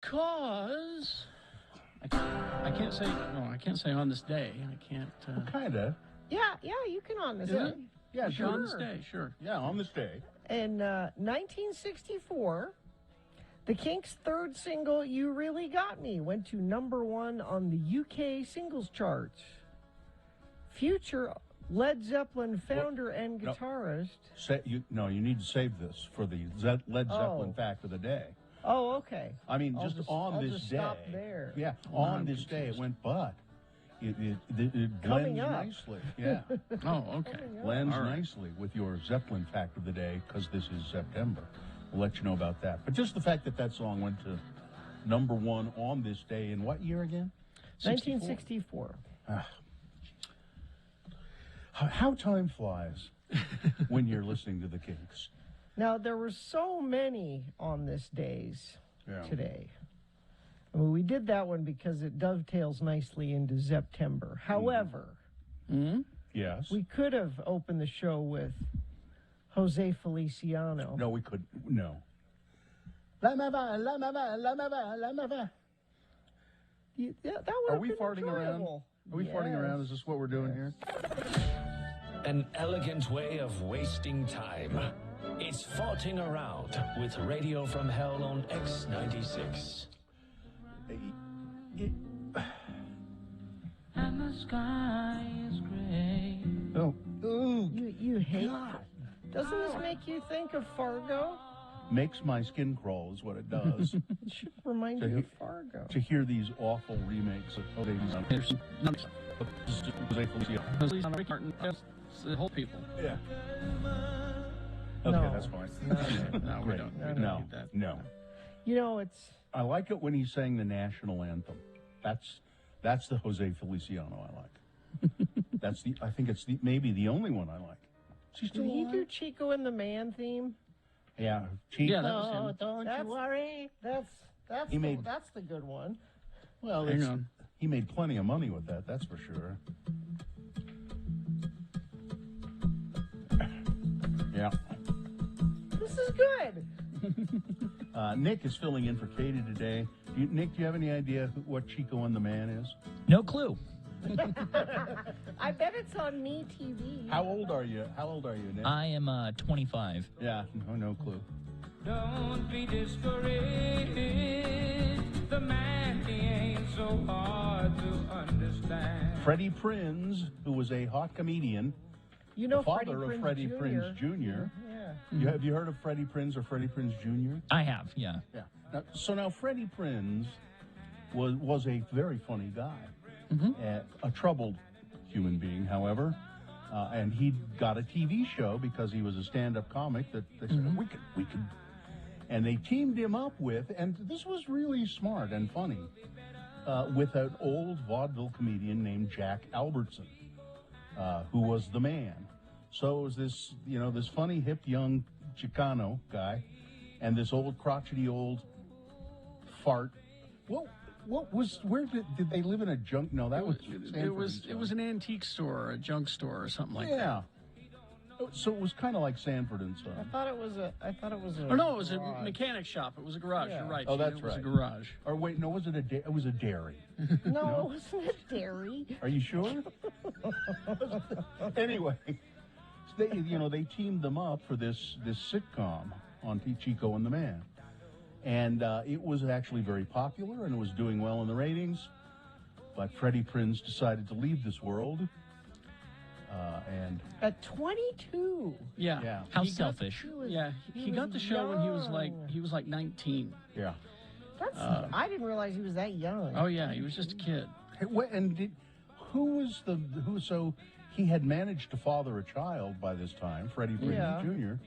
Because I can't say. No, I can't say on this day. I can't. Well, kind of. Yeah, you can on this day. Yeah, sure. On this day, sure. Yeah, on this day. In 1964, the Kinks' third single, You Really Got Me, went to #1 on the UK singles charts. Future Led Zeppelin founder and guitarist. You need to save this for the Led Zeppelin fact of the day. Oh, okay. I mean, I'll this day. Stop there. Yeah, on this day it went, but it blends nicely. Yeah. Oh, okay. Blends nicely with your Zeppelin fact of the day because this is September. We'll let you know about that. But just the fact that song went to #1 on this day in what year again? 1964. How time flies when you're listening to the Kinks. Now, there were so many on this days today. I mean, we did that one because it dovetails nicely into September. However, yes, we could have opened the show with Jose Feliciano. No, we couldn't. No. La mava, la mava, la mava, la mava. That Are we farting around? Are we farting around? Is this what we're doing here? An elegant way of wasting time. It's farting around with Radio from Hell on X96. And the sky is gray. Oh, you hate it. Doesn't this make you think of Fargo? Makes my skin crawl is what it does. It should remind you of Fargo. To hear these awful remakes of the whole people. Yeah. Okay, No. that's fine. No, we don't. We don't need that. No. You know, it's... I like it when he sang the national anthem. That's the Jose Feliciano I like. I think it's maybe the only one I like. Did he do Chico and the Man theme? Yeah, Chico. Yeah, that was him. Don't you worry. That's the good one. Well, he made plenty of money with that. That's for sure. Yeah. This is good. Nick is filling in for Katie today. Nick, do you have any idea what Chico and the Man is? No clue. I bet it's on Me TV. How old are you, Nick? I am 25. Yeah, no clue. Don't be discouraged. The man, he ain't so hard to understand. Freddie Prinz, who was a hot comedian, You know the father of Freddie Prinze Prinze Jr. Yeah. Have you heard of Freddie Prinz or Freddie Prinze Jr.? I have, yeah. Yeah. Now Freddie Prinz was a very funny guy, a troubled human being, however, and he got a TV show because he was a stand-up comic that they said we could, and they teamed him up with, and this was really smart and funny, with an old vaudeville comedian named Jack Albertson, who was the Man. So it was this funny, hip, young Chicano guy, and this old crotchety old fart. Where did they live in a junk? No, that was it was an antique store or a junk store or something like that. Yeah. So it was kind of like Sanford and Son. I thought it was a. Oh no, it was a mechanic shop. It was a garage. Yeah. You're right. Oh, Gene. that's It was right. a garage. Or wait, no, it was a dairy. No, it wasn't a dairy. Are you sure? Anyway, so they teamed them up for this sitcom on Chico and the Man, and it was actually very popular and it was doing well in the ratings. But Freddie Prinze decided to leave this world, and At 22. Yeah. How selfish. He got the show when he was like 19. yeah. That's. I didn't realize he was that young. Oh yeah, he was just a kid. So he had managed to father a child by this time, Freddie Prinze Jr.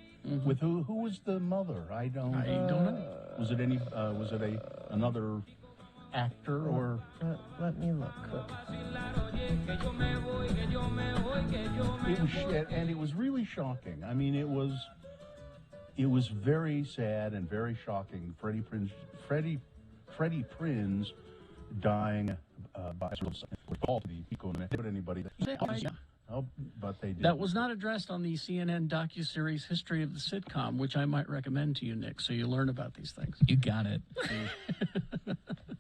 With who was the mother? I don't know. Was it another actor or? Let me look. It was really shocking. I mean, it was very sad and very shocking. Freddie Prinze dying by call to the Chico and but anybody that. Oh, but they did. That was not addressed on the CNN docuseries History of the Sitcom, which I might recommend to you, Nick, so you learn about these things. You got it.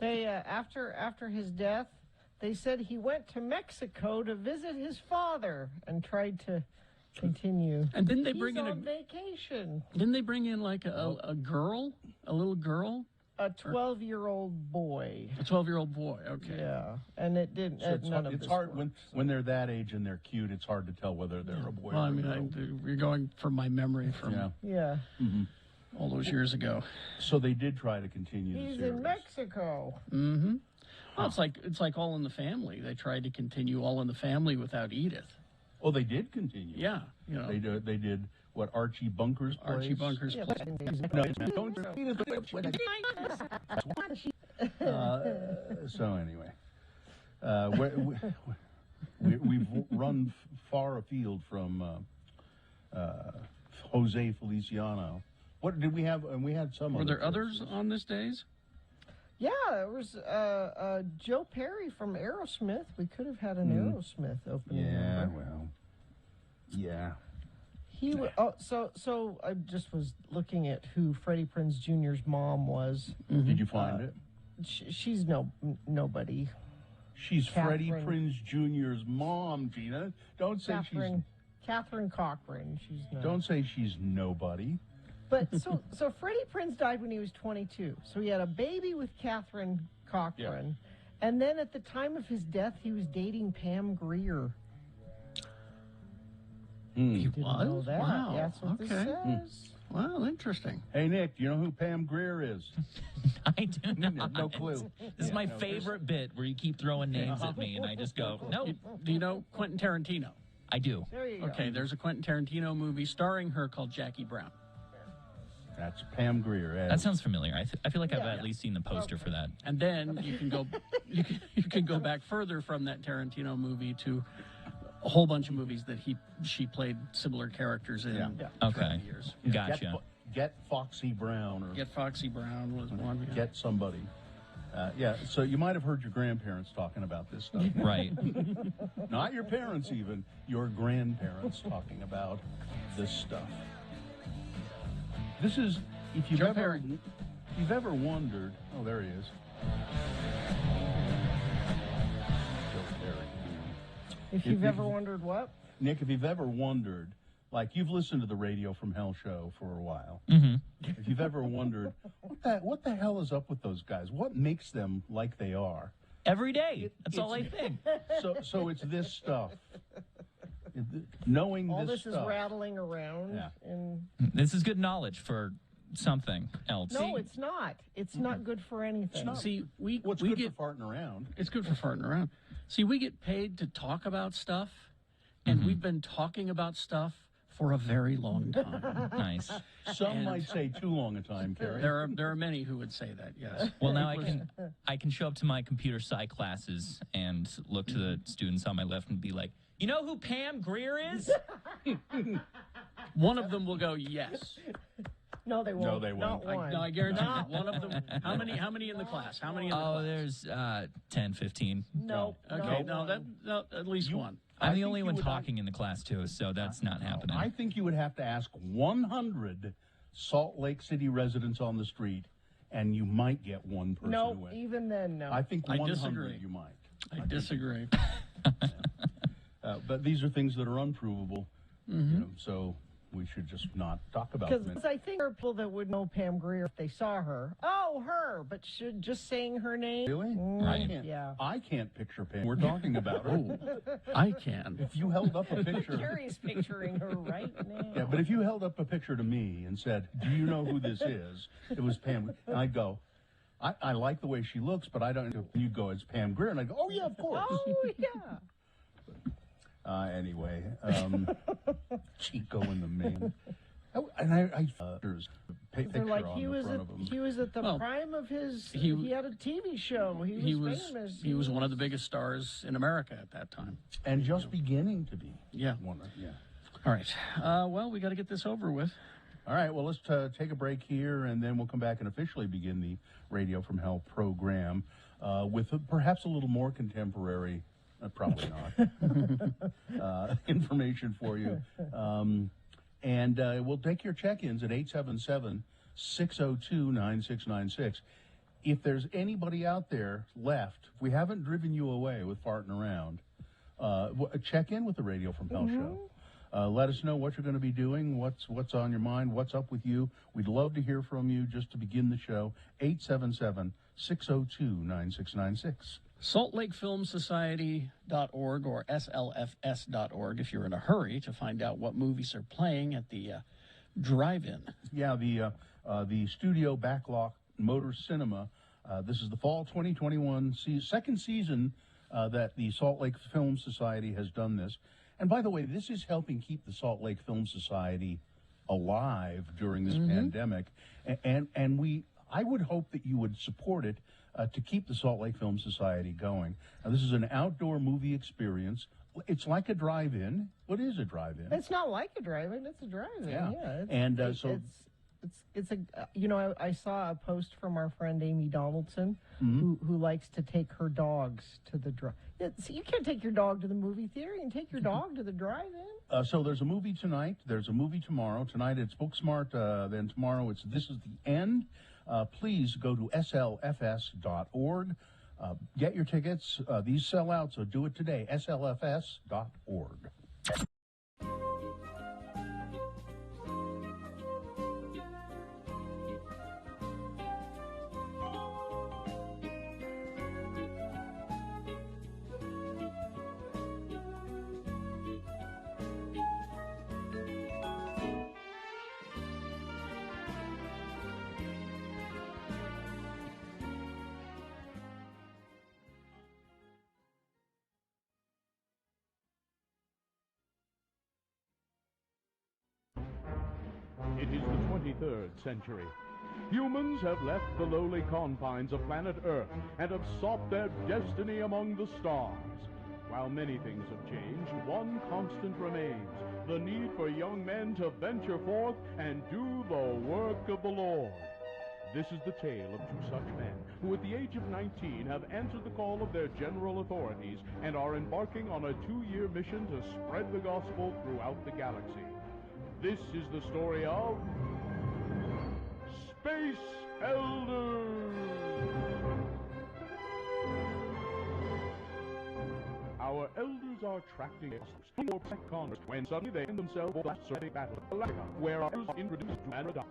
They after his death, they said he went to Mexico to visit his father and tried to continue. And didn't they bring He's in on vacation? Didn't they bring in like a girl, a little girl, A 12-year-old boy. a 12-year-old boy? Okay. Yeah, and it didn't. So it's hard worked, when they're that age and they're cute. It's hard to tell whether they're a boy Well, or I a mean, girl. you're going from my memory from Yeah. all those years ago. So they did try to continue the He's series. in Mexico. Mm-hmm. Well, it's like All in the Family. They tried to continue All in the Family without Edith. Oh, they did continue. Yeah, you know. They did what Archie Bunker's place? Archie Bunker's Yeah, place. No, don't. So anyway, we've run far afield from Jose Feliciano. What did we have? And we had some. Were other there others sources. on this days? Yeah, there was Joe Perry from Aerosmith. We could have had an Aerosmith opening. Yeah, number. well, yeah. He so I just was looking at who Freddie Prinze Jr.'s mom was. Did you find it? She's nobody. She's Freddie Catherine. Prinze Jr.'s mom, Gina. Don't say Catherine Cochran. She's not. Don't say she's nobody. But so Freddie Prinze died when he was 22. So he had a baby with Catherine Cochran, and then at the time of his death, he was dating Pam Grier. He Didn't know that. Wow. Yeah, that's what this says. Well, interesting. Hey, Nick, do you know who Pam Grier is? I do not. No clue. This is my favorite bit where you keep throwing names at me, and I just go, nope. Do you know Quentin Tarantino? I do. There you go. Okay, there's a Quentin Tarantino movie starring her called Jackie Brown. That's Pam Grier. That sounds familiar. I feel like I've Yeah. at least seen the poster for that. And then you can go you can go back further from that Tarantino movie to a whole bunch of movies that she played similar characters in. Yeah. Okay. throughout the years. Gotcha. Get Foxy Brown or Get Foxy Brown was one. Yeah. get somebody. So you might have heard your grandparents talking about this stuff. Right. Not your parents even, your grandparents talking about this stuff. This is, if you've Joe ever, Perry. if you've ever wondered, oh, there he is. Joe Perry. If you've ever wondered what? Nick, if you've ever wondered, like you've listened to the Radio from Hell show for a while. Mm-hmm. If you've ever wondered, what the hell is up with those guys? What makes them like they are? Every day. That's all I think. So it's this stuff. Knowing All this this stuff. is rattling around. Yeah. And This is good knowledge for something else. no, it's not. It's not good for anything. not. See, What's we good get for farting around? it's good for farting around. See, we get paid to talk about stuff, and we've been talking about stuff for a very long time. Nice. Some might say too long a time, Carrie. there are many who would say that. Yes. Well, now I can show up to my computer sci classes and look to the students on my left and be like, you know who Pam Grier is? One of them will go yes. No, they won't. No, they won't. Not one. I guarantee that one of them. How many in the class? How many in the Oh, class? there's 10, 15. No. Okay, no, at least one. I'm the think only you one would- talking in the class, too, so that's not happening. I think you would have to ask 100 Salt Lake City residents on the street, and you might get one person No, who wins. even then, no. I think I 100 disagree. you might. I disagree. But these are things that are unprovable, you know, so we should just not talk about them. Because I think there are people that would know Pam Grier if they saw her. Oh, her! But should just saying her name. Really? Right. Yeah. I can't picture Pam. We're talking about her. I can. If you held up a picture, Carrie's picturing her right now. yeah, but if you held up a picture to me and said, "Do you know who this is?" It was Pam, and I'd go, "I like the way she looks, but I don't." You go, "It's Pam Grier," and I go, "Oh yeah, of course." Oh, yeah. Anyway, Chico and the man. And I there's a They're picture like on he the was front at of him. he was at the Well, prime of his. he- He had a TV show. He was famous. He was one of the biggest stars in America at that time. And just beginning to be. Yeah. Yeah. All right. Well, we got to get this over with. All right, well, let's take a break here, and then we'll come back and officially begin the Radio from Hell program with perhaps a little more contemporary, probably not, information for you. And we'll take your check-ins at 877-602-9696. if there's anybody out there left, if we haven't driven you away with farting around, check in with the Radio from Hell show. Let us know what you're going to be doing, what's on your mind, what's up with you. We'd love to hear from you just to begin the show. 877-602-9696. SaltLakeFilmSociety.org or SLFS.org if you're in a hurry to find out what movies are playing at the drive-in. Yeah, the Studio Backlot Motor Cinema. This is the fall 2021 second season that the Salt Lake Film Society has done this. And by the way, this is helping keep the Salt Lake Film Society alive during this pandemic. And I would hope that you would support it to keep the Salt Lake Film Society going. Now, this is an outdoor movie experience. It's like a drive-in. What is a drive-in? It's not like a drive-in. It's a drive-in. Yeah. It's a I saw a post from our friend Amy Donaldson who likes to take her dogs to the drive. You can't take your dog to the movie theater. You can take your dog to the drive-in. So there's a movie tonight. There's a movie tomorrow. Tonight it's Booksmart. Then tomorrow it's This Is the End. Please go to slfs.org. Get your tickets. These sell out, so do it today. slfs.org. It is the 23rd century. Humans have left the lowly confines of planet Earth and have sought their destiny among the stars. While many things have changed, one constant remains: the need for young men to venture forth and do the work of the Lord. This is the tale of two such men who at the age of 19 have answered the call of their general authorities and are embarking on a 2-year mission to spread the gospel throughout the galaxy. This is the story of Space Elders. Our elders are tracking more conquerors when suddenly they find themselves in a battle of Galactica, where others are introduced to Anadon.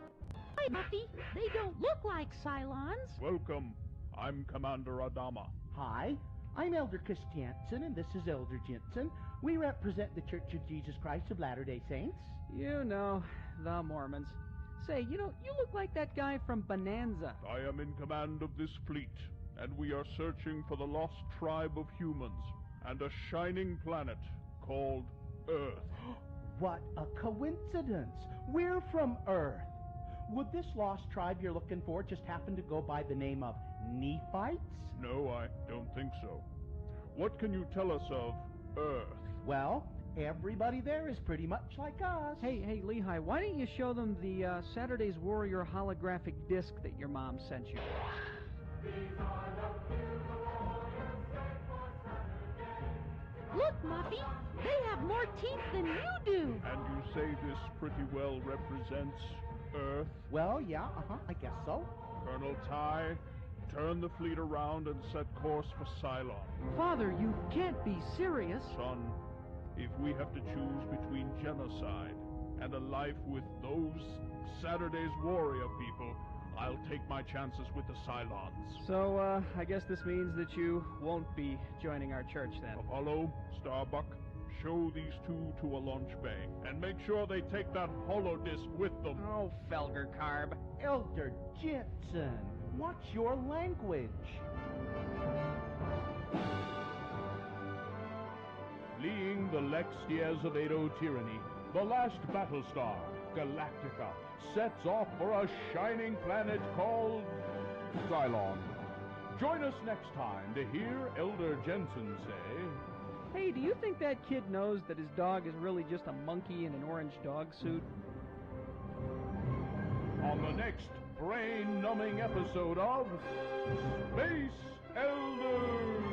Hi, Buffy. They don't look like Cylons. Welcome. I'm Commander Adama. Hi, I'm Elder Chris Jansen, and this is Elder Jensen. We represent the Church of Jesus Christ of Latter-day Saints. You know, the Mormons. Say, you look like that guy from Bonanza. I am in command of this fleet, and we are searching for the lost tribe of humans and a shining planet called Earth. What a coincidence! We're from Earth. Would this lost tribe you're looking for just happen to go by the name of Nephites? No, I don't think so. What can you tell us of Earth? Well, everybody there is pretty much like us. Hey, Lehigh, why don't you show them the Saturday's Warrior holographic disc that your mom sent you? Look, Muffy. They have more teeth than you do. And you say this pretty well represents Earth? Well, yeah, I guess so. Colonel Ty, turn the fleet around and set course for Cylon. Father, you can't be serious. Son, if we have to choose between genocide and a life with those Saturday's Warrior people, I'll take my chances with the Cylons. So, I guess this means that you won't be joining our church then. Apollo, Starbuck, show these two to a launch bay, and make sure they take that holodisc with them. Oh, Felger Carb. Elder Jensen, what's your language? Fleeing the Lex Diazovedo tyranny, the last battlestar, Galactica, sets off for a shining planet called Cylon. Join us next time to hear Elder Jensen say... Hey, do you think that kid knows that his dog is really just a monkey in an orange dog suit? On the next brain-numbing episode of Space Elders!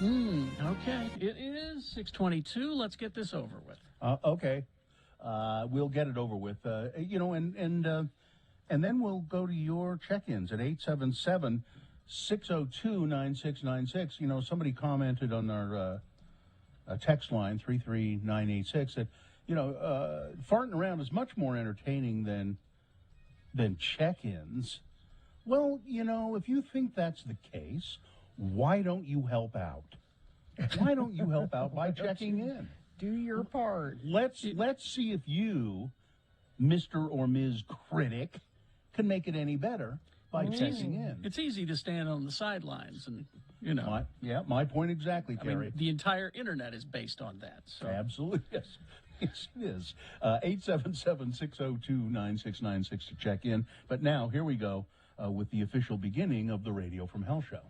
Okay. It is 6:22. Let's get this over with. Okay. We'll get it over with. And then we'll go to your check-ins at 877-602-9696. You know, somebody commented on our text line, 33986, that, farting around is much more entertaining than check-ins. Well, if you think that's the case, why don't you help out? Why don't you help out by checking in? Do your part. Let's see if you, Mr. or Ms. Critic, can make it any better by checking in. It's easy to stand on the sidelines and, My point exactly, I Terry. mean, the entire internet is based on that. So. Absolutely, yes. Yes, it is. 877-602-9696 to check in. But now, here we go with the official beginning of the Radio from Hell show.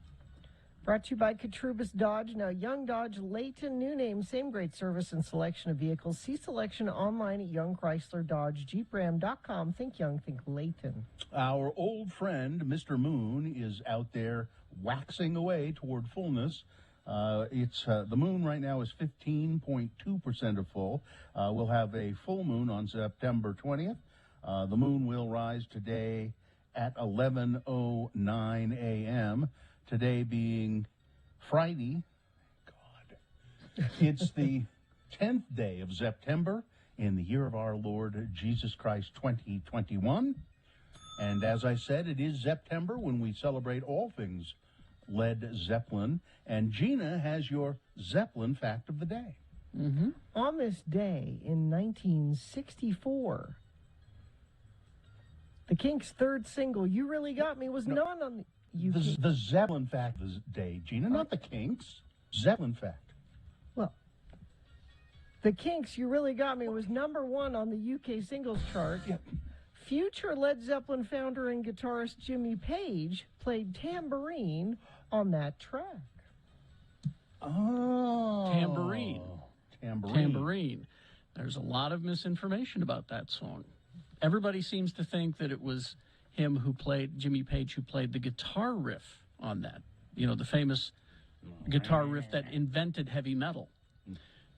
Brought to you by Katrubis Dodge. Now, Young Dodge, Layton, new name, same great service and selection of vehicles. See selection online at Young Chrysler Dodge Jeepram.com. Think Young, think Layton. Our old friend, Mr. Moon, is out there waxing away toward fullness. The moon right now is 15.2% of full. We'll have a full moon on September 20th. The moon will rise today at 11:09 a.m., today being Friday. God. It's the 10th day of September in the year of our Lord Jesus Christ 2021. And as I said, it is September when we celebrate all things Led Zeppelin. And Gina has your Zeppelin fact of the day. Mm-hmm. On this day in 1964, the Kinks' third single, You Really Got Me, was not on the... The Zeppelin fact of the day, Gina, not the Kinks. Zeppelin fact. Well, the Kinks' You Really Got Me was #1 on the UK singles chart. Yep. Future Led Zeppelin founder and guitarist Jimmy Page played tambourine on that track. Oh. Tambourine. There's a lot of misinformation about that song. Everybody seems to think that it was Jimmy Page, who played the guitar riff on that. The famous guitar riff that invented heavy metal.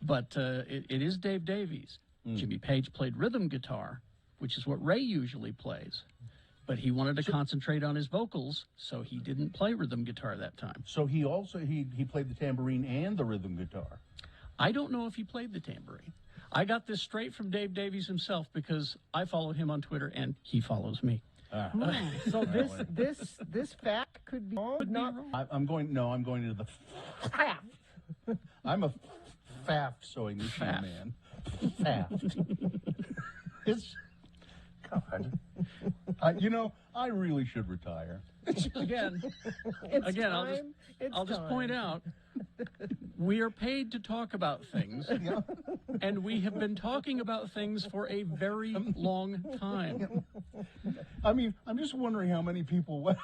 But it is Dave Davies. Jimmy Page played rhythm guitar, which is what Ray usually plays. But he wanted to concentrate on his vocals, so he didn't play rhythm guitar that time. So he played the tambourine and the rhythm guitar. I don't know if he played the tambourine. I got this straight from Dave Davies himself because I follow him on Twitter and he follows me. So this fact could be wrong. I'm going to the faft. I'm a faft sewing machine man. Faft. God. I really should retire. I'll just point out, we are paid to talk about things, and we have been talking about things for a very long time. I mean, I'm just wondering how many people...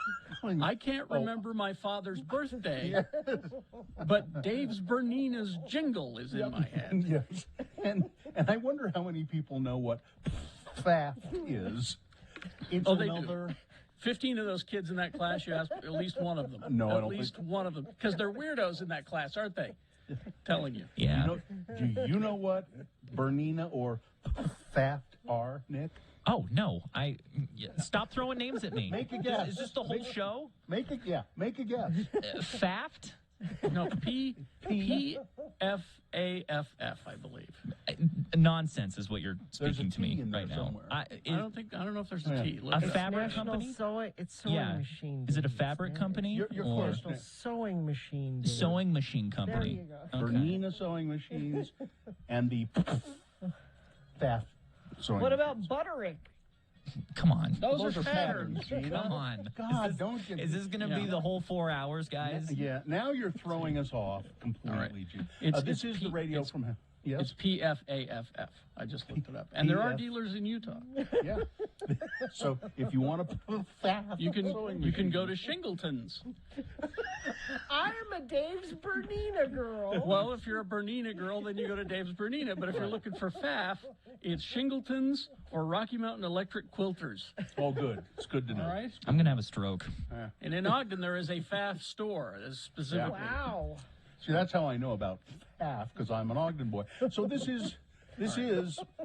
I can't remember my father's birthday, but Dave's Bernina's jingle is in my head. Yes, and I wonder how many people know what faft is. It's do. 15 of those kids in that class, you ask at least one of them. No, I don't At least one of them. Because they're weirdos in that class, aren't they? Telling you. Yeah. Do you know what Bernina or faft are, Nick? Oh, no. Stop throwing names at me. Make a guess. Is this the whole show? Make a guess. Faft? No, P-F-A-F-F, I believe. Nonsense is what you're speaking to me right now. I don't know if there's a T. A fabric company? It's sewing machine. Is it a fabric company? You're close. Sewing machine. Sewing machine company. There you go. Okay. Bernina sewing machines and the faft sewing What machines. about Butterick? Come on. Those are patterns. Come on. God, is this going to be the whole 4 hours, guys? Yeah. Now you're throwing us off completely, Gene. This is the radio from him. Yes. It's P-F-A-F-F. I just looked it up. And there are dealers in Utah. Yeah. So if you want to faft, you can go to Shingleton's. I'm a Dave's Bernina girl. Well, if you're a Bernina girl, then you go to Dave's Bernina. But if you're looking for faff, it's Shingleton's or Rocky Mountain Electric Quilters. Oh, good. It's good to know. All right. I'm going to have a stroke. And in Ogden, there is a faff store specifically. Wow. See, that's how I know about half, because I'm an Ogden boy. So this is,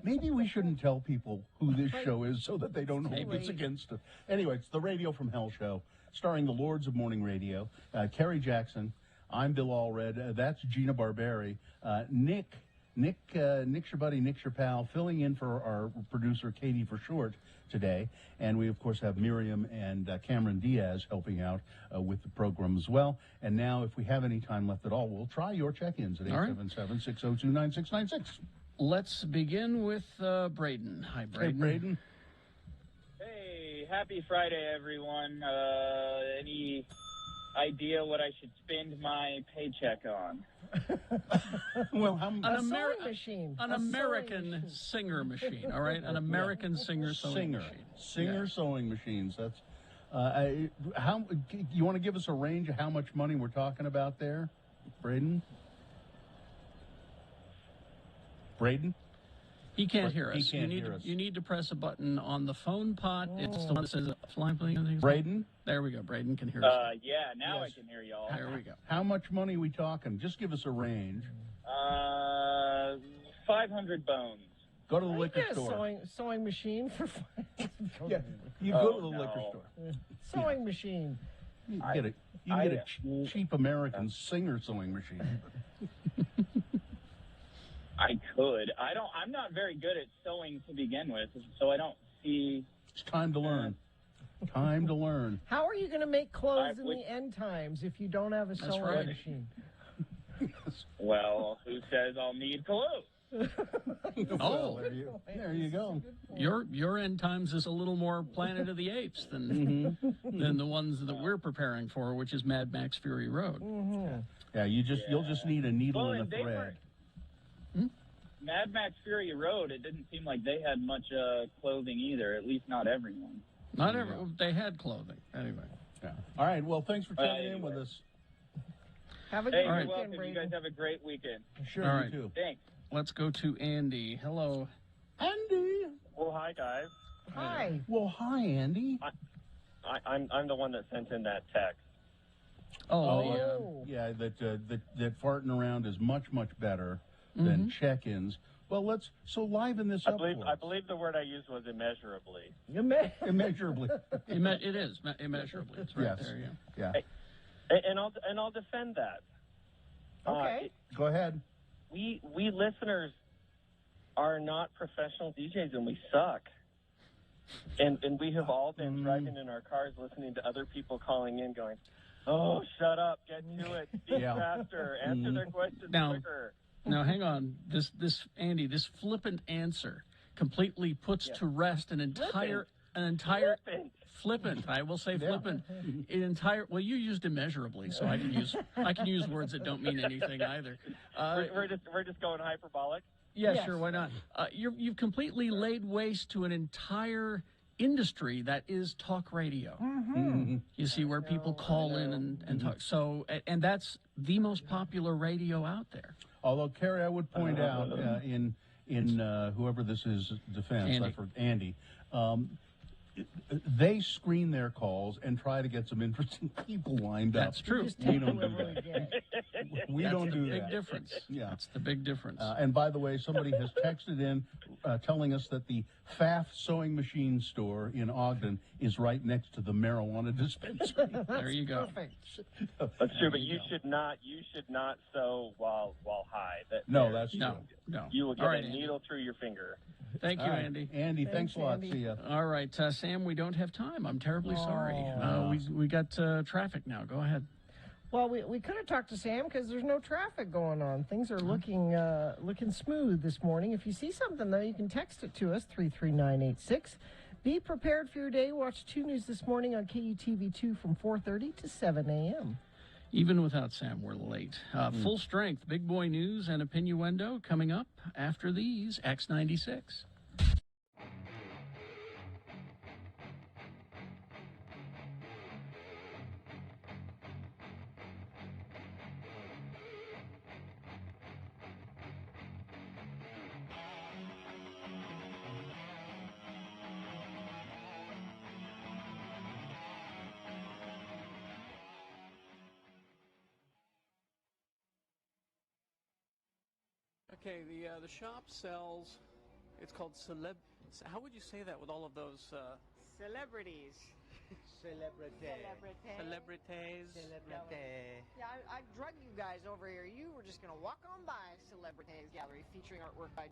maybe we shouldn't tell people who this show is so that they don't hold this against us. Anyway, it's the Radio from Hell show, starring the Lords of Morning Radio, Kerry Jackson. I'm Bill Allred. That's Gina Barberi. Nick's your buddy, Nick's your pal, filling in for our producer, Katie for short, today. And we, of course, have Miriam and Cameron Diaz helping out with the program as well. And now, if we have any time left at all, we'll try your check-ins at 877-602-9696. Let's begin with Braden. Hi, Braden. Hey, Braden. Hey, happy Friday, everyone. Any idea what I should spend my paycheck on? Well, sewing machine. An American singer machine, all right? An American singer sewing machine. Sewing machines. That's how. You want to give us a range of how much money we're talking about there, Braden? Braden? He can't hear us. He can't hear us. You need to press a button on the phone pot. It's the one that says fly plane. Braden? There we go. Braden can hear us. Yeah, now I can hear y'all. There we go. How much money are we talking? Just give us a range. 500 bones. Go to the liquor store. Sewing machine for Yeah, you go to the liquor store. Sewing machine. You can get a cheap American singer sewing machine. I could. I'm not very good at sewing to begin with, so I don't see. It's time to learn. Time to learn. How are you going to make clothes in the end times if you don't have a sewing machine? Well, who says I'll need clothes? Oh, there you go. Your end times is a little more Planet of the Apes than the ones that we're preparing for, which is Mad Max Fury Road. Yeah, you'll just need a needle and a thread. Mad Max Fury Road, it didn't seem like they had much clothing either, at least not everyone. Not everyone. They had clothing. Anyway. Yeah. All right, well, thanks for tuning in with us. Have a good you're weekend, welcome. Brady. You guys have a great weekend. Sure, All right. you too. Thanks. Let's go to Andy. Hello. Andy. Well, hi, guys. Hi. Well, hi, Andy. I'm the one that sent in that text. Yeah, that farting around is much better than check-ins. Well, so liven this up. I believe the word I used was immeasurably. Immeasurably. It is immeasurably. It's right there. Yeah. And I'll defend that. Okay. Go ahead. We listeners are not professional DJs, and we suck. And we have all been driving in our cars listening to other people calling in going, "Oh, shut up, get to it, speak faster, answer their questions quicker." Now, hang on. This Andy, this flippant answer completely puts to rest an entire flippant. I will say flippant. Well, you used immeasurably, so I can use words that don't mean anything either. We're just going hyperbolic. Yeah, sure. Why not? You've completely laid waste to an entire industry that is talk radio. You see, where people call in and talk. So, and that's the most popular radio out there. Although, Carrie, I would point out in whoever this is defense, Andy, they screen their calls and try to get some interesting people lined up. That's true. We don't do that. We don't do that. Big difference. Yeah, that's the big difference. And by the way, somebody has texted in telling us that the Pfaff sewing machine store in Ogden is right next to the marijuana dispensary. There you go. Perfect. That's true, but you should not sew while high. That's no. You will get a needle through your finger. Thank you, Andy. Andy, thanks a lot. Andy. See ya. All right, Sam, we don't have time. I'm terribly sorry. We got traffic now. Go ahead. Well, we could have talked to Sam because there's no traffic going on. Things are looking smooth this morning. If you see something, though, you can text it to us, 33986. Be prepared for your day. Watch 2 News this morning on KUTV2 from 4:30 to 7 a.m. Even without Sam, we're late. Full strength, big boy news and opinioendo coming up after these X96. Okay, the shop sells. It's called celeb. How would you say that with all of those Celebrities. Celebrity. celebrities? Yeah, I drug you guys over here. You were just going to walk on by Celebrities Gallery featuring artwork by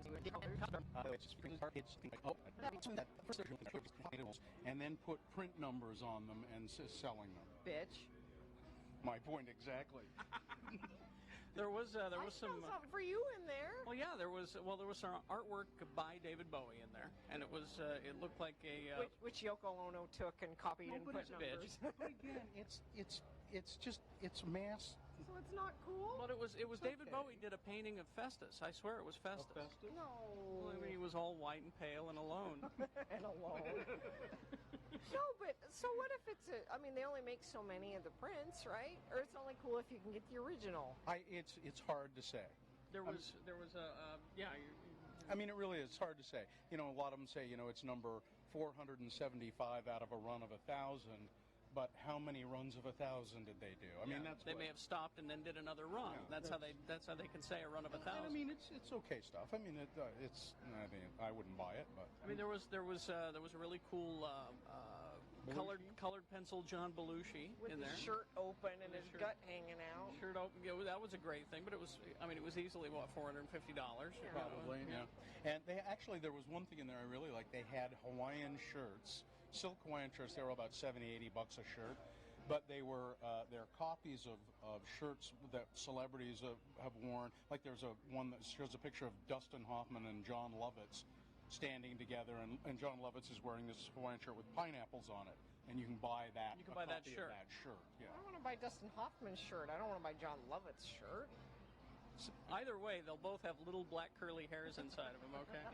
and then put print numbers on them and selling them. bitch. My point exactly. There was I some. smell something for you in there. Well, yeah, there was some artwork by David Bowie in there, and it was it looked like a Which Yoko Ono took and copied and put numbers. But again, it's mass. So it's not cool? But it was David okay. Bowie did a painting of Festus. I swear it was Festus. Festus? No. Well, I mean, he was all white and pale and alone. And alone. No, but so what if it's a? I mean, they only make so many of the prints, right? Or it's only cool if you can get the original. It's hard to say. There was a yeah. I mean, it really is hard to say. You know, a lot of them say, you know, it's number 475 out of a run of 1,000. But how many runs of 1,000 did they do? I mean, they may have stopped and then did another run. Yeah, that's how they can say a run of 1,000. I mean, it's okay stuff. I mean, I wouldn't buy it, but I mean, there was a really cool colored pencil John Belushi With in his there. shirt open and his shirt. gut hanging out. Shirt open. Yeah, that was a great thing, but it was easily what, $450. Probably, yeah. And there was one thing in there I really liked. They had Hawaiian shirts, silk Hawaiian shirts. They were about $70-80 a shirt, but they were they're copies of shirts that celebrities have worn. Like there's one that shows a picture of Dustin Hoffman and John Lovitz standing together, and John Lovitz is wearing this Hawaiian shirt with pineapples on it, and you can buy that. You can buy that shirt. Yeah. I don't want to buy Dustin Hoffman's shirt. I don't want to buy John Lovett's shirt. Either way, they'll both have little black curly hairs inside of them, okay?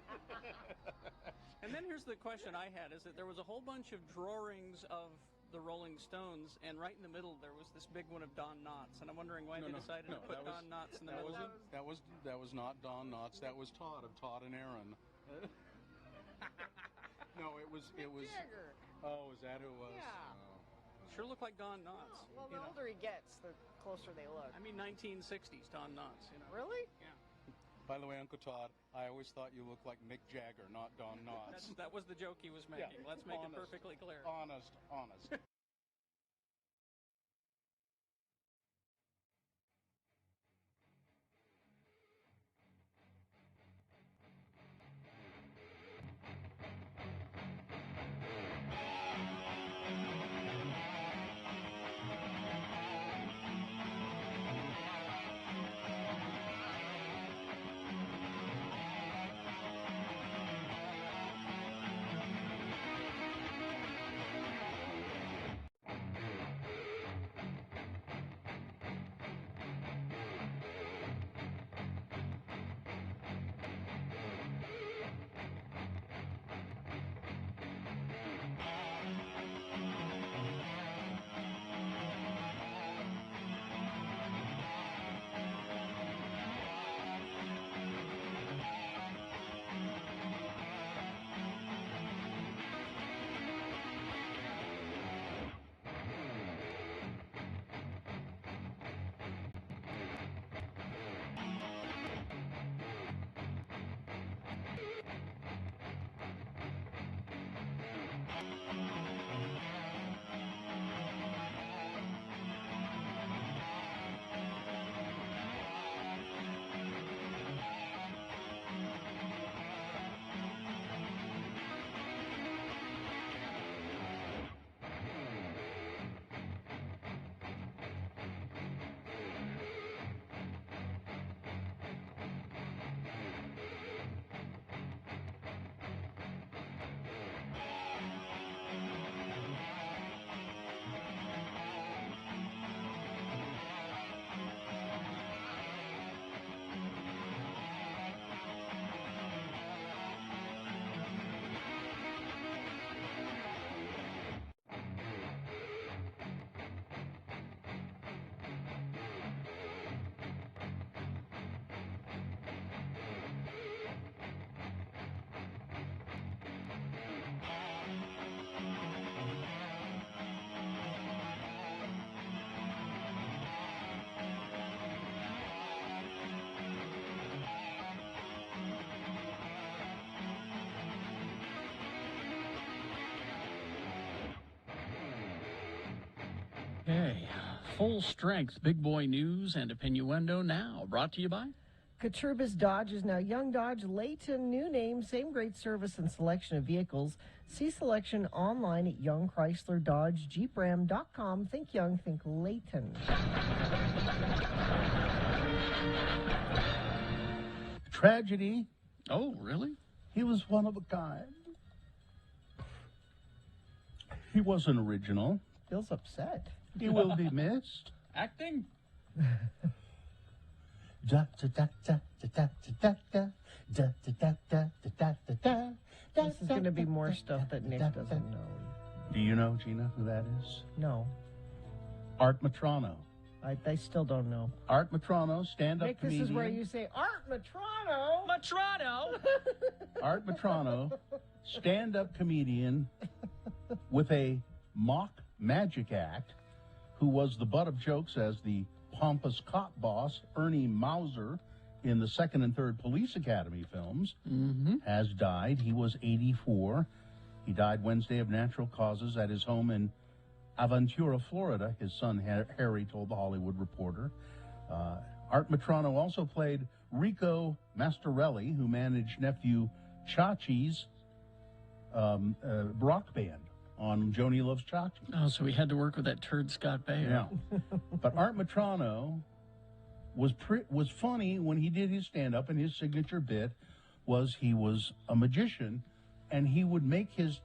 And then here's the question I had, is that there was a whole bunch of drawings of the Rolling Stones, and right in the middle there was this big one of Don Knotts, and I'm wondering why they decided to put Don Knotts in the middle. That was not Don Knotts. That was Todd of Todd and Aaron. No, it was. Jagger. Oh, is that who it was? Yeah. Oh. Sure look like Don Knotts. Oh, well, the older he gets, the closer they look. I mean, 1960s Don Knotts, you know. Really? Yeah. By the way, Uncle Todd, I always thought you looked like Mick Jagger, not Don Knotts. That was the joke he was making. Yeah. Let's make it perfectly clear. Honest. Okay. Full strength big boy news and opinioendo now. Brought to you by Katurbis Dodge is now Young Dodge Layton. New name, same great service and selection of vehicles. See selection online at Young Chrysler Dodge JeepRam.com. Think young, think Layton. Tragedy. Oh, really? He was one of a kind. He wasn't original. Feels upset. He will be missed. Acting? This is going to be more stuff that Nick doesn't know. Do you know, Gina, who that is? No. Art Metrano. I still don't know. Art Metrano, stand-up Nick, comedian. this is where you say, Art Metrano! Metrano! Art Metrano, stand-up comedian with a mock magic act, who was the butt of jokes as the pompous cop boss, Ernie Mauser, in the second and third Police Academy films, has died. He was 84. He died Wednesday of natural causes at his home in Aventura, Florida. His son, Harry, told The Hollywood Reporter. Art Metrano also played Rico Mastorelli, who managed nephew Chachi's rock band on Joni Loves Chachi. Oh, so he had to work with that turd Scott Baio. Yeah. But Art Metrano was funny when he did his stand-up, and his signature bit was he was a magician, and he would make his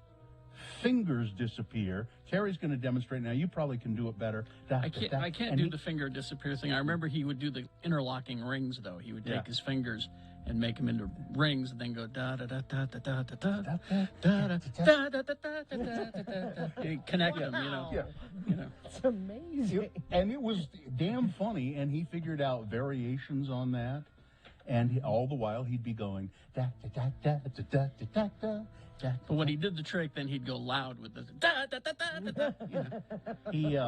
fingers disappear. Carrie's going to demonstrate now. You probably can do it better. I can't do the finger disappear thing. I remember he would do the interlocking rings, though. He would take his fingers and make them into rings, and then go da da da da da da da da da da da da da. Connect them, you know. Yeah. You know. It's amazing. And it was damn funny, and he figured out variations on that, and all the while he'd be going da da da da da da da da. But when he did the trick, then he'd go loud with the da da da da da da.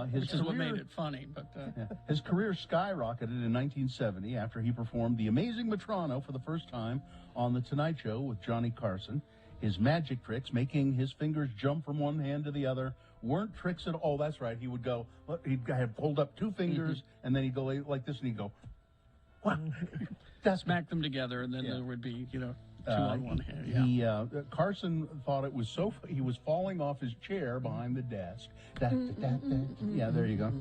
Which is what made it funny. But his career skyrocketed in 1970 after he performed The Amazing Metrano for the first time on The Tonight Show with Johnny Carson. His magic tricks, making his fingers jump from one hand to the other, weren't tricks at all. That's right. He would go, he'd have hold up two fingers, and then he'd go like this, and he'd go, what? Smack them together, and then there would be, you know, two on one hand. Carson thought it was he was falling off his chair behind the desk. Yeah, there you go.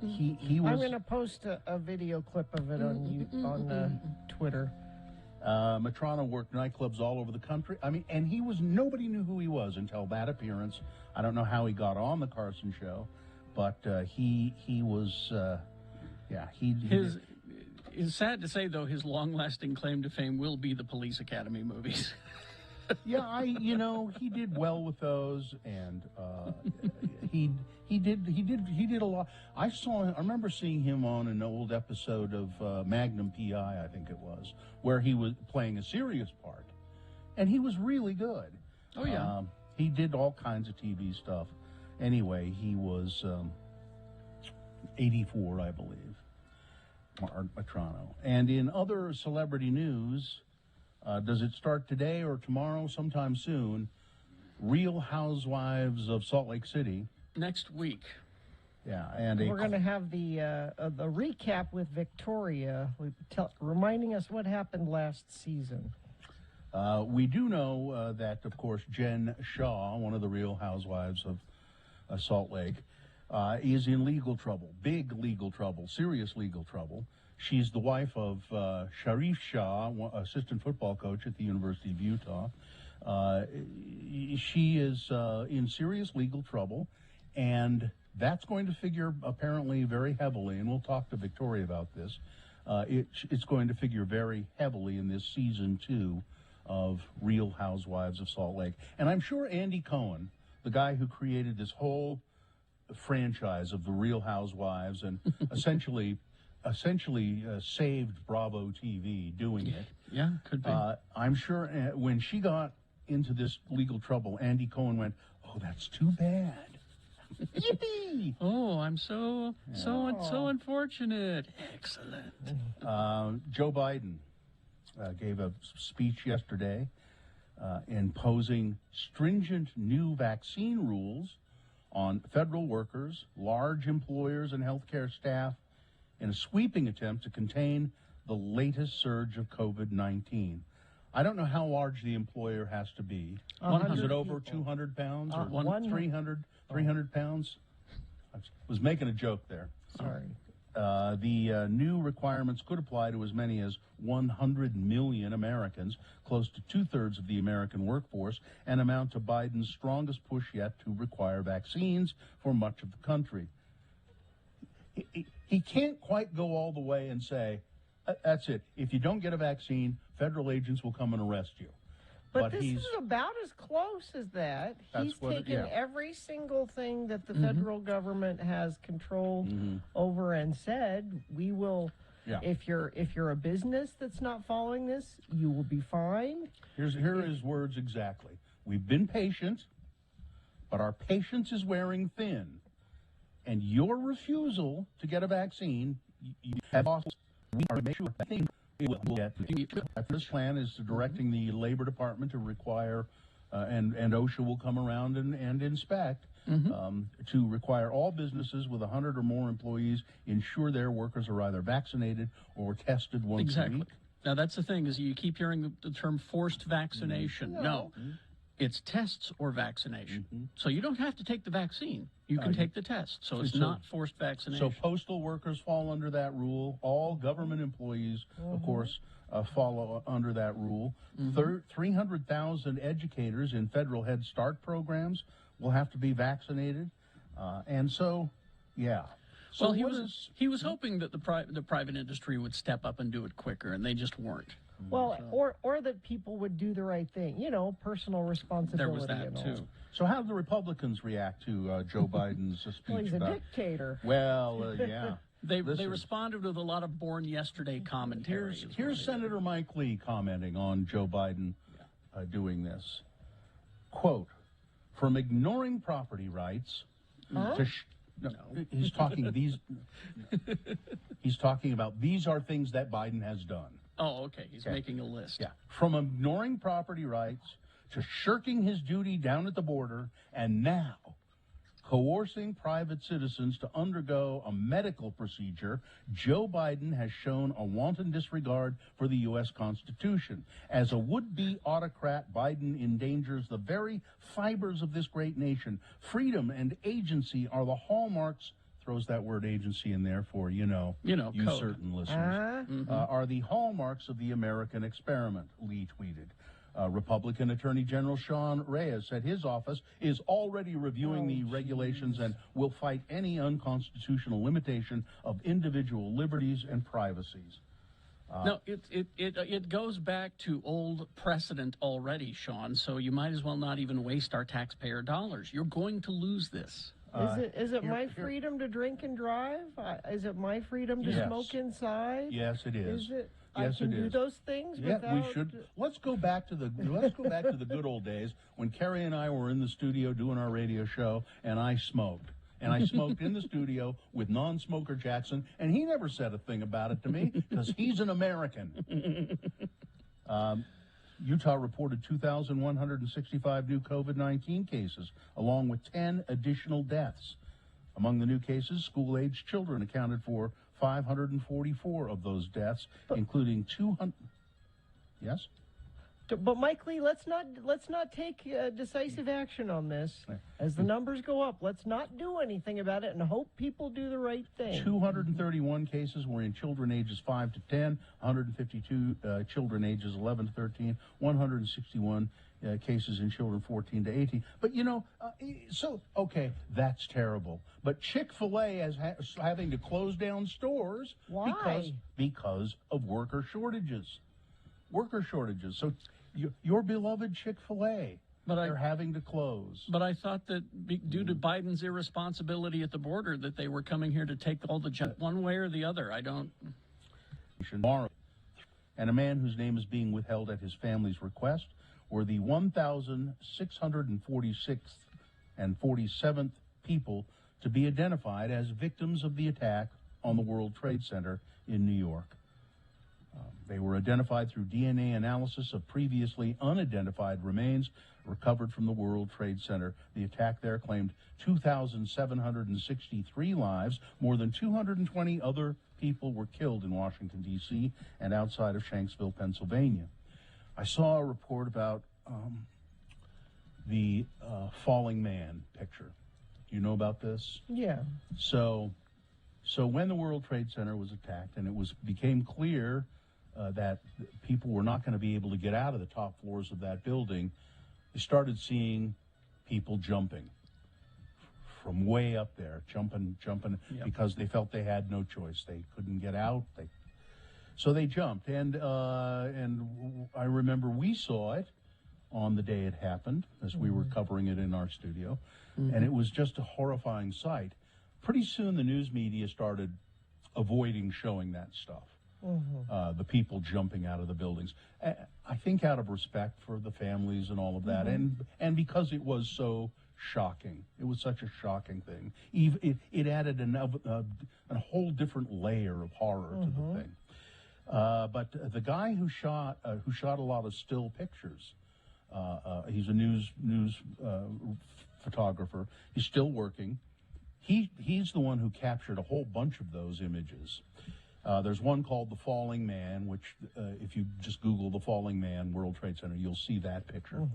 He was. I'm going to post a video clip of it on Twitter. Metrano worked nightclubs all over the country. I mean, and nobody knew who he was until that appearance. I don't know how he got on the Carson show, but he was. It's sad to say, though, his long-lasting claim to fame will be the Police Academy movies. He did well with those, and he did a lot. I remember seeing him on an old episode of Magnum P.I., I think it was, where he was playing a serious part, and he was really good. Oh yeah. He did all kinds of TV stuff. Anyway, he was 84, I believe. Art Metrano. And in other celebrity news, does it start today or tomorrow, sometime soon? Real Housewives of Salt Lake City. Next week. Yeah, and we're going to have the recap with Victoria, reminding us what happened last season. We do know that, of course, Jen Shaw, one of the Real Housewives of Salt Lake, is in legal trouble, big legal trouble, serious legal trouble. She's the wife of Sharif Shah, assistant football coach at the University of Utah. She is in serious legal trouble, and that's going to figure apparently very heavily, and we'll talk to Victoria about this. It's going to figure very heavily in this season 2 of Real Housewives of Salt Lake. And I'm sure Andy Cohen, the guy who created this whole franchise of the Real Housewives and essentially saved Bravo TV doing it. Yeah, could be. I'm sure when she got into this legal trouble, Andy Cohen went, "Oh, that's too bad." Yippee! Oh, I'm so unfortunate. Excellent. Joe Biden gave a speech yesterday imposing stringent new vaccine rules on federal workers, large employers, and healthcare staff in a sweeping attempt to contain the latest surge of COVID-19. I don't know how large the employer has to be. Is it over 200 pounds or 300 pounds? I was making a joke there. Sorry. The new requirements could apply to as many as 100 million Americans, close to two-thirds of the American workforce, and amount to Biden's strongest push yet to require vaccines for much of the country. He can't quite go all the way and say, that's it. If you don't get a vaccine, federal agents will come and arrest you. But this is about as close as that. He's taken every single thing that the federal government has controlled over and said, we will, if you're a business that's not following this, you will be fined. Here are his words exactly. We've been patient, but our patience is wearing thin. And your refusal to get a vaccine, you have also, we are make sure that thing will get. This plan is directing the Labor Department to require, and OSHA will come around and inspect, to require all businesses with 100 or more employees ensure their workers are either vaccinated or tested once a week. Now, that's the thing, is you keep hearing the term forced vaccination. No. It's tests or vaccination. So you don't have to take the vaccine. You can take the test. So it's not forced vaccination. So postal workers fall under that rule. All government employees, of course, follow under that rule. 300,000 educators in federal Head Start programs will have to be vaccinated. And so, yeah. So well, he was hoping that the private industry would step up and do it quicker, and they just weren't. Well, or that people would do the right thing, personal responsibility. There was that, too. So how did the Republicans react to Joe Biden's speech? Well, he's a dictator. Well, yeah. They responded with a lot of born yesterday commentary. Here's Senator Mike Lee commenting on Joe Biden doing this. Quote, from ignoring property rights to... he's talking about these are things that Biden has done. Oh, okay. He's making a list. Yeah. From ignoring property rights to shirking his duty down at the border, and now coercing private citizens to undergo a medical procedure, Joe Biden has shown a wanton disregard for the U.S. Constitution. As a would-be autocrat, Biden endangers the very fibers of this great nation. Freedom and agency are the hallmarks, throws that word agency in there for, you certain listeners, are the hallmarks of the American experiment, Lee tweeted. Republican Attorney General Sean Reyes said his office is already reviewing the regulations and will fight any unconstitutional limitation of individual liberties and privacies. No, it goes back to old precedent already, Sean, so you might as well not even waste our taxpayer dollars. You're going to lose this. Is it my freedom to drink and drive? Is it my freedom to smoke inside? Yes, it is. Is it? Yes, I can do those things. Yeah, we should. Let's go back to the good old days when Carrie and I were in the studio doing our radio show, and I smoked. And I smoked in the studio with non-smoker Jackson, and he never said a thing about it to me because he's an American. Utah reported 2,165 new COVID-19 cases, along with 10 additional deaths. Among the new cases, school-aged children accounted for 544 of those deaths, including 200. Yes? But Mike Lee, let's not take decisive action on this. As the numbers go up, let's not do anything about it and hope people do the right thing. 231 cases were in children ages 5 to 10, 152 children ages 11 to 13, 161 cases in children 14 to 18. But that's terrible. But Chick-fil-A is having to close down stores. Why? Because of worker shortages. So your beloved Chick-fil-A, they're having to close. But I thought that due to Biden's irresponsibility at the border that they were coming here to take all the jobs one way or the other. I don't. And a man whose name is being withheld at his family's request were the 1,646th and 47th people to be identified as victims of the attack on the World Trade Center in New York. They were identified through DNA analysis of previously unidentified remains recovered from the World Trade Center. The attack there claimed 2,763 lives. More than 220 other people were killed in Washington, D.C. and outside of Shanksville, Pennsylvania. I saw a report about the falling man picture. Do you know about this? Yeah. So when the World Trade Center was attacked and it became clear that people were not going to be able to get out of the top floors of that building, they started seeing people jumping from way up there, jumping, Yep. because they felt they had no choice. They couldn't get out. So they jumped, and I remember we saw it on the day it happened as we were covering it in our studio, and it was just a horrifying sight. Pretty soon the news media started avoiding showing that stuff, the people jumping out of the buildings. I think out of respect for the families and all of that, and because it was so shocking. It was such a shocking thing. It added a whole different layer of horror to the thing. But the guy who shot a lot of still pictures, he's a news photographer. He's still working. He's the one who captured a whole bunch of those images. There's one called The Falling Man, which if you just Google The Falling Man, World Trade Center, you'll see that picture.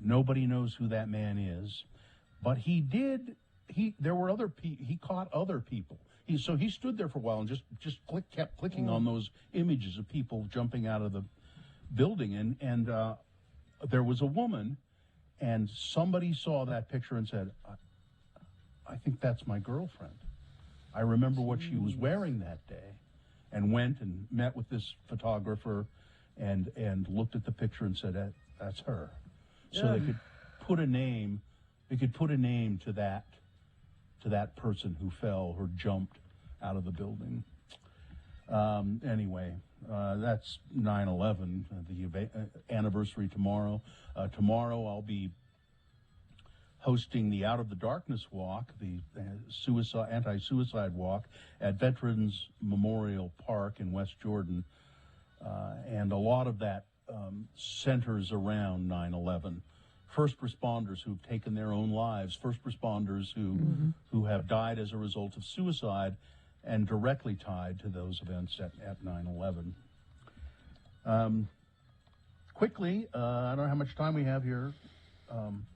Nobody knows who that man is, but he caught other people. So he stood there for a while and just kept clicking on those images of people jumping out of the building. And there was a woman, and somebody saw that picture and said, I think that's my girlfriend. I remember what she was wearing that day, and went and met with this photographer and looked at the picture and said, that's her. So they could put a name. They could put a name to that person who fell or jumped out of the building. Anyway, that's 9/11, the anniversary tomorrow. Tomorrow I'll be hosting the Out of the Darkness Walk, the anti-suicide walk at Veterans Memorial Park in West Jordan. And a lot of that centers around 9/11. First responders who've taken their own lives, first responders who have died as a result of suicide, and directly tied to those events at 9/11. Quickly, I don't know how much time we have here.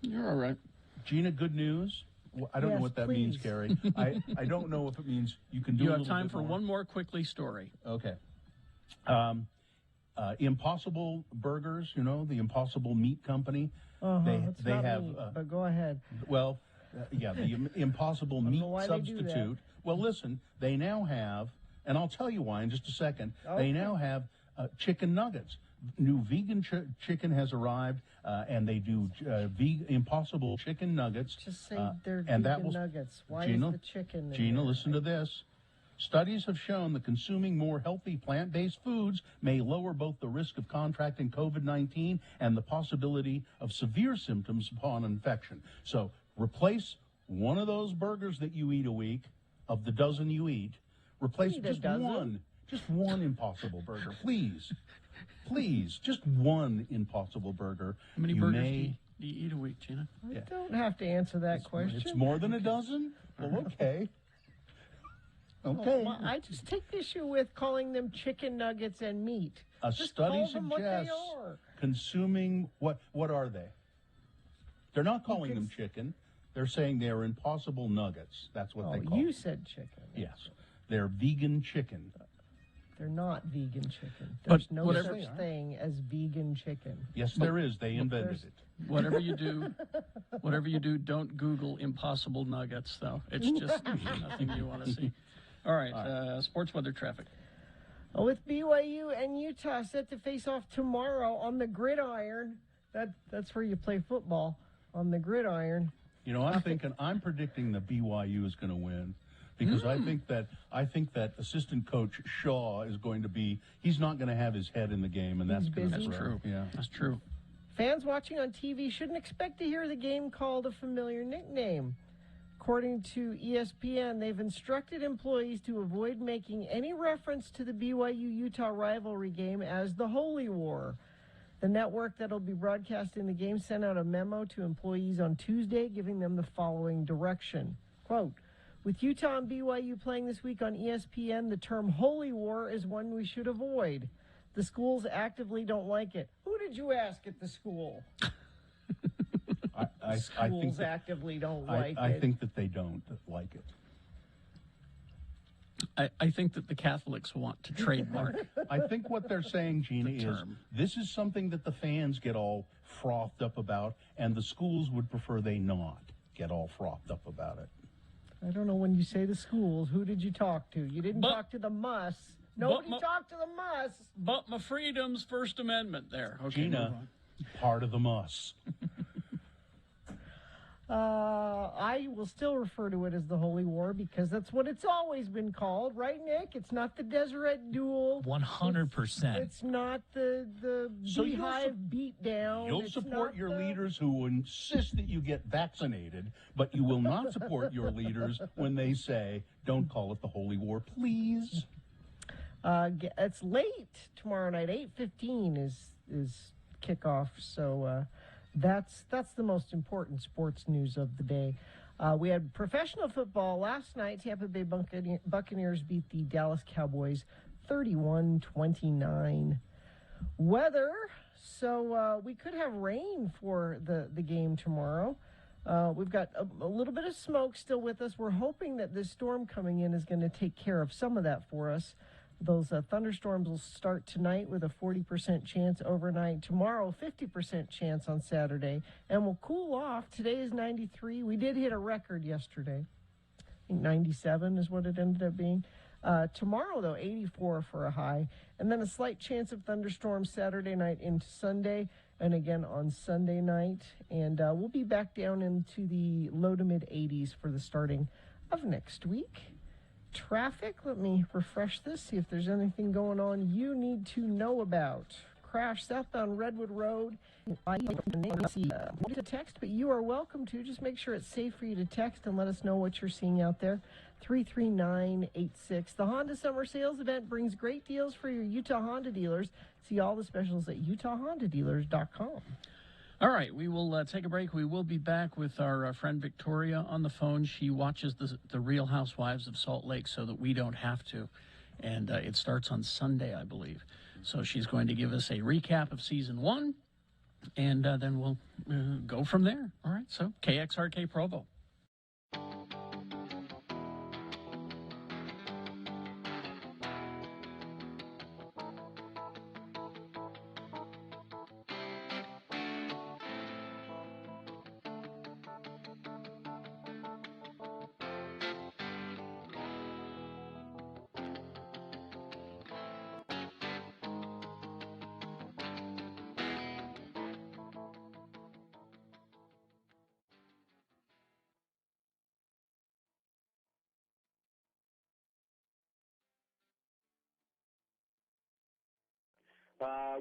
You're all right. Gina, good news. I don't know what that means, Carrie. I don't know if it means you can do. You have time for one more quickly story. Okay. Impossible Burgers, the Impossible Meat Company. They have. But go ahead. Well, the Impossible Meat Substitute. Well, listen, they now have, and I'll tell you why in just a second. Okay. They now have chicken nuggets. New vegan chicken has arrived, and they do Impossible chicken nuggets. Just say they're vegan nuggets. Why is the chicken in Gina, there? listen to this. Studies have shown that consuming more healthy plant-based foods may lower both the risk of contracting COVID-19 and the possibility of severe symptoms upon infection. So replace one of those burgers that you eat a week, of the dozen you eat, replace just one Impossible Burger, please. Please, just one Impossible Burger. How many burgers do you eat a week, Gina? I don't have to answer that question. It's more than a dozen? Well, okay. Okay. Well, I just take issue with calling them chicken nuggets and meat. A just study call them what they suggests are. consuming, what are they? They're not calling them chicken. They're saying they're Impossible Nuggets. That's what they call them. You said chicken. Yes. They're vegan chicken. They're not vegan chicken. There's no such thing as vegan chicken. Yes, there is. They invented it. Whatever you do, don't Google Impossible Nuggets, though. It's just nothing you want to see. All right, sports weather traffic. With BYU and Utah set to face off tomorrow on the gridiron. That's where you play football, on the gridiron. I'm predicting that BYU is going to win. Because I think that assistant coach Shaw is going to be, he's not going to have his head in the game, and that's true. Yeah, that's true. Fans watching on TV shouldn't expect to hear the game called a familiar nickname. According to ESPN, they've instructed employees to avoid making any reference to the BYU-Utah rivalry game as the Holy War. The network that'll be broadcasting the game sent out a memo to employees on Tuesday giving them the following direction. Quote, with Utah and BYU playing this week on ESPN, the term Holy War is one we should avoid. The schools actively don't like it. Who did you ask at the school? Schools actively don't like it. I think that they don't like it. I think that the Catholics want to trademark. I think what they're saying, Gina, is this is something that the fans get all frothed up about, and the schools would prefer they not get all frothed up about it. I don't know, when you say the schools, who did you talk to? You didn't talk to the Muss. Nobody talked to the Muss. But my freedom's First Amendment there. Okay, Gina, part of the Muss. I will still refer to it as the Holy War because that's what it's always been called, right, Nick? It's not the Deseret Duel. 100%. It's not the Beehive beatdown. You'll support your leaders who insist that you get vaccinated, but you will not support your leaders when they say, don't call it the Holy War, please. It's late tomorrow night. 8:15 is kickoff, so that's the most important sports news of the day. We had professional football last night. Tampa Bay Buccaneers beat the Dallas Cowboys 31-29. Weather, so we could have rain for the game tomorrow. We've got a little bit of smoke still with us. We're hoping that this storm coming in is going to take care of some of that for us. Those thunderstorms will start tonight with a 40% chance overnight. Tomorrow, 50% chance on Saturday. And will cool off. Today is 93. We did hit a record yesterday. I think 97 is what it ended up being. Tomorrow, though, 84 for a high. And then a slight chance of thunderstorms Saturday night into Sunday. And again on Sunday night. And we'll be back down into the low to mid 80s for the starting of next week. Traffic, let me refresh this, see if there's anything going on you need to know about. Crash southbound Redwood Road. I wanted to text, but you are welcome to. Just make sure it's safe for you to text and let us know what you're seeing out there. 33986. The Honda Summer Sales Event brings great deals for your Utah Honda dealers. See all the specials at utahhondadealers.com. All right, we will take a break. We will be back with our friend Victoria on the phone. She watches the Real Housewives of Salt Lake so that we don't have to. And it starts on Sunday, I believe. So she's going to give us a recap of season 1, and then we'll go from there. All right, so KXRK Provo.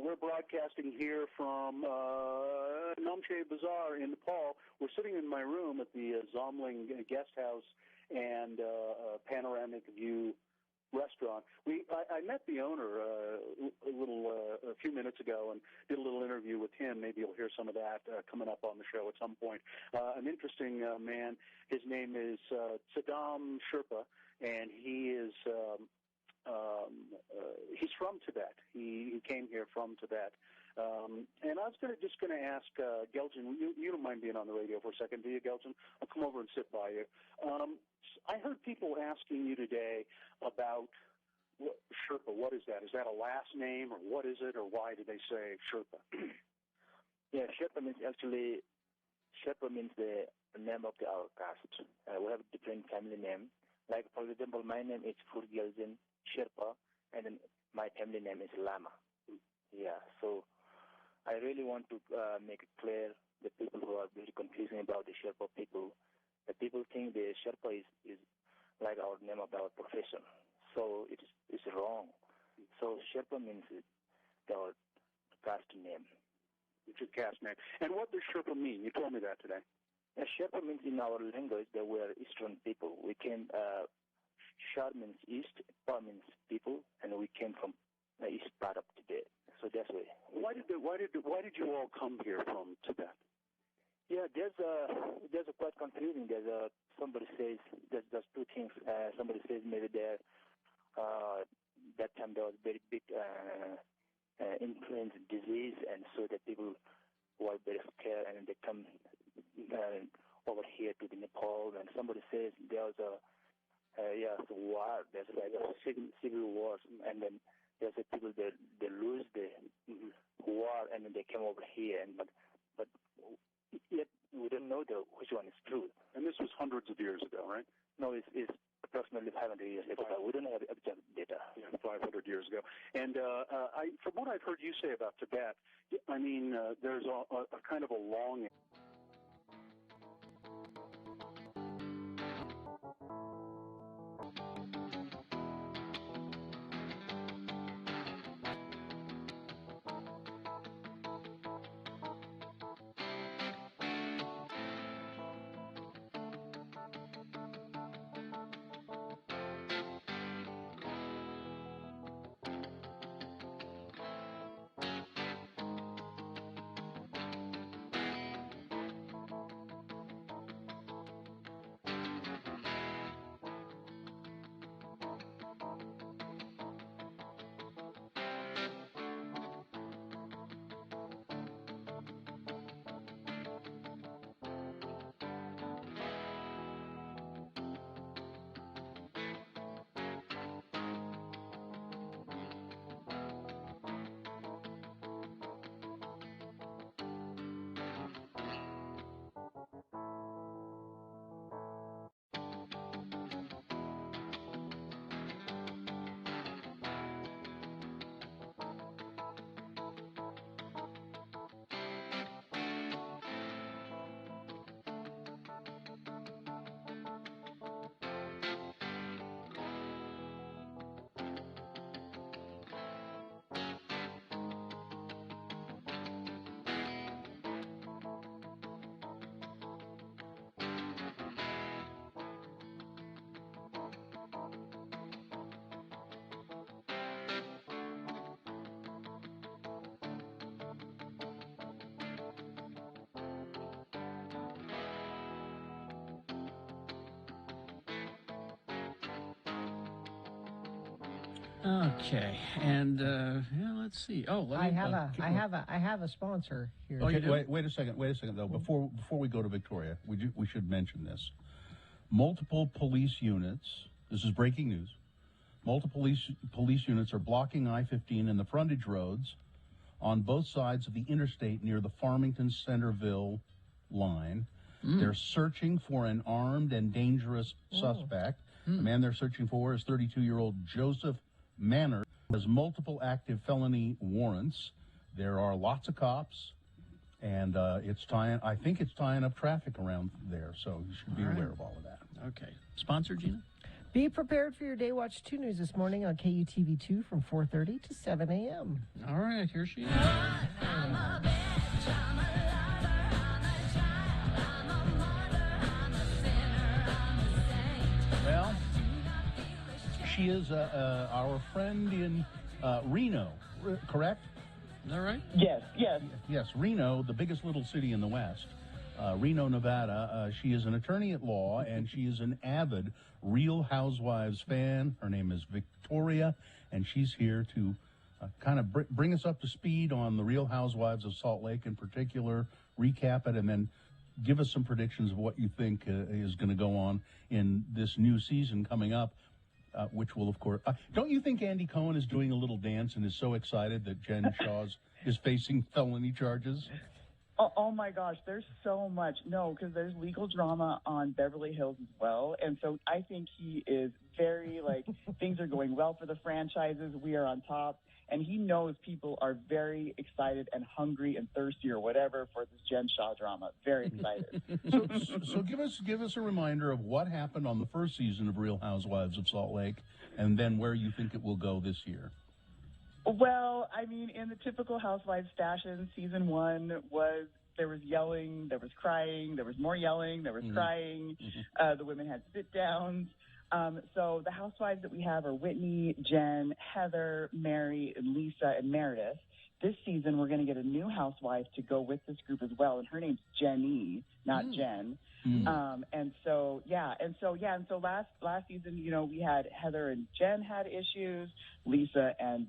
We're broadcasting here from Namche Bazaar in Nepal. We're sitting in my room at the Zomling Guest House and Panoramic View restaurant. I met the owner a few minutes ago and did a little interview with him. Maybe you'll hear some of that coming up on the show at some point. An interesting man. His name is Saddam Sherpa, and he is he's from Tibet. He came here from Tibet. And I was just going to ask Geljan, you don't mind being on the radio for a second, do you, Geljan? I'll come over and sit by you. I heard people asking you today about Sherpa. What is that? Is that a last name, or what is it, or why do they say Sherpa? Yeah, Sherpa means the name of our caste. We have different family name. Like, for example, my name is Geljan Sherpa, and then my family name is Lama. Yeah, so I really want to make it clear the people who are very confusing about the Sherpa people. The people think the Sherpa is like our name of our profession. So it's wrong. So Sherpa means our caste name. It's a caste name. And what does Sherpa mean? You told me that today. Sherpa means in our language that we are Eastern people. We came, Shar means East, Pa means people, and we came from the East part of Tibet. So that's why. Why did you all come here from Tibet? Yeah, there's a quite confusing. Somebody says there's two things. Somebody says maybe that time there was very big influenza disease, and so that people were very scared, and they come over here to the Nepal. And somebody says there was a war. There's like a civil war, and then there's a people that they lose the war, and then they came over here. And but yet we don't know which one is true. And this was hundreds of years ago, right? No, it's approximately 500 years ago. We don't have exact data. Yeah, 500 years ago. And from what I've heard you say about Tibet, I mean, there's a kind of a long. Okay, and let's see. Oh, I have a sponsor here. Oh, you do? Wait a second though. Before we go to Victoria, we should mention this. Multiple police units. This is breaking news. Multiple police units are blocking I-15 and the frontage roads on both sides of the interstate near the Farmington-Centerville line. They're searching for an armed and dangerous suspect. The man they're searching for is 32-year-old Joseph Manor, has multiple active felony warrants. There are lots of cops, and I think it's tying up traffic around there, so you should be aware of all of that. Okay. Sponsor, Gina? Be prepared for your Day Watch 2 news this morning on KUTV2 from 4:30 to 7 a.m. All right, here she is. Well, she is our friend in Reno, correct? Is that right? Yes, Reno, the biggest little city in the West. Reno, Nevada. She is an attorney at law, and she is an avid Real Housewives fan. Her name is Victoria, and she's here to kind of bring us up to speed on the Real Housewives of Salt Lake in particular, recap it, and then give us some predictions of what you think is going to go on in this new season coming up, which will, of course... don't you think Andy Cohen is doing a little dance and is so excited that Jen Shaw's is facing felony charges? Oh my gosh, there's so much. No, because there's legal drama on Beverly Hills as well. And so I think he is very, things are going well for the franchises. We are on top. And he knows people are very excited and hungry and thirsty or whatever for this Jen Shaw drama. Very excited. So give us a reminder of what happened on the first season of Real Housewives of Salt Lake, and then where you think it will go this year. Well, I mean, in the typical Housewives fashion, season 1 was yelling, there was crying, there was more yelling, there was crying. The women had sit-downs. So the housewives that we have are Whitney, Jen, Heather, Mary, and Lisa, and Meredith. This season, we're going to get a new housewife to go with this group as well, and her name's Jenny, not Jen. And so last season, you know, we had Heather and Jen had issues. Lisa and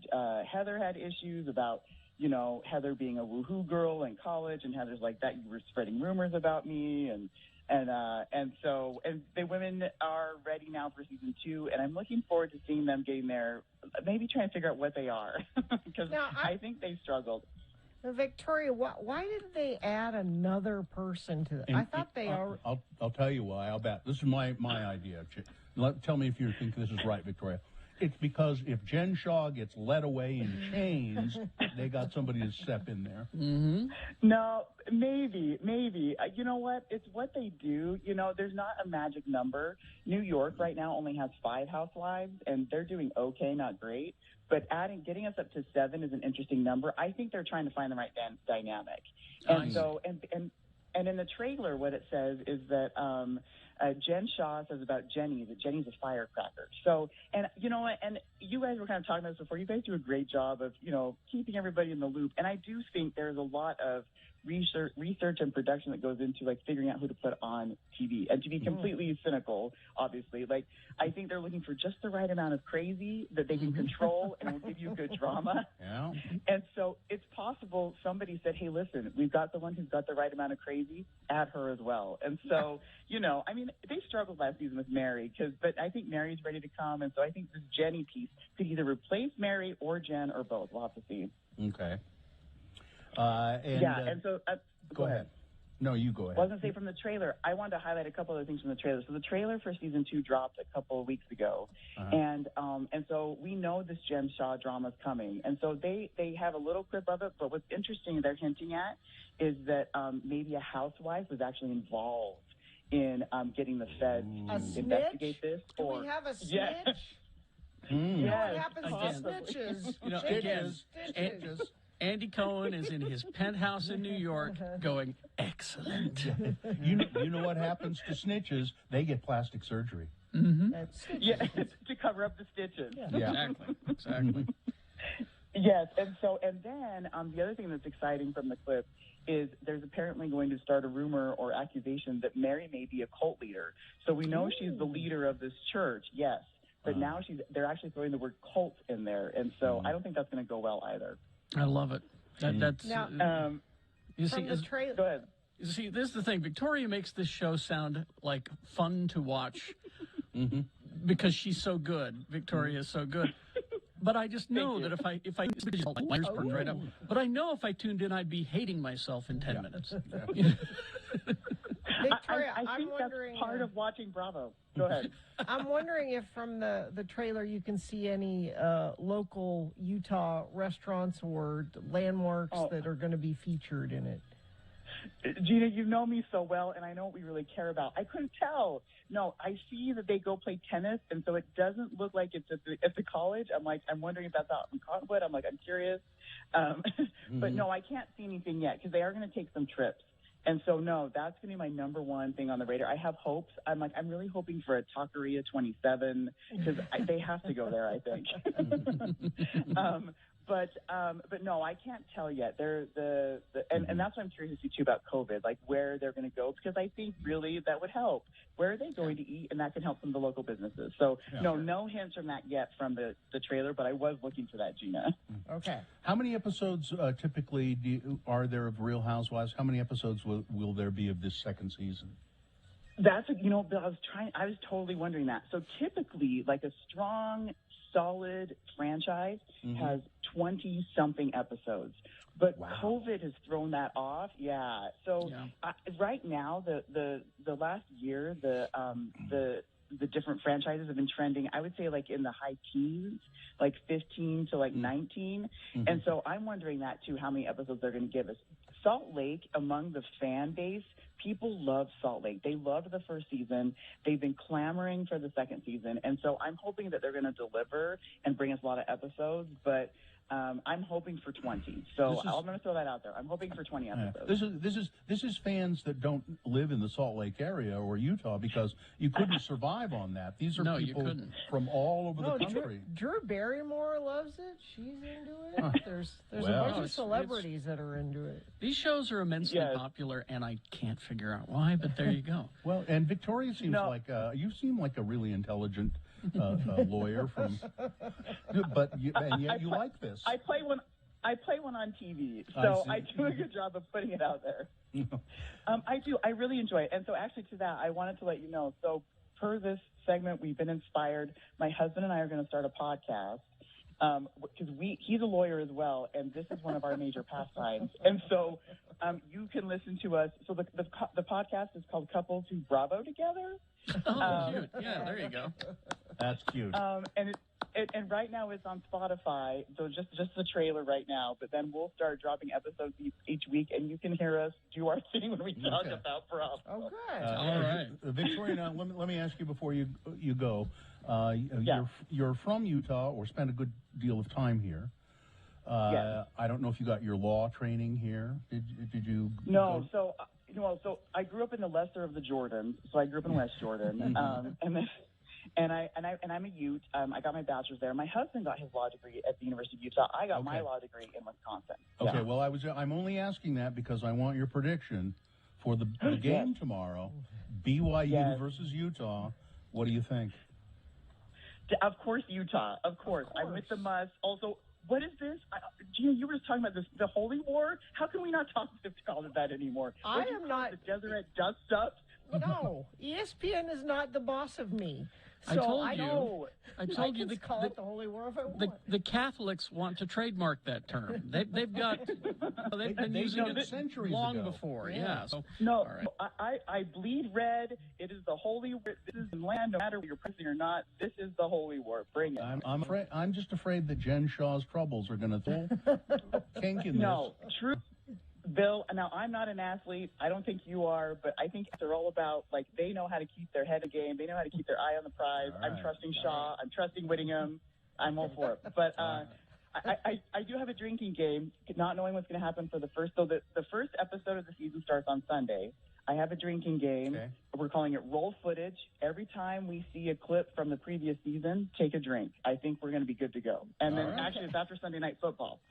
Heather had issues about, you know, Heather being a woohoo girl in college, and Heather's like, that you were spreading rumors about me, and the women are ready now for season 2, and I'm looking forward to seeing them getting there, maybe trying to figure out what they are, because I think they struggled. Victoria, why didn't they add another person to it? I thought they are. I'll tell you why. I'll bet. This is my idea. Tell me if you think this is right, Victoria. It's because if Jen Shaw gets led away in chains, they got somebody to step in there. No, maybe. You know what? It's what they do. You know, there's not a magic number. New York right now only has 5 housewives, and they're doing okay, not great. But getting us up to 7 is an interesting number. I think they're trying to find the right dynamic. And so, and in the trailer, what it says is that Jen Shaw says about Jenny that Jenny's a firecracker. So, and you know what? And you guys were kind of talking about this before. You guys do a great job of, you know, keeping everybody in the loop. And I do think there's a lot of research and production that goes into like figuring out who to put on TV. And to be completely cynical, obviously, like I think they're looking for just the right amount of crazy that they can control and will give you good drama. Yeah. And so it's possible somebody said, hey, listen, we've got the one who's got the right amount of crazy, add her as well. And so, you know, I mean, they struggled last season with Mary, but I think Mary's ready to come. And so I think this Jenny piece could either replace Mary or Jen or both. We'll have to see. Okay. Go ahead. No, you go ahead. I was going to say from the trailer, I wanted to highlight a couple other things from the trailer. So the trailer for season 2 dropped a couple of weeks ago, and so we know this Jen Shaw drama is coming, and so they have a little clip of it. But what's interesting they're hinting at is that maybe a housewife was actually involved in getting the feds to investigate this. Do we have a snitch? Yes. You know what happens to snitches? You know, Stitches. Andy Cohen is in his penthouse in New York going, excellent. You know what happens to snitches? They get plastic surgery. Yeah, to cover up the stitches. Yeah. Exactly. Yes, and then the other thing that's exciting from the clip is there's apparently going to start a rumor or accusation that Mary may be a cult leader. So we know she's the leader of this church, yes, but now they're actually throwing the word cult in there, and so I don't think that's going to go well either. I love it. That's now, you see, the trailer. Go ahead. You see, this is the thing. Victoria makes this show sound like fun to watch because she's so good. Victoria is so good. But I just know that if I right up. But I know if I tuned in, I'd be hating myself in 10 minutes. Victoria, I think that's part of watching Bravo. Go ahead. I'm wondering if from the trailer you can see any local Utah restaurants or landmarks that are going to be featured in it. Gina, you know me so well, and I know what we really care about. I couldn't tell. No, I see that they go play tennis, and so it doesn't look like it's at the college. I'm wondering if that's out in Cottonwood. I'm curious. But no, I can't see anything yet because they are going to take some trips. And so, no, that's going to be my number one thing on the radar. I have hopes. I'm really hoping for a Taqueria 27 because they have to go there, I think. But no, I can't tell yet. And that's what I'm curious to see too about COVID, like where they're going to go, because I think really that would help. Where are they going to eat, and that can help some of the local businesses. So no hints from that yet from the trailer, but I was looking for that, Gina. Okay. How many episodes typically are there of Real Housewives? How many episodes will there be of this second season? That's I was totally wondering that. So typically, like a strong, solid franchise has 20-something episodes. But COVID has thrown that off. Yeah. So right now, the last year, the different franchises have been trending, I would say, like in the high teens, like 15 to like 19. And so I'm wondering that too, how many episodes they're going to give us. Salt Lake, among the fan base, people love Salt Lake. They loved the first season. They've been clamoring for the second season. And so I'm hoping that they're going to deliver and bring us a lot of episodes. But I'm hoping for 20. So I'm going to throw that out there. I'm hoping for 20 episodes. This is fans that don't live in the Salt Lake area or Utah, because you couldn't survive on that. These are people from all over the country. Drew Barrymore loves it. She's into it. There's a bunch of celebrities that are into it. These shows are immensely popular, and I can't figure out why, but there you go. Well, and Victoria seems like you seem like a really intelligent lawyer but you like this. I play one on TV, so I do a good job of putting it out there. I do. I really enjoy it. And so actually to that, I wanted to let you know. So per this segment, we've been inspired. My husband and I are going to start a podcast because he's a lawyer as well, and this is one of our major pastimes. And so you can listen to us. So the podcast is called Couples Who Bravo Together. Oh, cute. Yeah, there you go. That's cute. And right now it's on Spotify, so just the trailer right now. But then we'll start dropping episodes each week, and you can hear us do our thing when we talk about Bravo. Oh, good. All right, Victoria. Now let me ask you before you go. You're from Utah, or spent a good deal of time here. I don't know if you got your law training here. Did you? No. So I grew up in the lesser of the Jordans. So I grew up in West Jordan, and I'm a Ute. I got my bachelor's there. My husband got his law degree at the University of Utah. I got my law degree in Wisconsin. Okay. Well, I'm only asking that because I want your prediction for the game tomorrow, BYU versus Utah. What do you think? Of course, Utah. Of course. I'm with the must. Also, what is this? Gina, you were just talking about this, the Holy War. How can we not talk about that anymore? I am not the Deseret Dust Up. No, ESPN is not the boss of me. I told you the call it the Holy War if I want. The Catholics want to trademark that term. They've been using it centuries long ago. before. Yeah. So, no, right. I bleed red. It is the Holy War. This is the land. No matter whether you're prison or not, this is the Holy War. Bring it. I'm just afraid that Jen Shaw's troubles are going to throw kink in this. No, true. Bill, now I'm not an athlete. I don't think you are, but I think they're all about, like, they know how to keep their head in the game. They know how to keep their eye on the prize. I'm trusting Shaw. I'm trusting Whittingham. I'm all for it. But I do have a drinking game, not knowing what's going to happen for the first. So the first episode of the season starts on Sunday. I have a drinking game. Okay. We're calling it roll footage. Every time we see a clip from the previous season, take a drink. I think we're going to be good to go. And then actually it's after Sunday Night Football.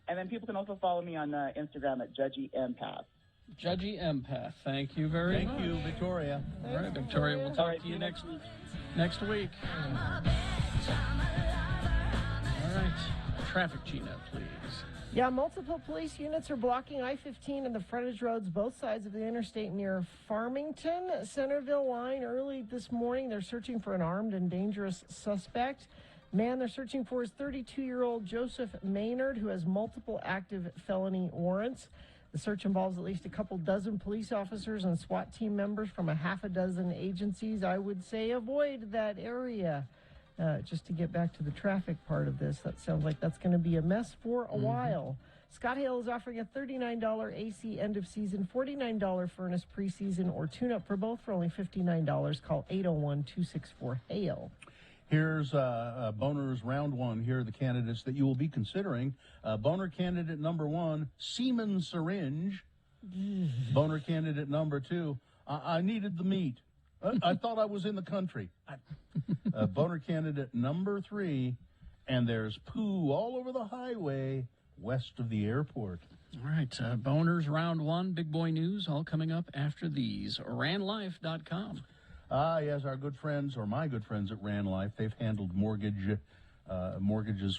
And then people can also follow me on Instagram at Judgy Empath. Judgy Empath. Thank you very much. Thank you, Victoria. All right, Victoria. We'll talk to you next week. All right. Traffic, Gina, please. Yeah, multiple police units are blocking I-15 and the frontage roads both sides of the interstate near Farmington, Centerville line. Early this morning, they're searching for an armed and dangerous suspect. Man they're searching for is 32-year-old Joseph Maynard, who has multiple active felony warrants. The search involves at least a couple dozen police officers and SWAT team members from a half a dozen agencies. I would say avoid that area. Just to get back to the traffic part of this, that sounds like that's going to be a mess for a while. Scott Hale is offering a $39 AC end of season, $49 furnace preseason, or tune-up for both for only $59. Call 801-264-HALE. Here's Boner's round one. Here are the candidates that you will be considering. Boner candidate number 1, semen syringe. Boner candidate number 2, I needed the meat. I thought I was in the country. Boner candidate number 3, and there's poo all over the highway west of the airport. All right, Boner's round 1, big boy news, all coming up after these. RanLife.com. Yes, our good friends, or my good friends at Ran Life, they've handled mortgages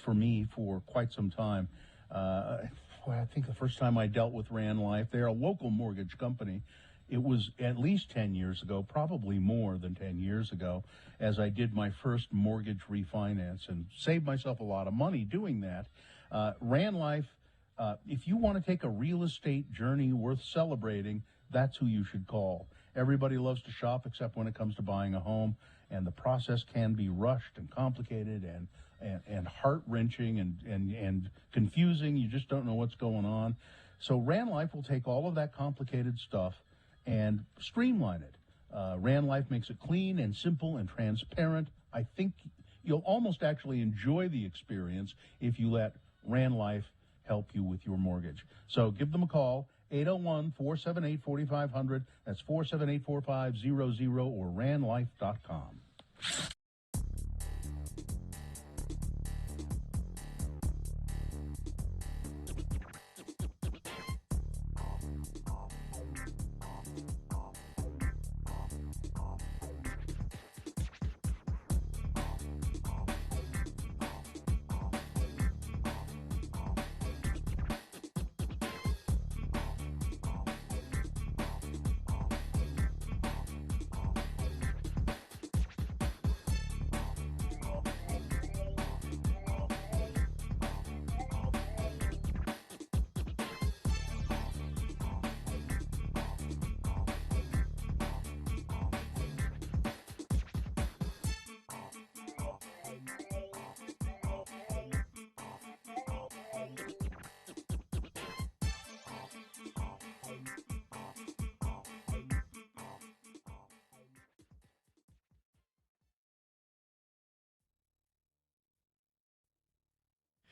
for me for quite some time. I think the first time I dealt with Ran Life, they're a local mortgage company. It was at least 10 years ago, probably more than 10 years ago, as I did my first mortgage refinance and saved myself a lot of money doing that. Ran Life, if you want to take a real estate journey worth celebrating, that's who you should call. Everybody loves to shop except when it comes to buying a home, and the process can be rushed and complicated and heart-wrenching and confusing. You just don't know what's going on. So Ran Life will take all of that complicated stuff and streamline it. Ran Life makes it clean and simple and transparent. I think you'll almost actually enjoy the experience if you let Ran Life help you with your mortgage. So give them a call, 801-478-4500. That's 478-4500 or ranlife.com.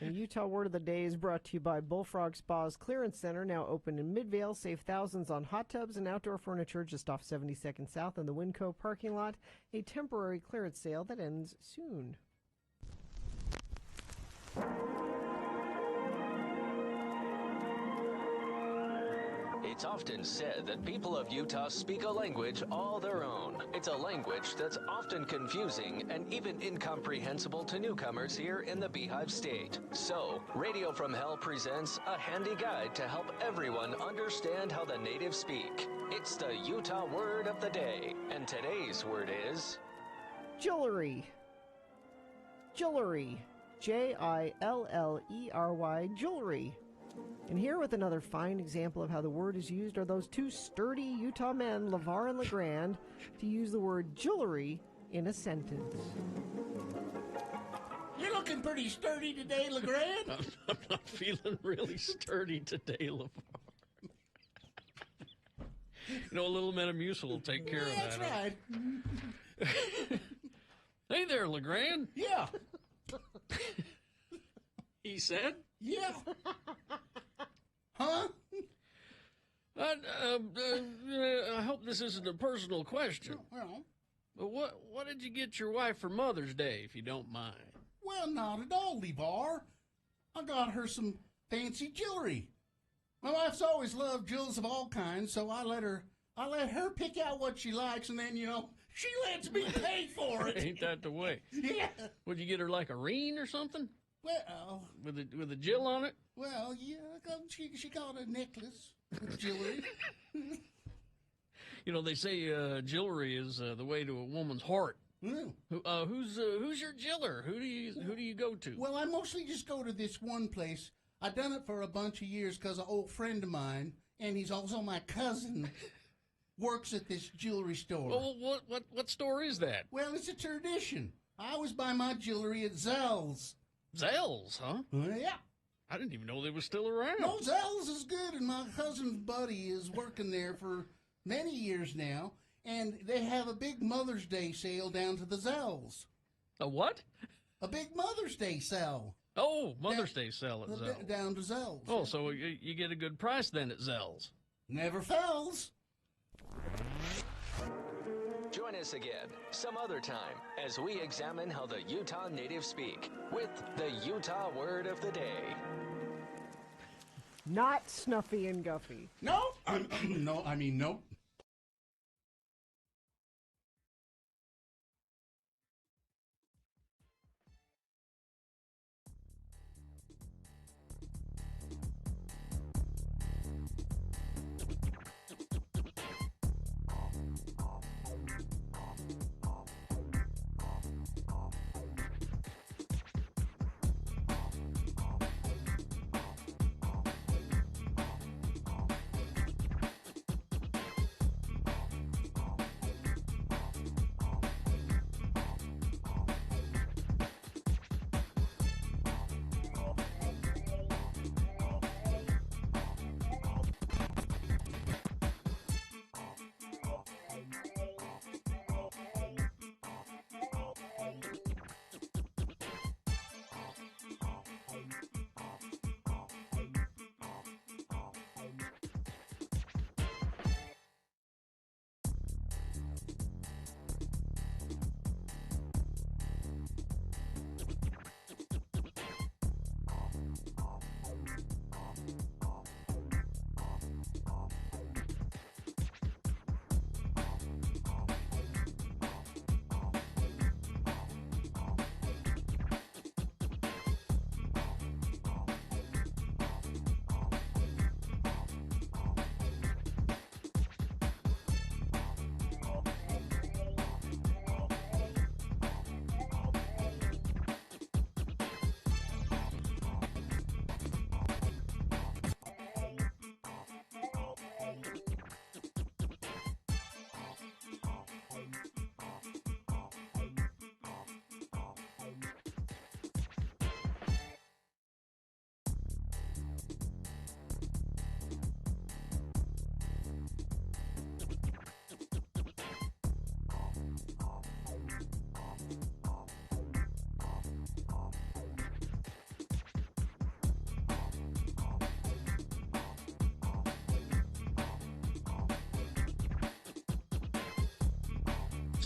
The Utah Word of the Day is brought to you by Bullfrog Spa's Clearance Center, now open in Midvale. Save thousands on hot tubs and outdoor furniture just off 72nd South in the Winco parking lot. A temporary clearance sale that ends soon. It's often said that people of Utah speak a language all their own. It's a language that's often confusing and even incomprehensible to newcomers here in the Beehive State. So, Radio from Hell presents a handy guide to help everyone understand how the natives speak. It's the Utah Word of the Day, and today's word is... Jewelry. Jewelry. Jillery. Jewelry. And here with another fine example of how the word is used are those two sturdy Utah men, LeVar and LeGrand, to use the word jewelry in a sentence. You're looking pretty sturdy today, LeGrand. I'm not feeling really sturdy today, LeVar. You know, a little Metamucil will take care of that. That's right. Hey there, LeGrand. Yeah. He said? Yeah. Huh? I hope this isn't a personal question. Well, But what did you get your wife for Mother's Day, if you don't mind? well, not at all, LeVar. I got her some fancy jewelry. My wife's always loved jewels of all kinds, so I let her pick out what she likes, and then, she lets me pay for it. Ain't that the way? Yeah. Would you get her like a ring or something? Well, With a Jill on it? well, yeah, she got a necklace with jewelry. You know, they say jewelry is the way to a woman's heart. Mm. Who's your jiller? Who do you go to? Well, I mostly just go to this one place. I done it for a bunch of years because an old friend of mine, and he's also my cousin, works at this jewelry store. Well, what store is that? Well, it's a tradition. I always buy my jewelry at Zell's. Zell's, huh? Yeah. I didn't even know they were still around. No, Zell's is good, and my cousin's buddy is working there for many years now, and they have a big Mother's Day sale down to the Zell's. A what? A big Mother's Day sale. Oh, Mother's Day sale at Zell's. Down to Zell's. Oh, so you get a good price then at Zell's. Never fails. Join us again some other time as we examine how the Utah natives speak with the Utah Word of the Day. Not Snuffy and Guffy. No, nope.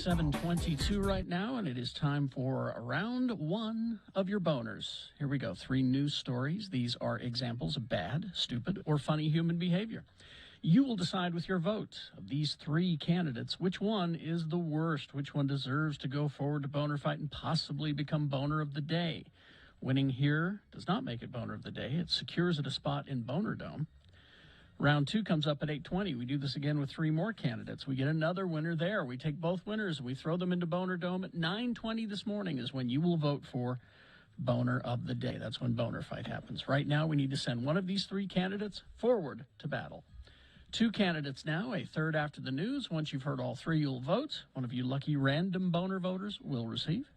7:22 right now, and it is time for round one of your boners. Here we go. 3 news stories. These are examples of bad, stupid, or funny human behavior. You will decide with your vote of these 3 candidates which one is the worst, which one deserves to go forward to Boner Fight and possibly become Boner of the Day. Winning here does not make it Boner of the Day. It secures it a spot in Boner Dome. Round 2 comes up at 8:20. We do this again with 3 more candidates. We get another winner there. We take both winners and we throw them into Boner Dome at 9:20 this morning is when you will vote for Boner of the Day. That's when Boner Fight happens. Right now, we need to send one of these 3 candidates forward to battle. 2 candidates now, a third after the news. Once you've heard all 3, you'll vote. One of you lucky random Boner voters will receive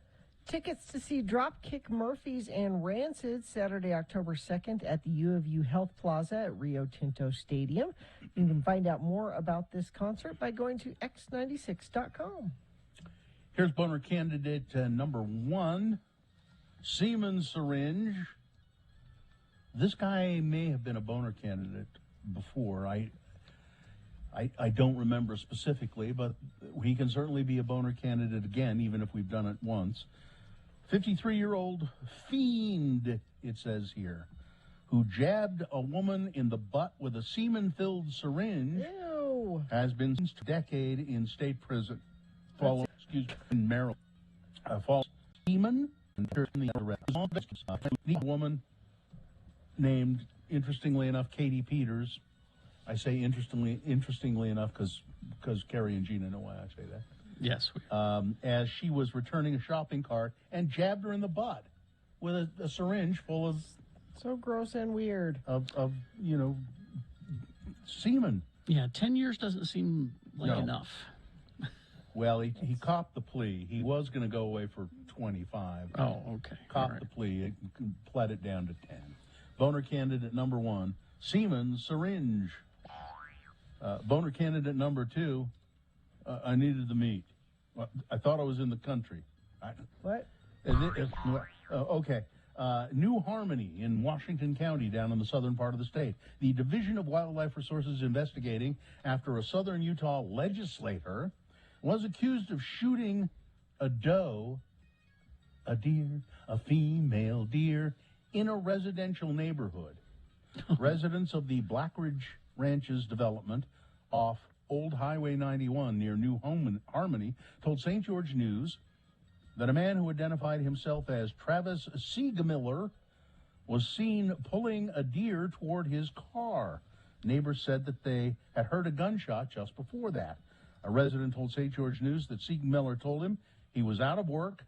tickets to see Dropkick Murphys and Rancid Saturday, October 2nd at the U of U Health Plaza at Rio Tinto Stadium. You can find out more about this concert by going to x96.com. Here's Boner candidate number 1, Semen Syringe. This guy may have been a Boner candidate before. I don't remember specifically, but he can certainly be a Boner candidate again, even if we've done it once. 53-year-old fiend, it says here, who jabbed a woman in the butt with a semen-filled syringe, has been since a decade in state prison. In Maryland. False semen and the woman named, interestingly enough, Katie Peters. I say interestingly enough because Carrie and Gina know why I say that. Yes. As she was returning a shopping cart and jabbed her in the butt with a syringe full of so gross and weird of semen. Yeah, 10 years doesn't seem like enough. Well, he copped the plea. He was going to go away for 25. Oh, okay. Copped the plea, pled it down to 10. Boner candidate number 1, semen syringe. Boner candidate number 2, I needed the meat. I thought I was in the country. What? Okay. New Harmony in Washington County, down in the southern part of the state. The Division of Wildlife Resources investigating after a southern Utah legislator was accused of shooting a doe, a deer, a female deer, in a residential neighborhood. Residents of the Blackridge Ranches development off Old Highway 91 near New Harmony told St. George News that a man who identified himself as Travis Siegmiller was seen pulling a deer toward his car. Neighbors said that they had heard a gunshot just before that. A resident told St. George News that Siegmiller told him he was out of work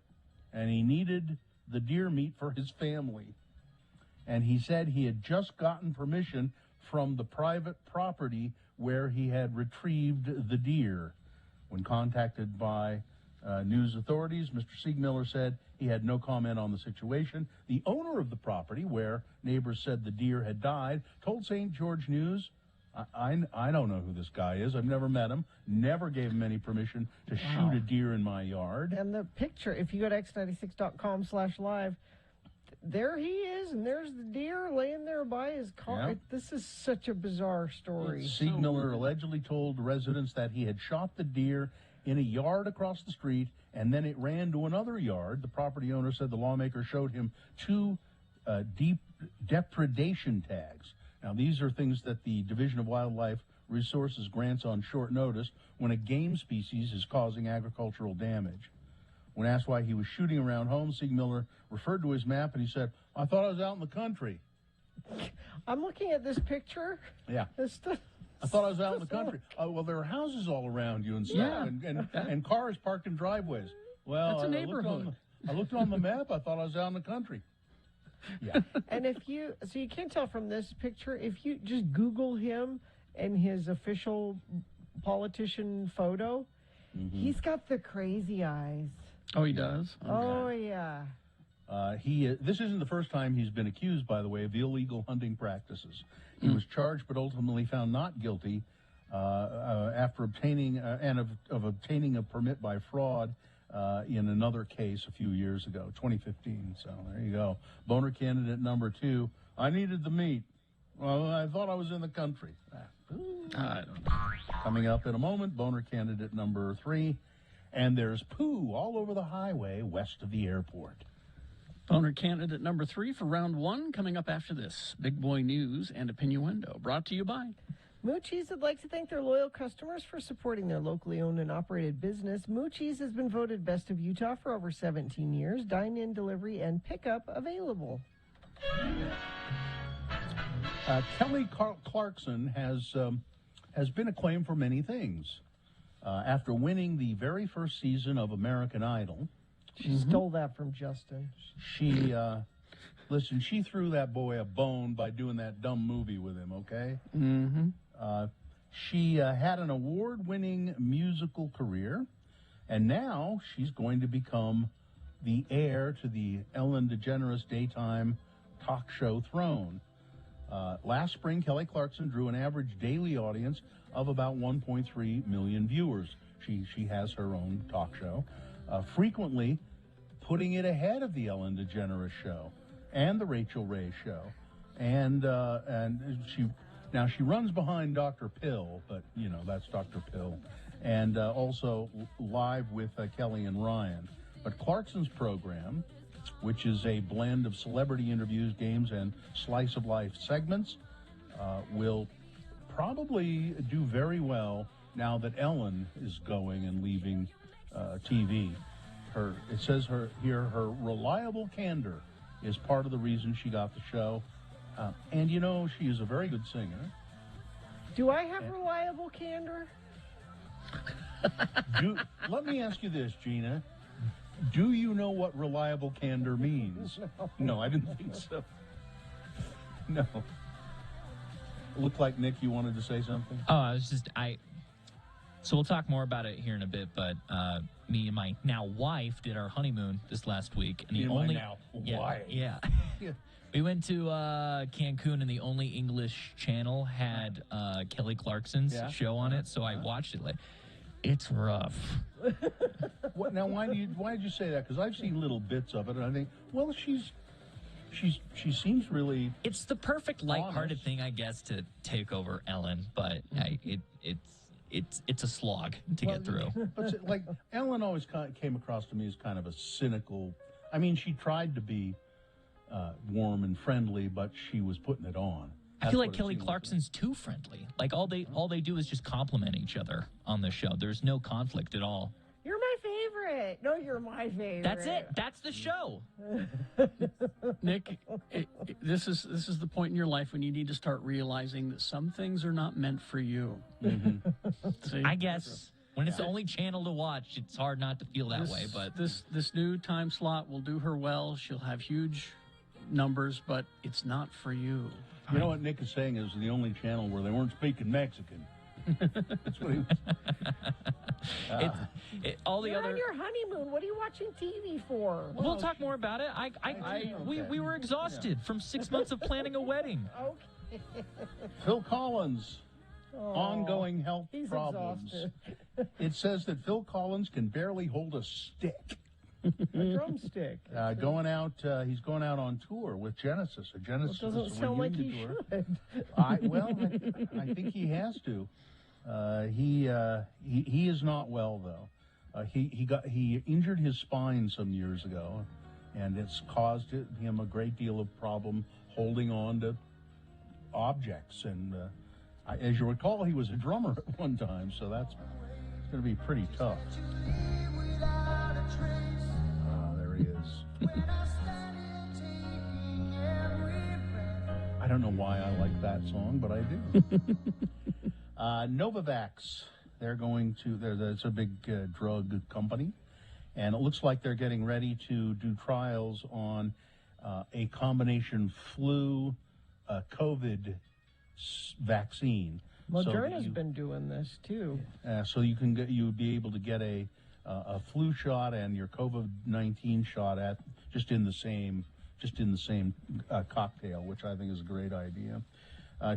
and he needed the deer meat for his family. And he said he had just gotten permission from the private property where he had retrieved the deer. When contacted by news authorities, Mr. Siegmiller said he had no comment on the situation. The owner of the property, where neighbors said the deer had died, told St. George News, I don't know who this guy is. I've never met him. Never gave him any permission to shoot a deer in my yard. And the picture, if you go to x96.com/live, there he is, and there's the deer laying there by his car. Yep. This is such a bizarre story. Siegmiller allegedly told residents that he had shot the deer in a yard across the street, and then it ran to another yard. The property owner said the lawmaker showed him 2 deep depredation tags. Now, these are things that the Division of Wildlife Resources grants on short notice when a game species is causing agricultural damage. When asked why he was shooting around home, Siegmiller referred to his map and he said, I thought I was out in the country. I'm looking at this picture. Yeah. I thought I was out in the country. Well, there are houses all around you and stuff, and cars parked in driveways. Well, that's a neighborhood. I looked on the map. I thought I was out in the country. Yeah. And so you can't tell from this picture, if you just Google him and his official politician photo, he's got the crazy eyes. Oh, he does? Okay. Oh, yeah. This isn't the first time he's been accused, by the way, of illegal hunting practices. He was charged but ultimately found not guilty after obtaining of obtaining a permit by fraud in another case a few years ago, 2015. So there you go. Boner candidate number 2. I needed the meat. Well, I thought I was in the country. I don't know. Coming up in a moment, Boner candidate number 3. And there's poo all over the highway west of the airport. Boner candidate number 3 for round 1 coming up after this. Big Boy News and Opinioendo, brought to you by Moochie's would like to thank their loyal customers for supporting their locally owned and operated business. Moochie's has been voted Best of Utah for over 17 years. Dine-in, delivery, and pickup available. Kelly Clarkson has been acclaimed for many things. After winning the very first season of American Idol, She stole that from Justin. she threw that boy a bone by doing that dumb movie with him. Okay. Mm-hmm. She had an award-winning musical career, and now she's going to become the heir to the Ellen DeGeneres daytime talk show throne. Last spring, Kelly Clarkson drew an average daily audience of about 1.3 million viewers. She has her own talk show, frequently putting it ahead of the Ellen DeGeneres show and the Rachel Ray show, and she runs behind Dr. Pill, but that's Dr. Pill, and also live with Kelly and Ryan. But Clarkson's program, which is a blend of celebrity interviews, games, and slice of life segments, will probably do very well now that Ellen is going and leaving TV. It says her reliable candor is part of the reason she got the show. And she is a very good singer. Do I have reliable candor? Let me ask you this, Gina. Do you know what reliable candor means? No, I didn't think so. No. Looked like, Nick, you wanted to say something? Oh, So we'll talk more about it here in a bit, but me and my now wife did our honeymoon this last week. And wife. Yeah. We went to Cancun, and the only English channel had Kelly Clarkson's show on it, so I watched it. It's rough. Now, why did you say that? Because I've seen little bits of it, and I think, well, she seems really. It's the perfect lighthearted thing, I guess, to take over Ellen, but it's a slog to get through. But like Ellen always came across to me as kind of a cynical. I mean, she tried to be warm and friendly, but she was putting it on. I feel like Kelly Clarkson's too friendly. Like all they do is just compliment each other on the show. There's no conflict at all. You're my favorite. No, you're my favorite. That's it. That's the show. Nick, this is the point in your life when you need to start realizing that some things are not meant for you. Mm-hmm. See? I guess when it's the only channel to watch, it's hard not to feel that way. But this new time slot will do her well. She'll have huge numbers, but it's not for you. You know what Nick is saying is the only channel where they weren't speaking Mexican. That's what he was. You're on your honeymoon. What are you watching TV for? We'll talk more about it. We were exhausted from 6 months of planning a wedding. Okay. Phil Collins, ongoing health problems. It says that Phil Collins can barely hold a stick. A drumstick. He's going out on tour with Genesis. A Genesis doesn't sound like he tour. should. I think he has to. He is not well though. He injured his spine some years ago, and it's caused him a great deal of problem holding on to objects. And as you recall, he was a drummer at one time, so that's going to be pretty tough. There he is. I don't know why I like that song, but I do. Novavax, it's a big drug company, and it looks like they're getting ready to do trials on a combination flu COVID vaccine. Moderna's been doing this too. So you would be able to get a flu shot and your COVID-19 shot just in the same cocktail, which I think is a great idea.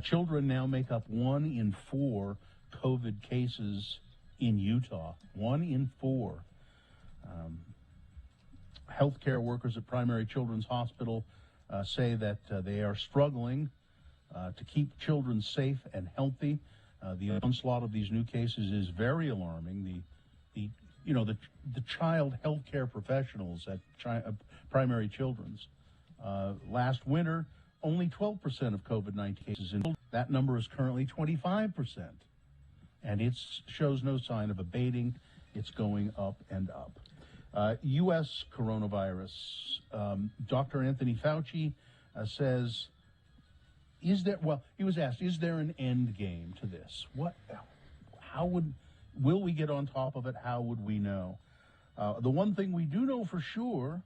Children now make up 1 in 4 COVID cases in Utah. 1 in 4. Healthcare workers at Primary Children's Hospital say that they are struggling to keep children safe and healthy. The onslaught of these new cases is very alarming. The the child health care professionals at primary children's. Last winter, only 12% of COVID-19 cases in that number is currently 25%. And it shows no sign of abating. It's going up and up. U.S. coronavirus. Dr. Anthony Fauci says, he was asked, is there an end game to this? Will we get on top of it? How would we know? The one thing we do know for sure,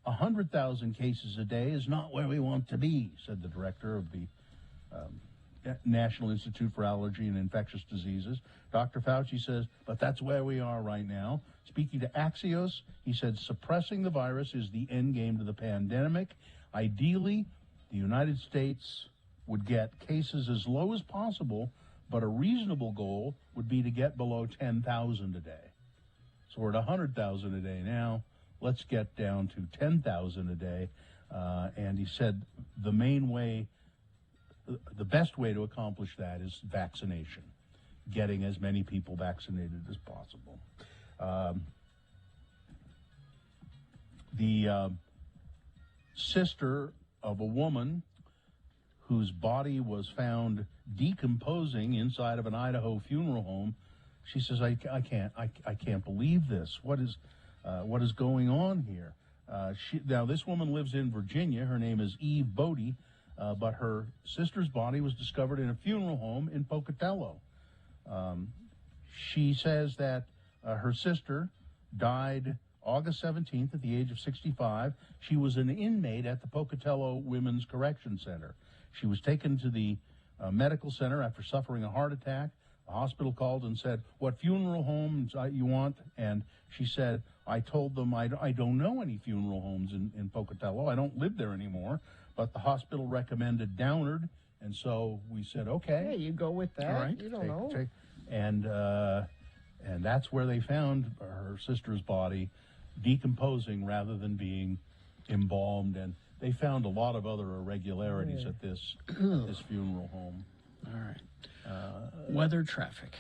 100,000 cases a day is not where we want to be, said the director of the National Institute for Allergy and Infectious Diseases. Dr. Fauci says, but that's where we are right now. Speaking to Axios, he said, suppressing the virus is the end game to the pandemic. Ideally, the United States would get cases as low as possible, but a reasonable goal would be to get below 10,000 a day. So we're at 100,000 a day now. Let's get down to 10,000 a day. And he said the best way to accomplish that is vaccination, getting as many people vaccinated as possible. The sister of a woman whose body was found decomposing inside of an Idaho funeral home, she says, I can't believe this. What is going on here? Now, this woman lives in Virginia. Her name is Eve Bodie, but her sister's body was discovered in a funeral home in Pocatello. She says that her sister died August 17th at the age of 65. She was an inmate at the Pocatello Women's Correction Center. She was taken to the medical center after suffering a heart attack. The hospital called and said, what funeral homes you want? And she said, I told them I don't know any funeral homes in Pocatello. I don't live there anymore. But the hospital recommended Downard, and so we said, okay. Yeah, you go with that. All right. You don't know. And that's where they found her sister's body decomposing rather than being embalmed. And they found a lot of other irregularities at this funeral home. All right. Weather, traffic.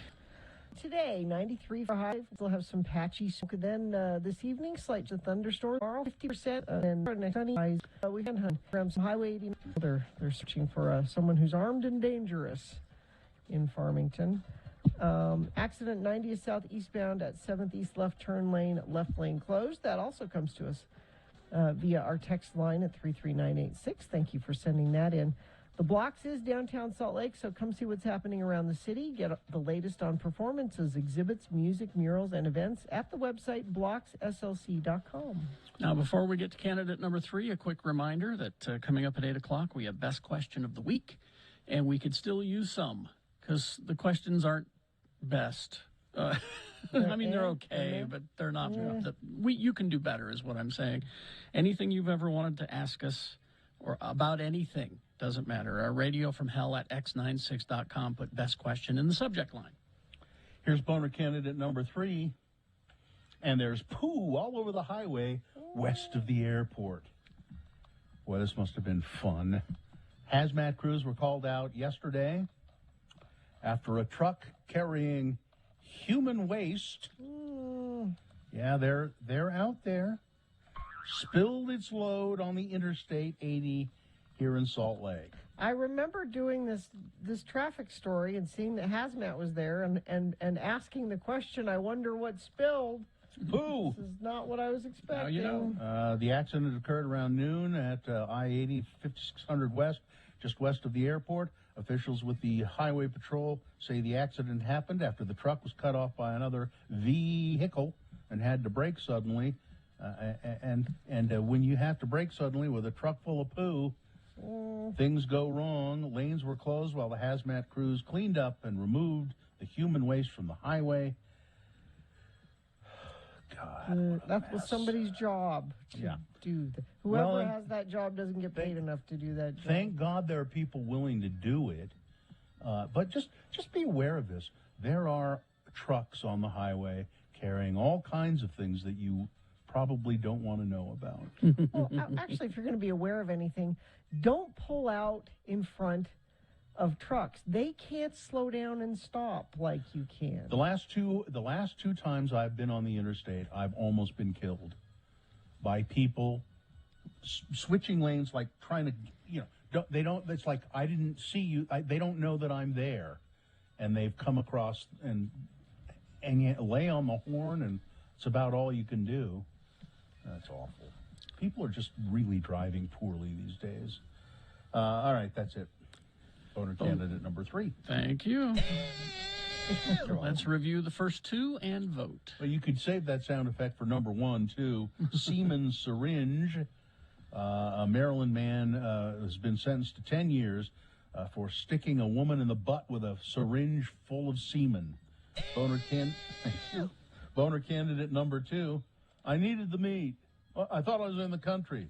Today, 93 for high. We'll have some patchy smoke. Then this evening, slight thunderstorm. Tomorrow, 50%. And sunny highs. We can hunt from some Highway 80. They're searching for someone who's armed and dangerous in Farmington. Accident 90th South eastbound at 7th East left turn lane, left lane closed. That also comes to us via our text line at 33986. Thank you for sending that in. The Blocks is downtown Salt Lake, so come see what's happening around the city. Get the latest on performances, exhibits, music, murals, and events at the website blockslc.com. Now, before we get to candidate number 3, a quick reminder that coming up at 8 o'clock, we have Best Question of the Week, and we could still use some because the questions aren't best. I mean, they're okay, but they're not. You can do better is what I'm saying. Anything you've ever wanted to ask us or about anything, doesn't matter. Our radio from hell at x96.com, put best question in the subject line. Here's boner candidate number 3, and there's poo all over the highway west of the airport. Well, this must have been fun. Hazmat crews were called out yesterday after a truck carrying human waste. Yeah, they're out there. Spilled its load on the Interstate 80 here in Salt Lake. I remember doing this traffic story and seeing that Hazmat was there and asking the question, I wonder what spilled. Poo. This is not what I was expecting. Now you know. The accident occurred around noon at I-80, 5600 West, just west of the airport. Officials with the Highway Patrol say the accident happened after the truck was cut off by another vehicle and had to brake suddenly. And when you have to brake suddenly with a truck full of poo, things go wrong. Lanes were closed while the hazmat crews cleaned up and removed the human waste from the highway. God, that was somebody's job to do that. Whoever has that job doesn't get paid enough to do that job. Thank God there are people willing to do it. But just be aware of this. There are trucks on the highway carrying all kinds of things that you probably don't want to know about. Well, actually, if you're going to be aware of anything, don't pull out in front of trucks. They can't slow down and stop like you can. The last two times I've been on the interstate, I've almost been killed by people switching lanes, like trying to, they don't. It's like I didn't see you. They don't know that I'm there, and they've come across and you lay on the horn, and it's about all you can do. That's awful. People are just really driving poorly these days. All right, that's it. Boner candidate number 3. Thank you. Let's review the first 2 and vote. Well, you could save that sound effect for number 1, too. Semen syringe. A Maryland man has been sentenced to 10 years for sticking a woman in the butt with a syringe full of semen. Boner candidate number 2. I needed the meat. I thought I was in the country.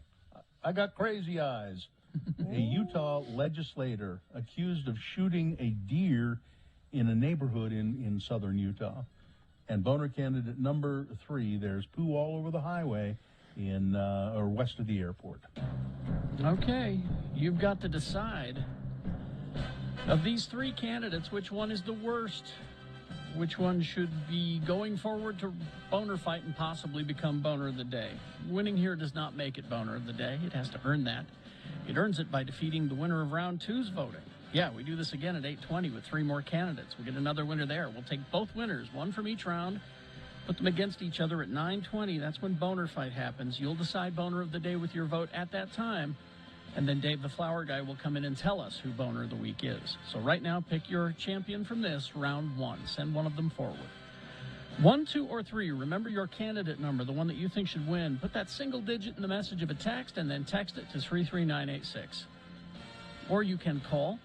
I got crazy eyes. A Utah legislator accused of shooting a deer in a neighborhood in southern Utah. And boner candidate number 3, there's poo all over the highway or west of the airport. Okay, you've got to decide. Of these 3 candidates, which one is the worst? Which one should be going forward to boner fight and possibly become boner of the day? Winning here does not make it boner of the day. It has to earn that. It earns it by defeating the winner of round 2's voting. Yeah, we do this again at 8:20 with 3 more candidates. We get another winner there. We'll take both winners, one from each round, put them against each other at 9:20. That's when boner fight happens. You'll decide boner of the day with your vote at that time. And then Dave the Flower Guy will come in and tell us who boner of the week is. So right now, pick your champion from this, round 1. Send one of them forward. 1, 2, or 3. Remember your candidate number, the one that you think should win. Put that single digit in the message of a text and then text it to 33986. Or you can call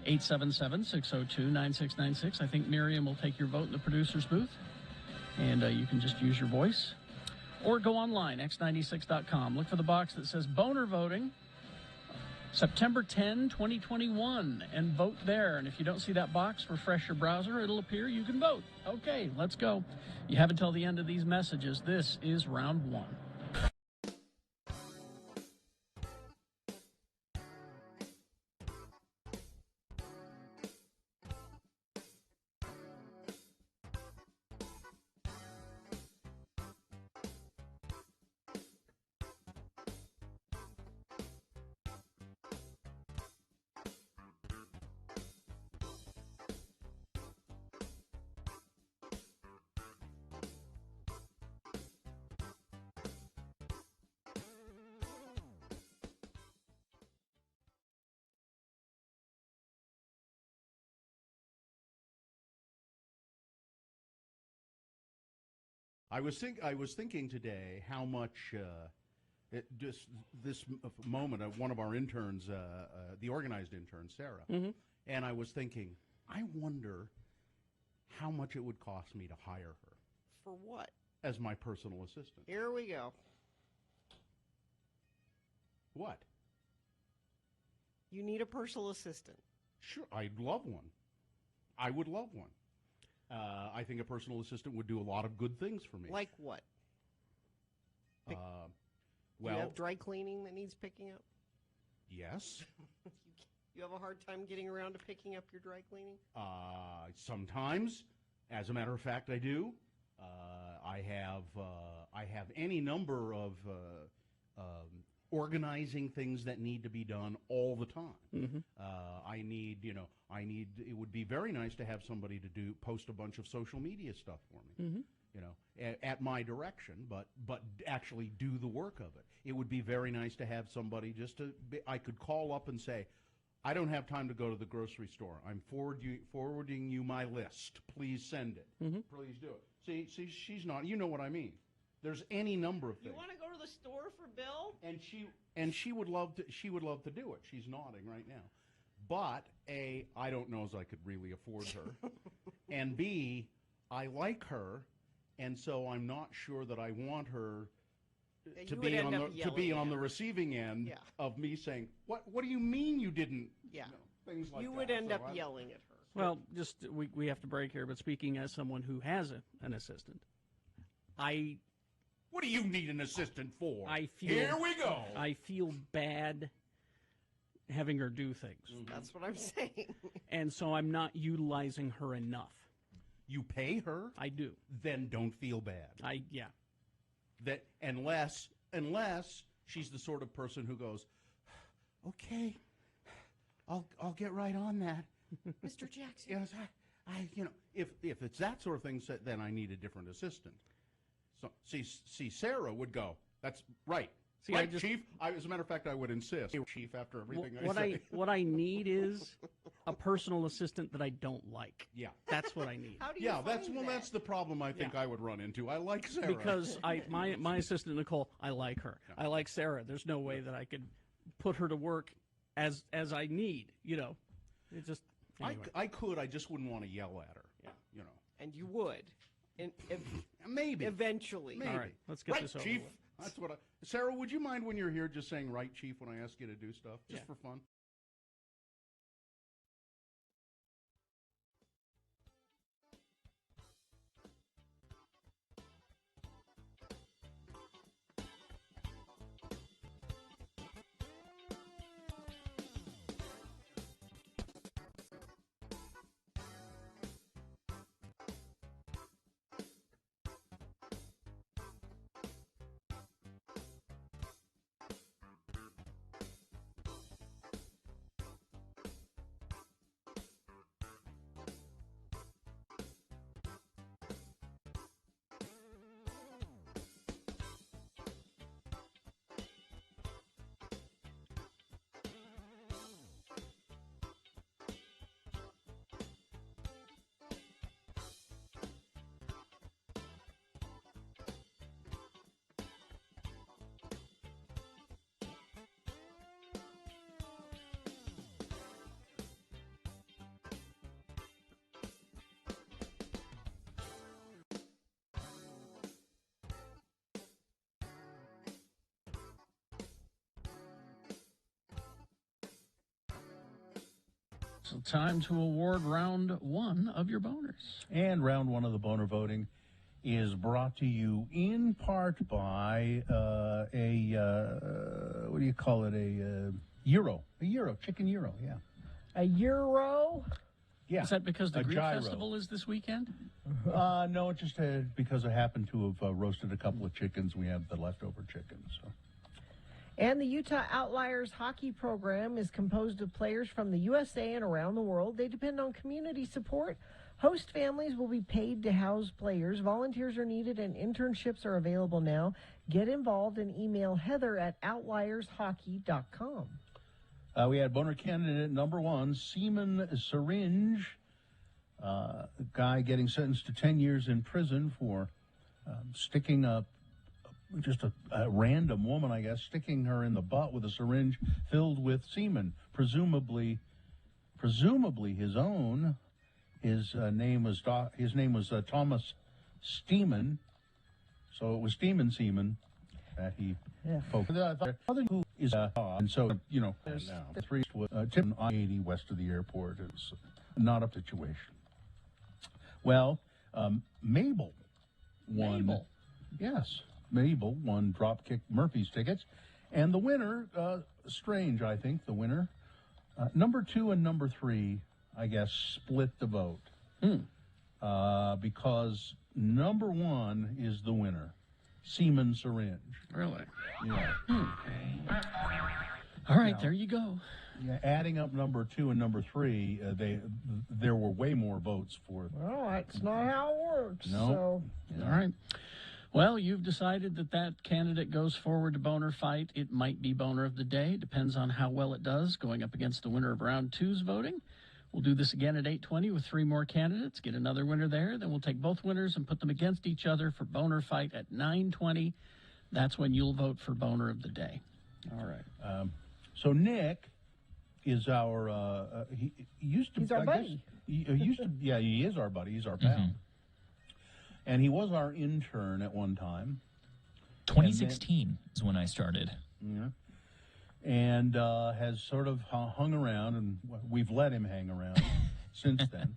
877-602-9696. I think Miriam will take your vote in the producer's booth. And you can just use your voice. Or go online, x96.com. Look for the box that says boner voting. September 10, 2021, and vote there. And if you don't see that box, refresh your browser. It'll appear. You can vote. Okay, let's go. You have until the end of these messages. This is round 1. I was thinking today how much this moment of one of our interns, the organized intern, Sarah, and I was thinking, I wonder how much it would cost me to hire her. For what? As my personal assistant. Here we go. What? You need a personal assistant. Sure, I'd love one. I would love one. I think a personal assistant would do a lot of good things for me. Like what? Do you have dry cleaning that needs picking up? Yes. You have a hard time getting around to picking up your dry cleaning? Sometimes. As a matter of fact, I do. I have any number of organizing things that need to be done all the time. I need, it would be very nice to have somebody to post a bunch of social media stuff for me, at my direction, but actually do the work of it. It would be very nice to have somebody I could call up and say, I don't have time to go to the grocery store. I'm forwarding you my list. Please send it. Please do it. See, she's not, you know what I mean. There's any number of things. You want to go to the store for Bill? And she would love to do it. She's nodding right now. But A, I don't know as I could really afford her. And B, I like her, and so I'm not sure that I want her to be on the receiving end of me saying, What do you mean you didn't? Yeah. Things like that. You would end up yelling at her. Well, just we have to break here, but speaking as someone who has an assistant, what do you need an assistant for? Here we go. I feel bad having her do things. That's what I'm saying. And so I'm not utilizing her enough. You pay her? I do. Then don't feel bad. That unless she's the sort of person who goes, okay, I'll get right on that. Mr. Jackson. Yes, I if it's that sort of thing, then I need a different assistant. So see, Sarah would go, that's right. See, right, Chief. As a matter of fact, I would insist, Chief, after everything I say. What I need is a personal assistant that I don't like. Yeah, that's what I need. How do you that's the problem I think I would run into. I like Sarah because my assistant Nicole, I like her. Yeah. I like Sarah. There's no way that I could put her to work as I need. It just anyway. I could. I just wouldn't want to yell at her. Yeah, And you would, maybe eventually. Maybe. All right, let's get this over Chief. with. That's what Sarah, would you mind when you're here just saying right, Chief, when I ask you to do stuff? Just for fun? So time to award round one of your boners. And round one of the boner voting is brought to you in part by what do you call it? A euro, chicken euro, yeah. A euro? Yeah. Is that because the A Greek gyro. festival is this weekend? No, it just because I happen to have roasted a couple of chickens. We have the leftover chicken, so. And the Utah Outliers hockey program is composed of players from the USA and around the world. They depend on community support. Host families will be paid to house players. Volunteers are needed and internships are available now. Get involved and email Heather at outliershockey.com. We had boner candidate number one, Seaman Syringe, guy getting sentenced to 10 years in prison for sticking up just a random woman, I guess, sticking her in the butt with a syringe filled with semen, presumably his own. His name was Thomas Steeman, so it was Steeman semen that he poked. The other who is and so now 3 Tim on 80 west of the airport is not a situation. Well, Mabel won. Yes. Mabel won Dropkick Murphy's tickets. And the winner, strange, I think, the winner, number 2 and number 3, I guess, split the vote. Because number 1 is the winner, Seaman Syringe. Really? Yeah. All right, there you go. Yeah, adding up number 2 and number 3, there were way more votes for. Well, that's not how it works. No. So. Yeah. All right. Well, you've decided that candidate goes forward to boner fight. It might be boner of the day. Depends on how well it does, going up against the winner of round 2's voting. We'll do this again at 8:20 with 3 more candidates. Get another winner there. Then we'll take both winners and put them against each other for boner fight at 9:20. That's when you'll vote for boner of the day. All right. So Nick is our. He used to. He's our buddy. He used to. Yeah, he is our buddy. He's our pal. Mm-hmm. And he was our intern at one time. 2016 is when I started. Yeah. And has sort of hung around, and we've let him hang around since then.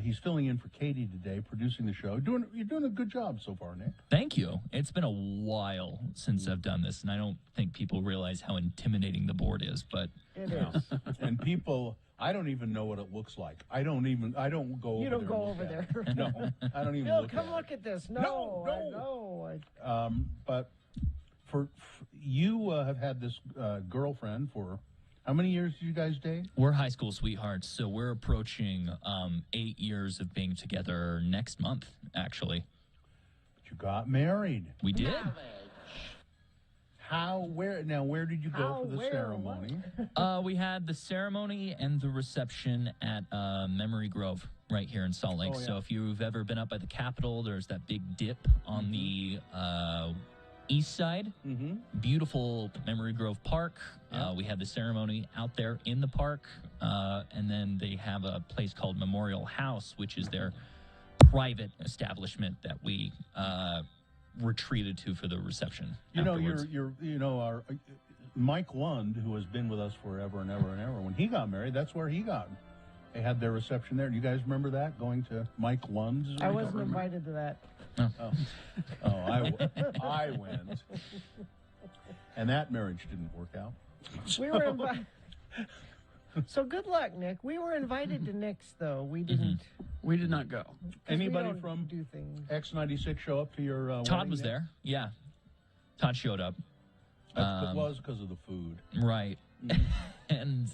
He's filling in for Katie today, producing the show. You're doing a good job so far, Nick. Thank you. It's been a while since I've done this, and I don't think people realize how intimidating the board is. But It is. And people, I don't even know what it looks like. I don't go. You over don't there go and over look there. at it. No, I don't even Bill, look come at look at this. No, no. But for you have had this girlfriend for how many years did you guys date? we're high school sweethearts, so we're approaching 8 years of being together next month, actually. But you got married. We did. Where did you go for the ceremony? We had the ceremony and the reception at Memory Grove right here in Salt Lake. Oh, yeah. So if you've ever been up by the Capitol, there's that big dip on the east side. Beautiful Memory Grove Park. We had the ceremony out there in the park. And then they have a place called Memorial House, which is their private establishment that we retreated to for the reception. You know, afterwards. our Mike Lund, who has been with us forever and ever and ever. When he got married, that's where he got. They had their reception there. Do you guys remember that? Going to Mike Lund's? I wasn't invited to that. I went, and that marriage didn't work out. We were invited. So good luck, Nick. We were invited to Nick's, though. We didn't. We did not go. Anybody we don't from do things. X96 show up to your Todd wedding was yet? there. Yeah. Todd showed up. It was because of the food. Right. And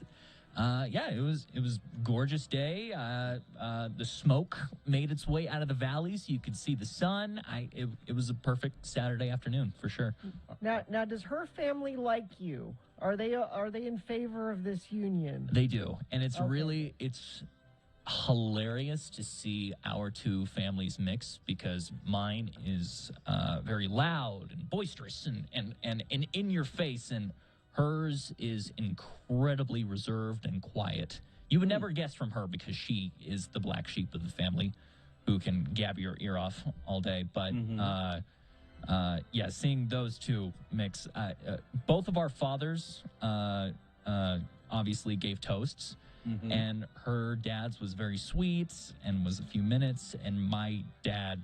yeah, it was gorgeous day. The smoke made its way out of the valleys. You could see the sun. It was a perfect Saturday afternoon for sure. Now, does her family like you? Are they in favor of this union? They do, and it's it's hilarious to see our two families mix, because mine is very loud and boisterous and in your face, and hers is incredibly reserved and quiet. You would never guess from her, because she is the black sheep of the family who can gab your ear off all day. But yeah, seeing those two mix, both of our fathers obviously gave toasts. And her dad's was very sweet and was a few minutes, and my dad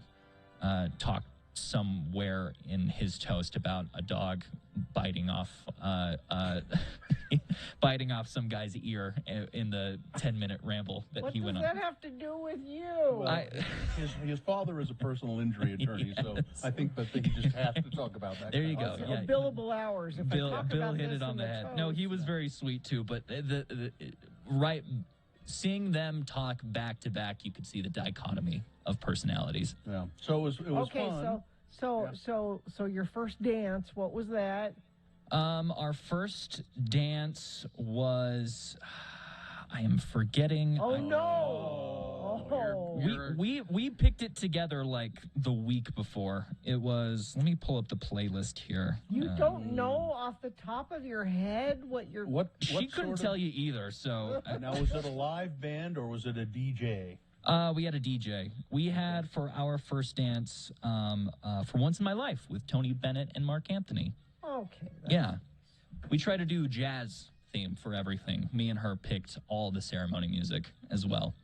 talked somewhere in his toast about a dog biting off some guy's ear in the 10-minute ramble that he went on. What does that have to do with you? Well, his father is a personal injury attorney, so I think that he just has to talk about that. There you go. Yeah. Billable hours. If Bill I talk hit about it this on in the head. toast, No, he was very sweet too, but seeing them talk back to back, you could see the dichotomy of personalities. Yeah. So it was fun. So your first dance, what was that? Our first dance was, I am forgetting. Oh no! We picked it together like the week before. It was. Let me pull up the playlist here. You don't know off the top of your head what your She couldn't tell you either. So now, was it a live band or was it a DJ? We had a DJ. We had for our first dance, For Once in My Life with Tony Bennett and Mark Anthony. Okay. Yeah. We try to do jazz theme for everything. Me and her picked all the ceremony music as well.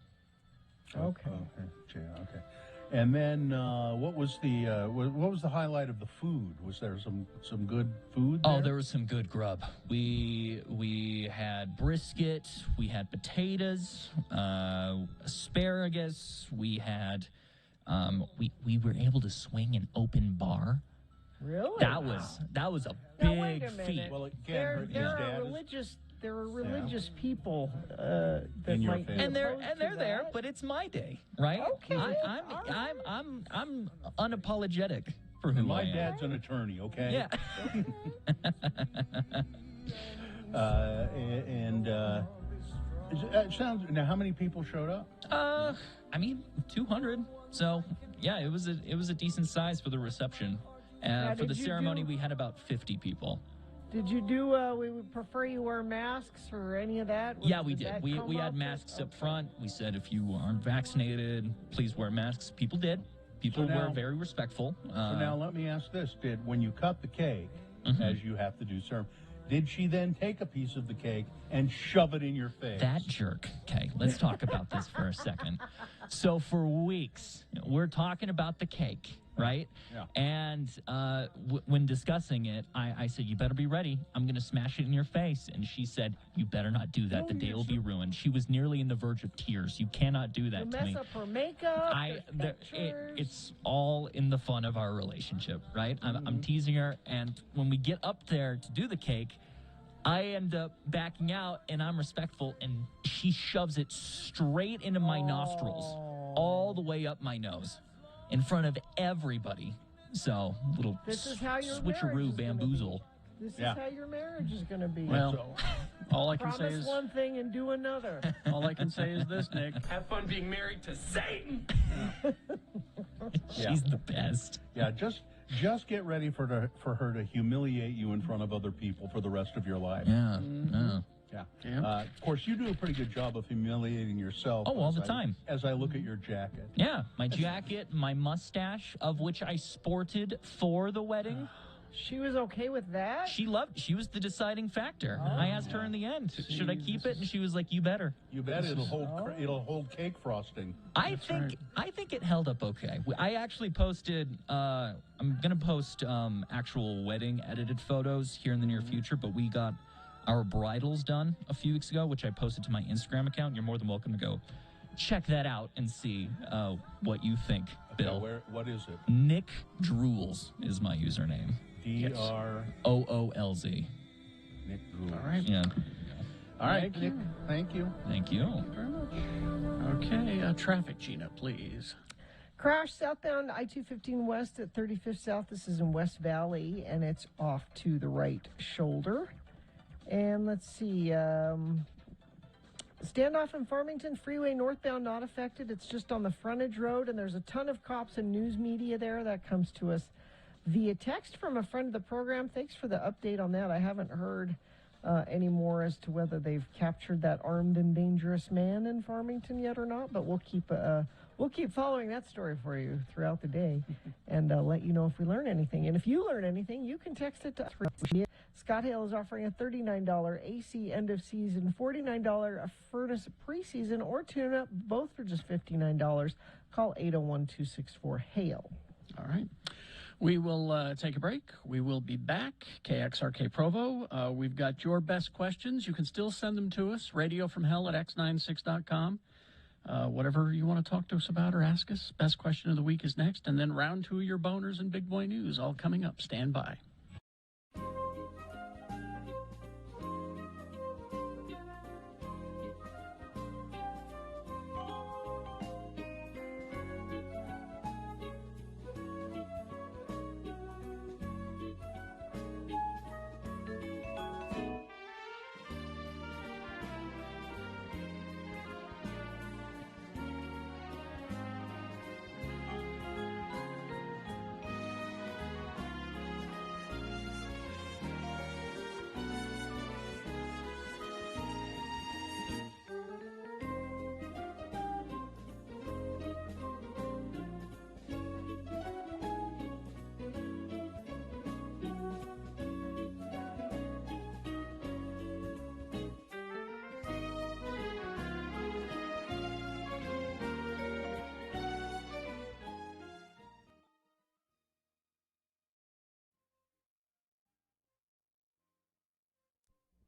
Okay. Okay. And then what was the highlight of the food? Was there some good food there? Oh, there was some good grub. We had brisket, we had potatoes, asparagus, we had we were able to swing an open bar. Really? That was a Now, wait big a minute. feat. Well, again, there are religious people that in your might family. And they're there, but it's my day, right? Okay. I'm unapologetic for who My I am. dad's an attorney, okay? Yeah. It sounds. Now, how many people showed up? I mean, 200. So yeah, it was a decent size for the reception. For the ceremony, we had about 50 people. Did you do? We would prefer you wear masks or any of that. Yeah, we did. We had masks up front. We said if you aren't vaccinated, please wear masks. People did. People were very respectful. So now let me ask this: when you cut the cake, as you have to do, sir, Did she then take a piece of the cake and shove it in your face? That jerk. Okay, let's talk about this for a second. So for weeks, we're talking about the cake, right? Yeah. And when discussing it, I said, you better be ready. I'm going to smash it in your face. And she said, you better not do that. The day will be ruined. She was nearly in the verge of tears. You cannot do that You to mess me. up her makeup. It's all in the fun of our relationship, right? I'm teasing her, and when we get up there to do the cake, I end up backing out, and I'm respectful, and she shoves it straight into my nostrils, all the way up my nose, in front of everybody. So, little This is how your marriage switcheroo is gonna bamboozle. This is how your marriage is going to be. Well, all I can say Promise is one thing and do another. all I can say is this, Nick. Have fun being married to Satan. She's the best. Yeah, just get ready for her to humiliate you in front of other people for the rest of your life. Yeah. Yeah. Of course, you do a pretty good job of humiliating yourself. Oh, all the time. As I look at your jacket. Yeah, my jacket, my mustache, of which I sported for the wedding. She was okay with that? She was the deciding factor. I asked her in the end, should I keep it? And she was like, you better. You bet it'll hold cake frosting. I think it held up okay. I actually posted, I'm going to post actual wedding edited photos here in the near future, but we got our bridals done a few weeks ago, which I posted to my Instagram account. You're more than welcome to go check that out and see what you think, Bill. What is it? Nick Drools is my username. DROOLZ. Nick Drools. All right. Yeah. All right, Nick. Thank you. Thank you. Very much. Okay, traffic, Gina, please. Crash southbound I-215 west at 35th South. This is in West Valley, and it's off to the right shoulder. And let's see. Standoff in Farmington Freeway northbound not affected. It's just on the frontage road, and there's a ton of cops and news media there. That comes to us via text from a friend of the program. Thanks for the update on that. I haven't heard any more as to whether they've captured that armed and dangerous man in Farmington yet or not, but we'll keep following that story for you throughout the day and let you know if we learn anything. And if you learn anything, you can text it to us. Scott Hale is offering a $39 AC end of season, $49 furnace preseason, or tune up. Both for just $59. Call 801-264-HALE. All right. We will take a break. We will be back. KXRK Provo. We've got your best questions. You can still send them to us. radiofromhell@x96.com. Whatever you want to talk to us about or ask us. Best question of the week is next. And then round two of your boners and big boy news all coming up. Stand by.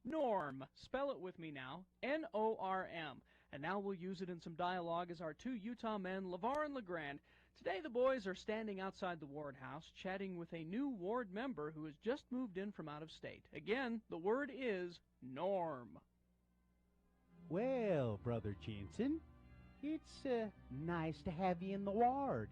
Norm. Spell it with me now. N-O-R-M. And now we'll use it in some dialogue as our two Utah men, LeVar and LeGrand. Today the boys are standing outside the ward house, chatting with a new ward member who has just moved in from out of state. Again, the word is Norm. Well, Brother Jensen, it's nice to have you in the ward.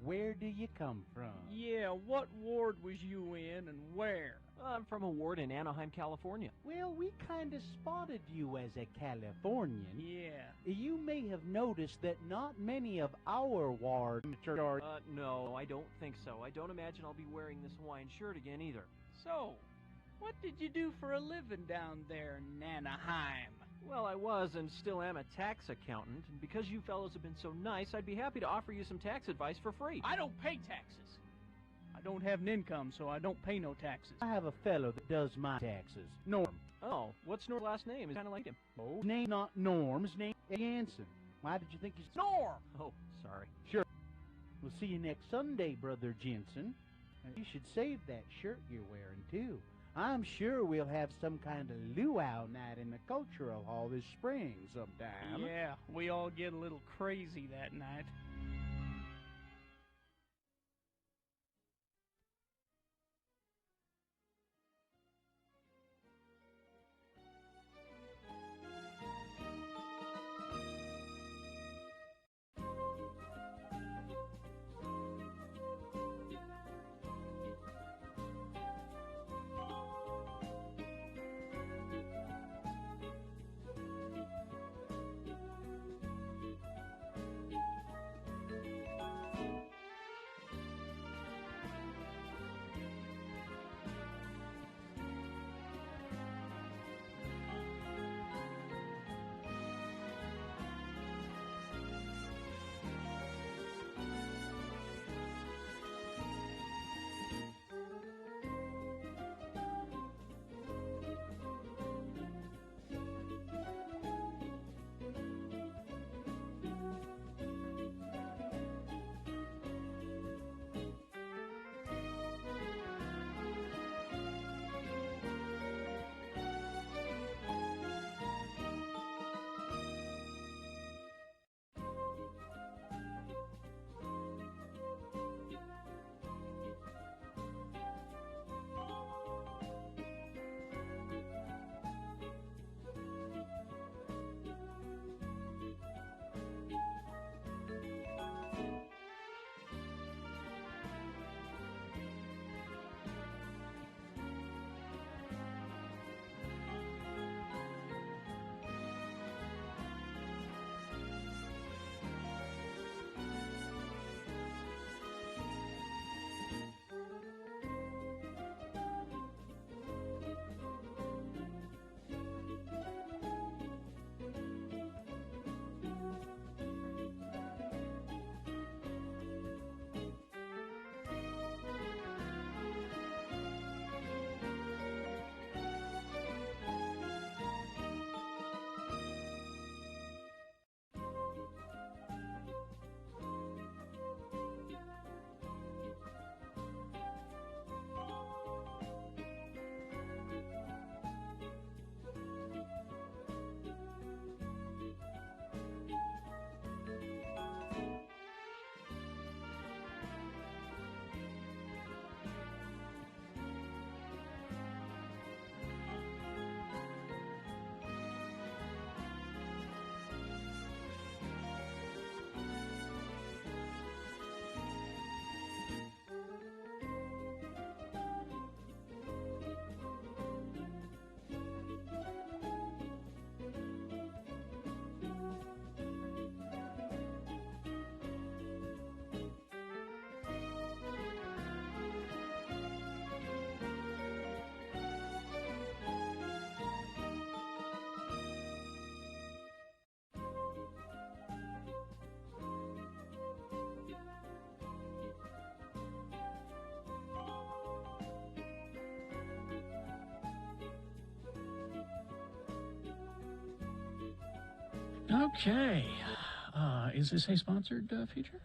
Where do you come from? Yeah, what ward was you in and where? I'm from a ward in Anaheim, California. Well, we kind of spotted you as a Californian. Yeah. You may have noticed that not many of our wards are... No, I don't think so. I don't imagine I'll be wearing this Hawaiian shirt again either. So, what did you do for a living down there in Anaheim? Well, I was and still am a tax accountant, and because you fellows have been so nice, I'd be happy to offer you some tax advice for free. I don't pay taxes. I don't have an income, so I don't pay no taxes. I have a fellow that does my taxes. Norm. Oh, what's Norm's last name? It's kind of like him. Oh, his name not Norm. His name Jansen. Why did you think he's Norm? Oh, sorry. Sure. We'll see you next Sunday, Brother Jensen. You should save that shirt you're wearing, too. I'm sure we'll have some kind of luau night in the cultural hall this spring sometime. Yeah, we all get a little crazy that night. Okay. Is this a sponsored feature?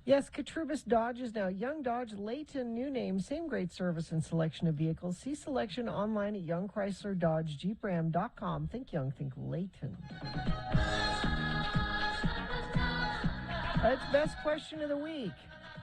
Yes, Katrubis Dodge is now Young Dodge Layton, new name, same great service and selection of vehicles. See selection online at youngchrysler.dodge.jeepram.com. Think young, think Layton. That's best question of the week.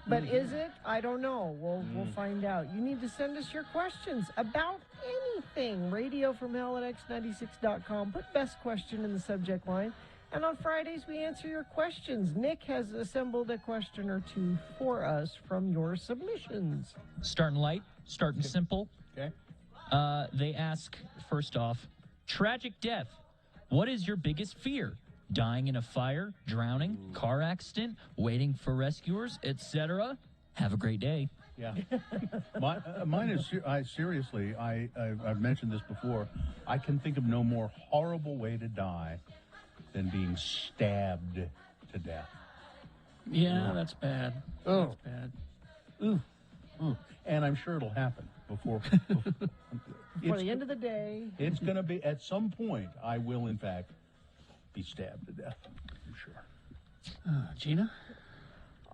But is it? I don't know. We'll find out. You need to send us your questions about anything. Radio from hell at x96.com. Put best question in the subject line. And on Fridays, we answer your questions. Nick has assembled a question or two for us from your submissions. Starting light, starting simple. Okay. They ask, first off, tragic death. What is your biggest fear? Dying in a fire, drowning, car accident, waiting for rescuers, etc. Have a great day. Yeah. Mine is, seriously, I've mentioned this before. I can think of no more horrible way to die than being stabbed to death. Yeah, that's bad. Oh. That's bad. Ooh. And I'm sure it'll happen before the end of the day. It's going to be, at some point, I will, in fact, be stabbed to death. I'm sure. Gina?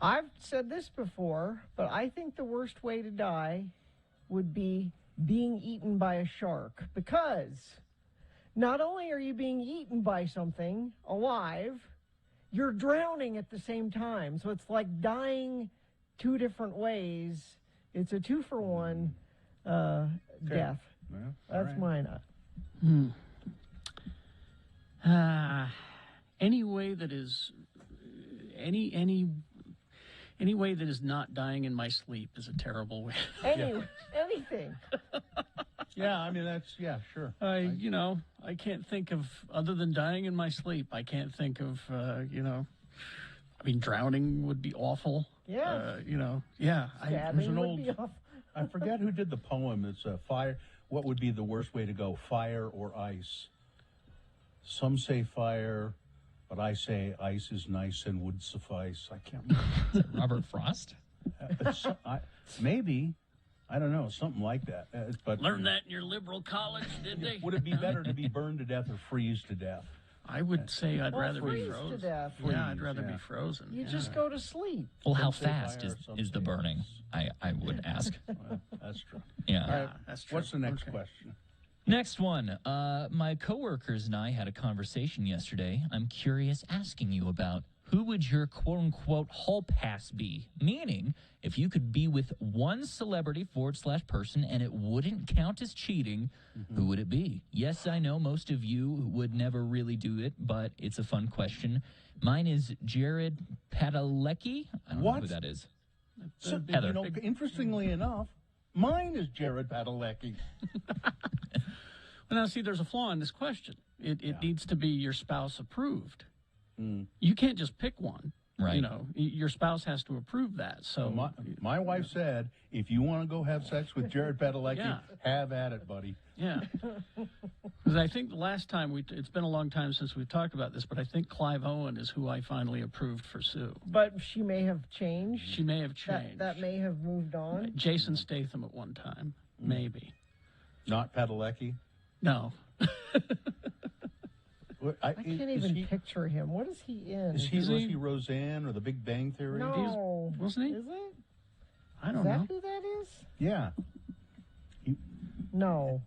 I've said this before, but I think the worst way to die would be being eaten by a shark, because not only are you being eaten by something alive, you're drowning at the same time. So it's like dying two different ways. It's a 2-for-1 death. Well, That's mine. Any way that is any way that is not dying in my sleep is a terrible way. Anything. Yeah, I mean, sure. I can't think of, other than dying in my sleep, I can't think of, drowning would be awful. Yeah. There's an old, I forget who did the poem. It's fire. What would be the worst way to go, fire or ice? Some say fire, but I say ice is nice and would suffice. I can't remember. Is that Robert Frost? Maybe. I don't know, something like that. But learned that in your liberal college, did they? Would it be better to be burned to death or freeze to death? I would say I'd rather be freeze frozen. to death. Yeah, I'd rather be frozen. You just go to sleep. Well, how fast is the burning? I would ask. Well, that's true. Yeah. All right, that's true. What's the next question? Next one. My coworkers and I had a conversation yesterday. I'm curious asking you about who would your quote-unquote hall pass be? Meaning, if you could be with one celebrity / person and it wouldn't count as cheating, who would it be? Yes, I know most of you would never really do it, but it's a fun question. Mine is Jared Padalecki. I don't know who that is. So, Heather. Interestingly enough, mine is Jared Padalecki. Well, now, see, there's a flaw in this question. It needs to be your spouse approved. You can't just pick one. Right. Your spouse has to approve that. So my wife said, if you want to go have sex with Jared Padalecki, have at it, buddy. Yeah. Because I think the last time it's been a long time since we've talked about this, but I think Clive Owen is who I finally approved for Sue. But she may have changed. She may have changed. That may have moved on. Jason Statham at one time, maybe. Not Padalecki? No. I can't even picture him. What is he in? Was he Roseanne or The Big Bang Theory? No. Wasn't he? Is it? I don't know. Is that who that is? Yeah. No.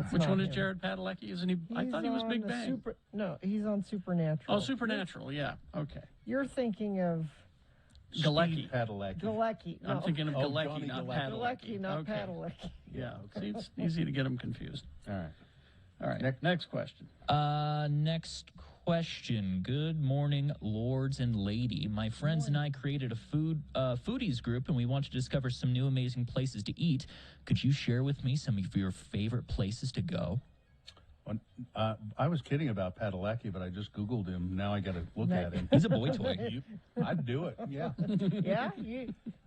Which one is Jared Padalecki? Isn't he? I thought he was Big Bang. No, he's on Supernatural. Oh, Supernatural. Yeah. Okay. You're thinking of Galecki. Padalecki. Galecki. No. I'm thinking of Galecki, Johnny not Galecki. Padalecki. Galecki, not Okay. Padalecki. Yeah. See, it's easy to get them confused. All right. All right. Next question. Next question. Good morning, lords and lady. My friends and I created a foodies group, and we want to discover some new amazing places to eat. Could you share with me some of your favorite places to go? I was kidding about Padalecki, but I just Googled him. Now I got to look at him. He's a boy toy. I'd do it. Yeah. Yeah,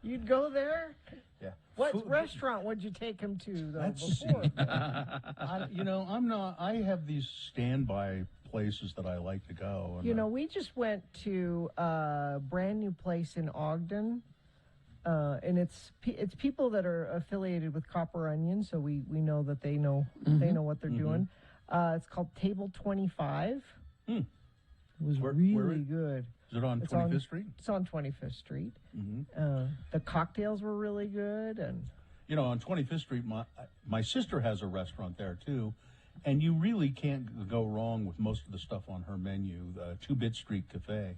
you'd go there. Yeah. What restaurant would you take him to though? Let's before? see. I'm not. I have these standby places that I like to go. And we just went to a brand new place in Ogden, and it's people that are affiliated with Copper Onion, so we know that they know what they're doing. It's called Table 25. It was really good. Is it on 25th Street? It's on 25th Street. The cocktails were really good, and on 25th Street, my sister has a restaurant there too, and you really can't go wrong with most of the stuff on her menu. The 2-Bit Street Cafe,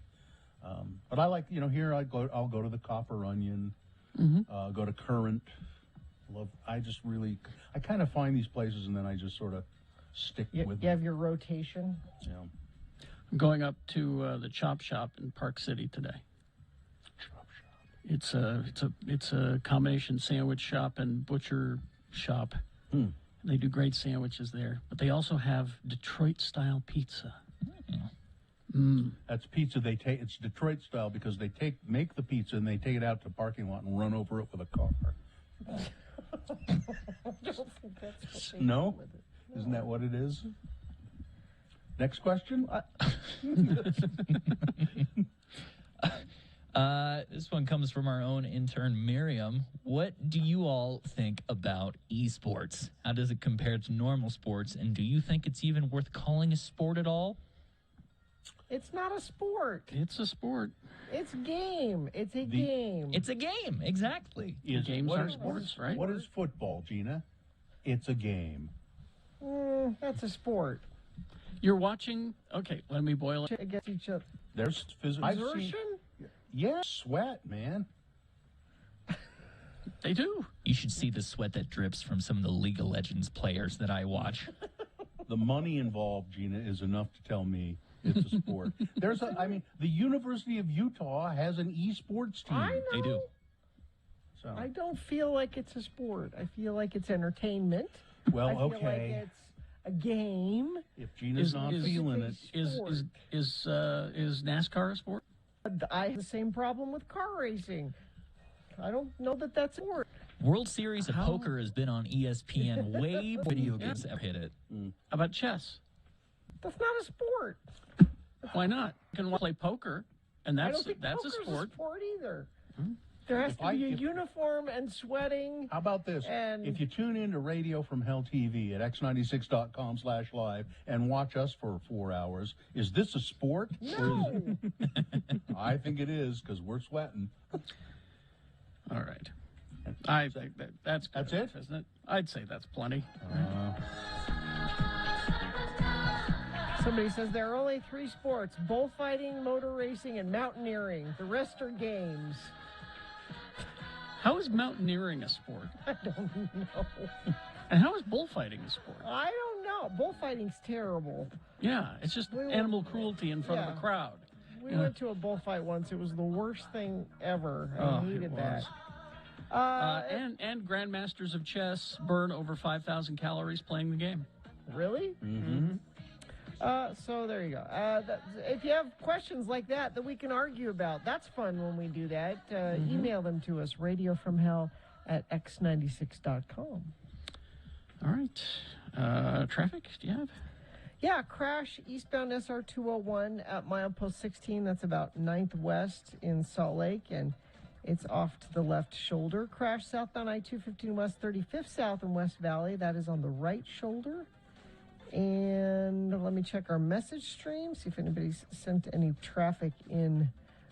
but I like here I'll go to the Copper Onion, go to Current. I kind of find these places and then I just sort of stick with them. You have your rotation. Yeah. I'm going up to the Chop Shop in Park City today. Chop Shop. It's a combination sandwich shop and butcher shop. They do great sandwiches there, but they also have Detroit style pizza. That's pizza. It's Detroit style because they make the pizza and they take it out to the parking lot and run over it with a car. I don't think that's what they No? do with it. Isn't that what it is? Next question. This one comes from our own intern, Miriam. What do you all think about esports? How does it compare to normal sports? And do you think it's even worth calling a sport at all? It's not a sport. It's a sport. It's game. It's a game. It's a game, exactly. Games are sports, right? What is football, Gina? It's a game. That's a sport. You're watching. Okay, let me boil it. Against each other. There's physical. Exertion? Yes, sweat, man. They do. You should see the sweat that drips from some of the League of Legends players that I watch. The money involved, Gina, is enough to tell me it's a sport. The University of Utah has an esports team. I know. They do. So I don't feel like it's a sport. I feel like it's entertainment. Well, I feel like okay. it's a game. If Gina's not feeling it, Is NASCAR a sport? I have the same problem with car racing. I don't know that that's a sport. World Series of Poker has been on ESPN way before video games ever hit it. How about chess? That's not a sport. Why not? You can play poker, and I that's don't think that's a poker's sport. a sport either. There has to be a uniform and sweating. How about this? And If you tune into Radio from Hell TV at x96.com/live and watch us for 4 hours, is this a sport? No. I think it is because we're sweating. All right. I think that's good That's enough, it? isn't it? I'd say that's plenty. Somebody says there are only 3 sports: bullfighting, motor racing, and mountaineering. The rest are games. How is mountaineering a sport? I don't know. And how is bullfighting a sport? I don't know. Bullfighting's terrible. Yeah, it's just animal cruelty in front of a crowd. We went to a bullfight once. It was the worst thing ever. I Oh, hated it that. was. And grandmasters of chess burn over 5,000 calories playing the game. Really? Mm-hmm. So there you go. If you have questions like that we can argue about, that's fun when we do that. Email them to us, radiofromhell@x96.com. All right. Traffic, do you have? Yeah, crash eastbound SR 201 at milepost 16. That's about 9th West in Salt Lake, and it's off to the left shoulder. Crash southbound I-215 West 35th South in West Valley. That is on the right shoulder. And let me check our message stream, see if anybody's sent any traffic in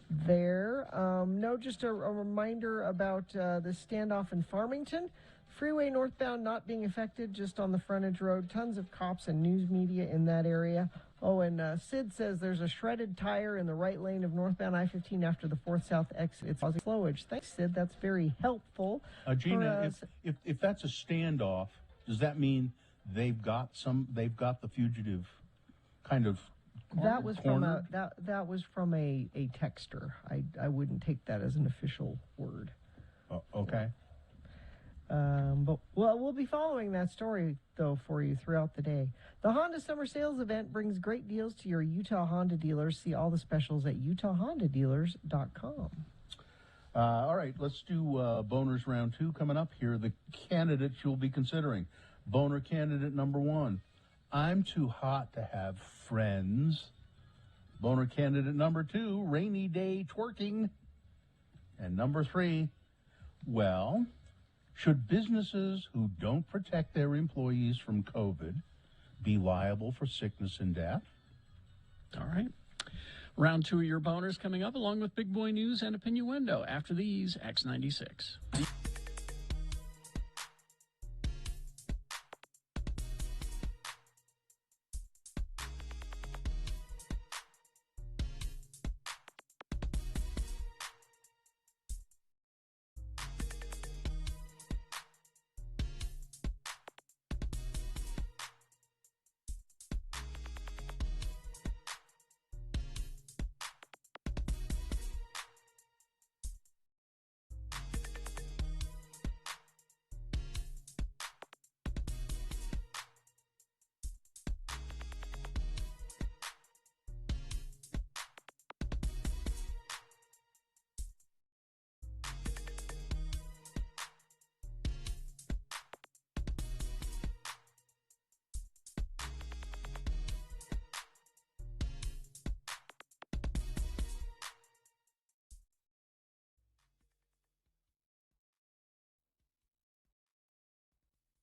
there. No, just a reminder about the standoff in Farmington. Freeway northbound not being affected, just on the frontage road. Tons of cops and news media in that area. Oh, and Sid says there's a shredded tire in the right lane of northbound I-15 after the 4th South exit. It's causing slowage. Thanks, Sid. That's very helpful. Gina, if that's a standoff, does that mean they've got the fugitive kind of That was cornered? from that was from a texter. I wouldn't take that as an official word. Okay. But we'll be following that story though for you throughout the day. The Honda Summer Sales Event brings great deals to your Utah Honda dealers. See all the specials at utahhondadealers.com. All right, let's do boners round 2 coming up here. The candidates you'll be considering. Boner candidate number 1, I'm too hot to have friends. Boner candidate number 2, rainy day twerking. And number 3, well, should businesses who don't protect their employees from COVID be liable for sickness and death? All right. Round 2 of your boners coming up, along with Big Boy News and Opinioendo. After these, X96.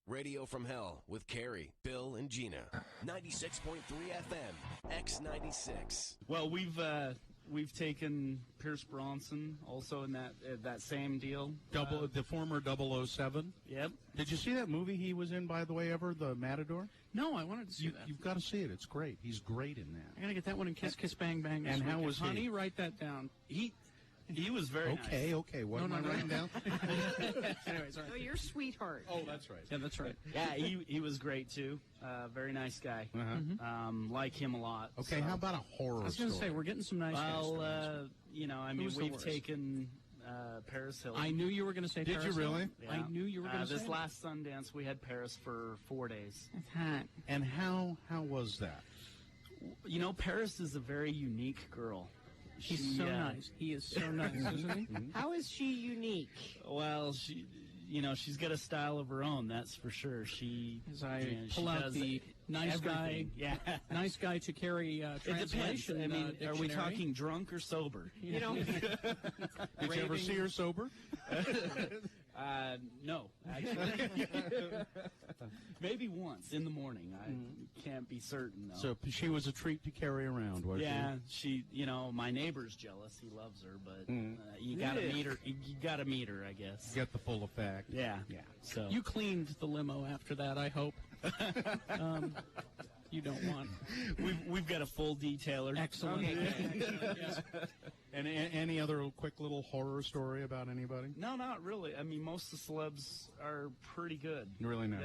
Radio from Hell with Carrie, Bill, and Gina. 96.3 FM, X96. Well, we've taken Pierce Bronson also in that same deal. The former 007. Yep. Did you see that movie he was in, by the way, ever, The Matador? No, I wanted to see that. You've got to see it. It's great. He's great in that. I got to get that one in Kiss Kiss Bang Bang. And how was he? Honey, write that down. He was very nice. Okay. What am I writing down? Anyway, sorry. Oh, you're a sweetheart. Oh, that's right. Yeah, that's right. Yeah, he was great too. Very nice guy. Like him a lot. Okay, so. how about a horror I was going to story? say, we're getting some nice guys. Well, we've worst? taken Paris Hilton. I knew you were going to say Did Paris you really? Hilton. Yeah. I knew you were going to say this that. last Sundance, we had Paris for 4 days. That's hot. And how was that? Paris is a very unique girl. He's so nice. He is so nice, isn't he? How is she unique? Well, she's got a style of her own. That's for sure. As I pull out the nice everything. guy, nice guy to carry translation. It depends. Are we dictionary. talking drunk or sober? You know, Did you ever see her sober? No, actually. Maybe once in the morning. I can't be certain though. So she was a treat to carry around, was she? My neighbor's jealous. He loves her, but you gotta meet her. You gotta meet her, I guess. Get the full effect. Yeah. So You cleaned the limo after that, I hope. You don't want. We've got a full detailer. Excellent. Okay. Yes. And any other quick little horror story about anybody? No, not really. I mean, most of the celebs are pretty good. Really nice.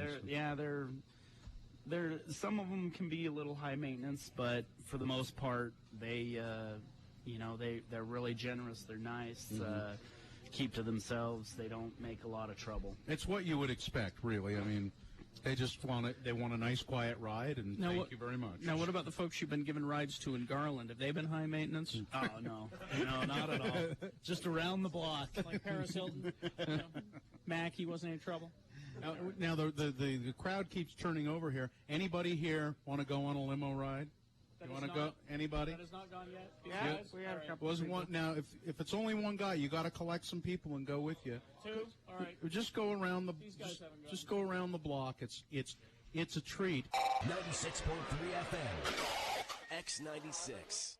They're some of them can be a little high maintenance, but for the most part, they're really generous. They're nice. Keep to themselves. They don't make a lot of trouble. It's what you would expect, really. I mean, they just want a nice, quiet ride, and thank you very much. Now, what about the folks you've been giving rides to in Garland? Have they been high maintenance? Oh, no, not at all. Just around the block. Like Paris Hilton? Mac, he wasn't any trouble? Now the crowd keeps turning over here. Anybody here want to go on a limo ride? You want to go? Anybody? That has not gone yet? Yeah, we have a couple. Wasn't one now? If it's only one guy, you got to collect some people and go with you. Two? All right. Just go around the. These guys haven't gone. Just go around the block. It's a treat. 96.3 FM, X96.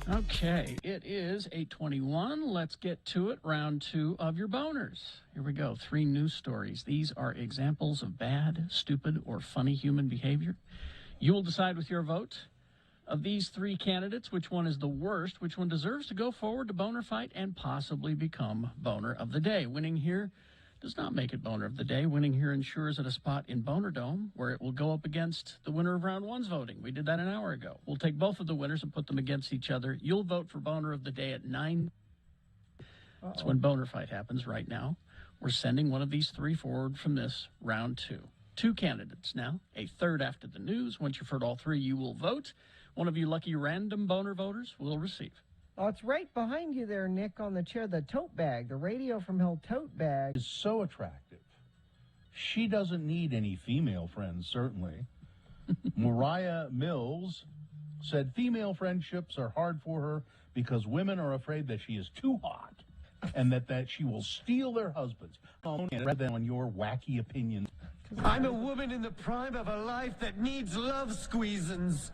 Okay, it is 8:21. Let's get to it. Round 2 of your boners. Here we go. 3 news stories. These are examples of bad, stupid, or funny human behavior. You will decide with your vote. Of these 3 candidates, which one is the worst, which one deserves to go forward to Boner Fight and possibly become Boner of the Day. Winning here does not make it Boner of the Day. Winning here ensures it a spot in Boner Dome, where it will go up against the winner of round 1's voting. We did that an hour ago. We'll take both of the winners and put them against each other. You'll vote for Boner of the Day at 9. That's when Boner Fight happens right now. We're sending one of these 3 forward from this round 2. 2 candidates now, a third after the news. Once you've heard all 3, you will vote. One of you lucky random Boner voters will receive. Oh, it's right behind you there, Nick, on the chair, the tote bag, the Radio from Hell tote bag. Is so attractive. She doesn't need any female friends, certainly. Mariah Mills said female friendships are hard for her because women are afraid that she is too hot and that she will steal their husbands. Rather than on your wacky opinions. I'm a woman in the prime of a life that needs love squeezins.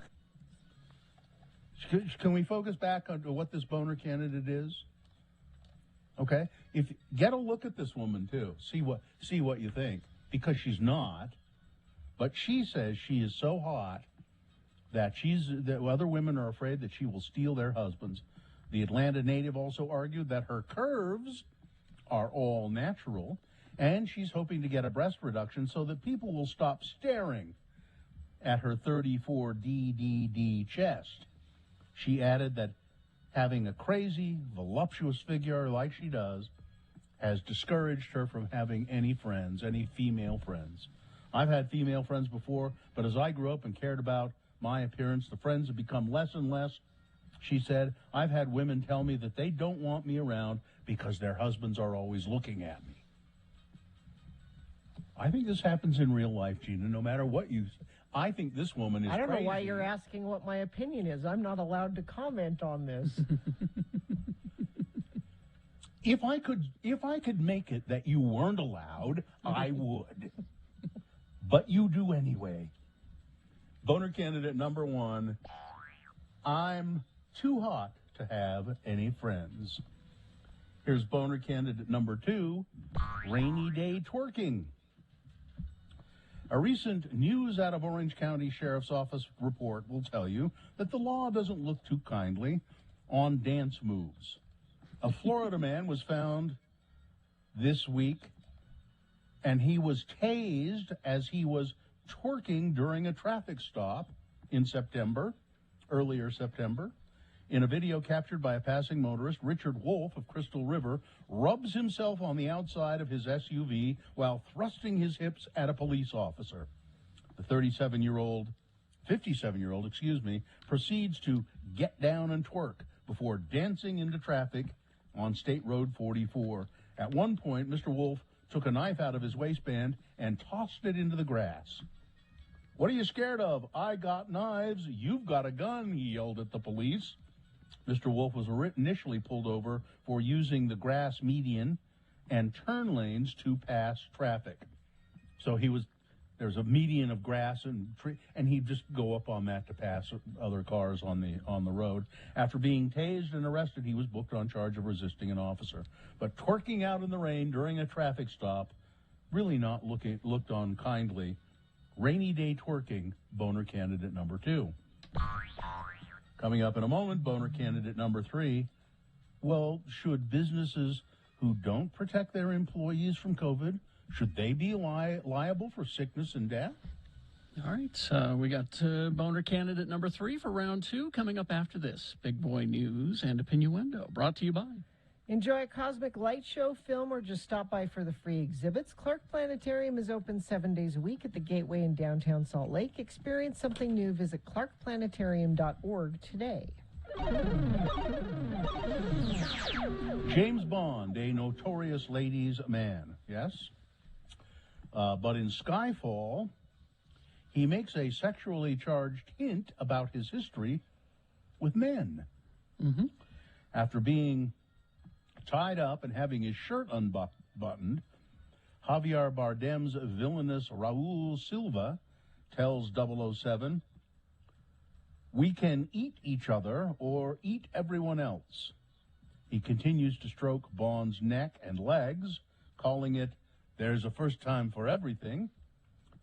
Can we focus back on what this Boner candidate is? Okay, get a look at this woman too. See what you think, because she's not, but she says she is so hot that other women are afraid that she will steal their husbands. The Atlanta native also argued that her curves are all natural, and she's hoping to get a breast reduction so that people will stop staring at her 34 DDD chest. She added that having a crazy, voluptuous figure like she does has discouraged her from having any friends, any female friends. I've had female friends before, but as I grew up and cared about my appearance, the friends have become less and less. She said, I've had women tell me that they don't want me around because their husbands are always looking at me. I think this happens in real life, Gina, no matter what you say. I think this woman is I don't crazy. know why you're asking what my opinion is. I'm not allowed to comment on this. If I could make it that you weren't allowed, I would. But you do anyway. Boner candidate number 1, I'm too hot to have any friends. Here's Boner candidate number 2, rainy day twerking. A recent News Out of Orange County Sheriff's Office report will tell you that the law doesn't look too kindly on dance moves. A Florida man was found this week, and he was tased as he was twerking during a traffic stop in earlier September. In a video captured by a passing motorist, Richard Wolf of Crystal River rubs himself on the outside of his SUV while thrusting his hips at a police officer. The 57-year-old, proceeds to get down and twerk before dancing into traffic on State Road 44. At one point, Mr. Wolf took a knife out of his waistband and tossed it into the grass. What are you scared of? I got knives. You've got a gun, he yelled at the police. Mr. Wolf was initially pulled over for using the grass median and turn lanes to pass traffic. So there's a median of grass and tree, and he'd just go up on that to pass other cars on the road. After being tased and arrested, he was booked on charge of resisting an officer. But twerking out in the rain during a traffic stop, really not looked on kindly. Rainy day twerking, Boner candidate number 2. Coming up in a moment, Boner candidate number 3. Well, should businesses who don't protect their employees from COVID, should they be liable for sickness and death? All right, we got Boner candidate number 3 for round 2 coming up after this. Big Boy News and Opinioendo, brought to you by... Enjoy a cosmic light show, film, or just stop by for the free exhibits. Clark Planetarium is open 7 days a week at the Gateway in downtown Salt Lake. Experience something new. Visit clarkplanetarium.org today. James Bond, a notorious ladies' man, yes? But in Skyfall, he makes a sexually charged hint about his history with men. Mm-hmm. After being tied up and having his shirt unbuttoned, Javier Bardem's villainous Raul Silva tells 007, We can eat each other or eat everyone else. He continues to stroke Bond's neck and legs, calling it, "There's a first time for everything."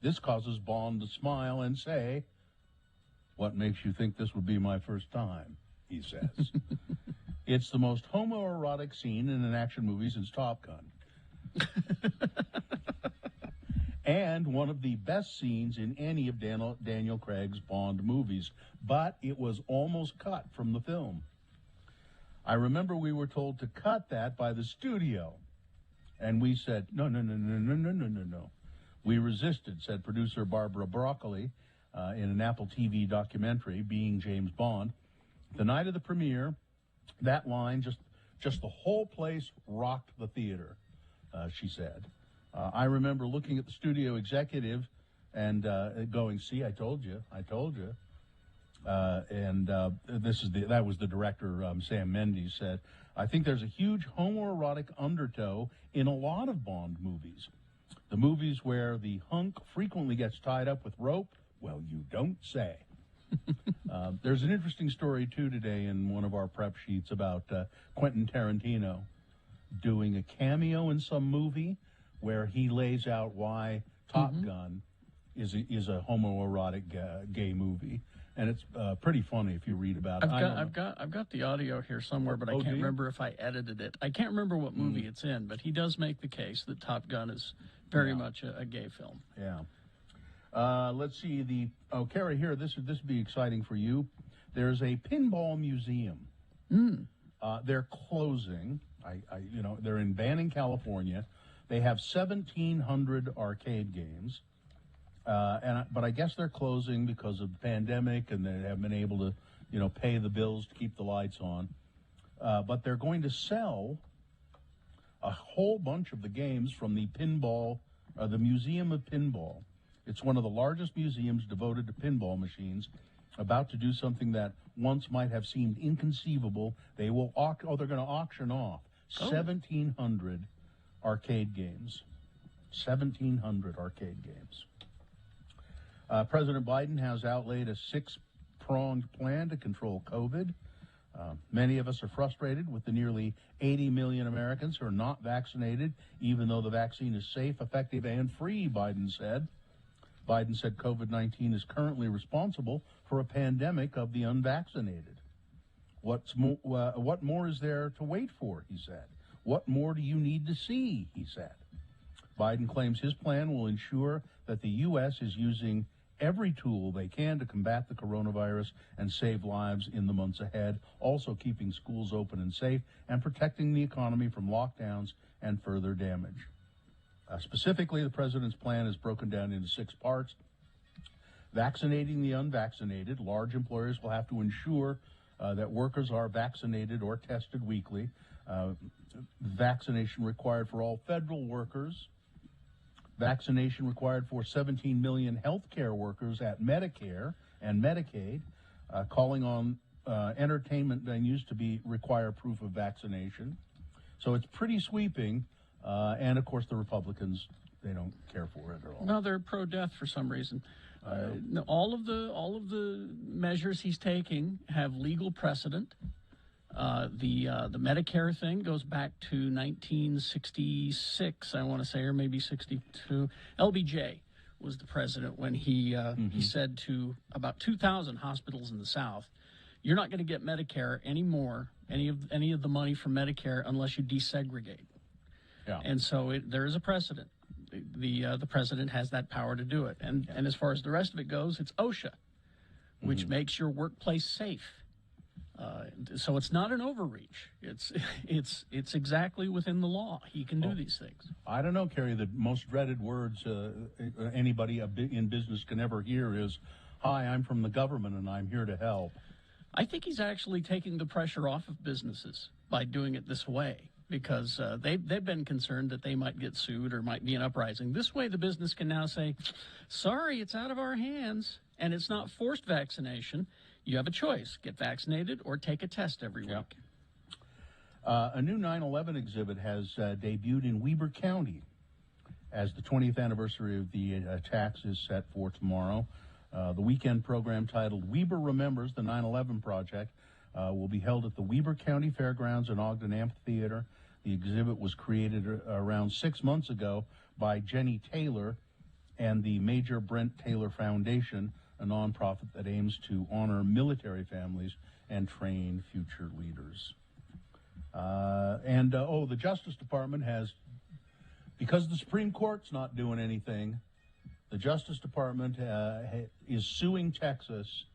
This causes Bond to smile and say, "What makes you think this would be my first time?" he says. It's the most homoerotic scene in an action movie since Top Gun. And one of the best scenes in any of Daniel Craig's Bond movies, but it was almost cut from the film. I remember we were told to cut that by the studio, and we said, no. We resisted, said producer Barbara Broccoli in an Apple TV documentary, Being James Bond. The night of the premiere, that line, just the whole place rocked the theater, she said. I remember looking at the studio executive and going, "See, I told you. That was the director, Sam Mendes, said, "I think there's a huge homoerotic undertow in a lot of Bond movies. The movies where the hunk frequently gets tied up with rope, well, you don't say." There's an interesting story, too, today in one of our prep sheets about Quentin Tarantino doing a cameo in some movie where he lays out why Top Gun is a homoerotic gay movie. And it's pretty funny if you read about it. I've got the audio here somewhere, but I can't remember if I edited it. I can't remember what movie it's in, but he does make the case that Top Gun is very much a gay film. Yeah. Let's see Carrie, here, this would be exciting for you. There's a pinball museum. They're closing. They're in Banning, California. They have 1,700 arcade games. But I guess they're closing because of the pandemic, and they haven't been able to, pay the bills to keep the lights on. But they're going to sell a whole bunch of the games from the Museum of Pinball. It's one of the largest museums devoted to pinball machines, about to do something that once might have seemed inconceivable. They're going to auction off 1,700 arcade games. 1,700 arcade games. President Biden has outlaid a six-pronged plan to control COVID. Many of us are frustrated with the nearly 80 million Americans who are not vaccinated, even though the vaccine is safe, effective, and free, Biden said. Biden said COVID-19 is currently responsible for a pandemic of the unvaccinated. What more is there to wait for, he said. What more do you need to see, he said. Biden claims his plan will ensure that the U.S. is using every tool they can to combat the coronavirus and save lives in the months ahead, also keeping schools open and safe and protecting the economy from lockdowns and further damage. Specifically, the president's plan is broken down into 6 parts. Vaccinating the unvaccinated. Large employers will have to ensure that workers are vaccinated or tested weekly. Vaccination required for all federal workers. Vaccination required for 17 million healthcare workers at Medicare and Medicaid, calling on entertainment venues to require proof of vaccination. So it's pretty sweeping, and of course the Republicans, they don't care for it at all. No, they're pro-death for some reason. All of the measures he's taking have legal precedent. The Medicare thing goes back to 1966, I want to say, or maybe 62. LBJ was the president when he said to about 2,000 hospitals in the South, "You're not going to get Medicare anymore, any of the money from Medicare, unless you desegregate." Yeah. And so there is a precedent. The president has that power to do it. And as far as the rest of it goes, it's OSHA, which makes your workplace safe. So it's not an overreach. It's exactly within the law. He can do these things. I don't know, Kerry. The most dreaded words anybody in business can ever hear is, "Hi, I'm from the government and I'm here to help." I think he's actually taking the pressure off of businesses by doing it this way, because they've been concerned that they might get sued or might be an uprising. This way, the business can now say, "Sorry, it's out of our hands," and it's not forced vaccination. You have a choice: get vaccinated or take a test every week. A new 9/11 exhibit has debuted in Weber County as the 20th anniversary of the attacks is set for tomorrow. The weekend program titled Weber Remembers the 9/11 Project will be held at the Weber County Fairgrounds and Ogden Amphitheater. The exhibit was created around 6 months ago by Jenny Taylor and the Major Brent Taylor Foundation, a nonprofit that aims to honor military families and train future leaders. The Justice Department has, because the Supreme Court's not doing anything, the Justice Department is suing Texas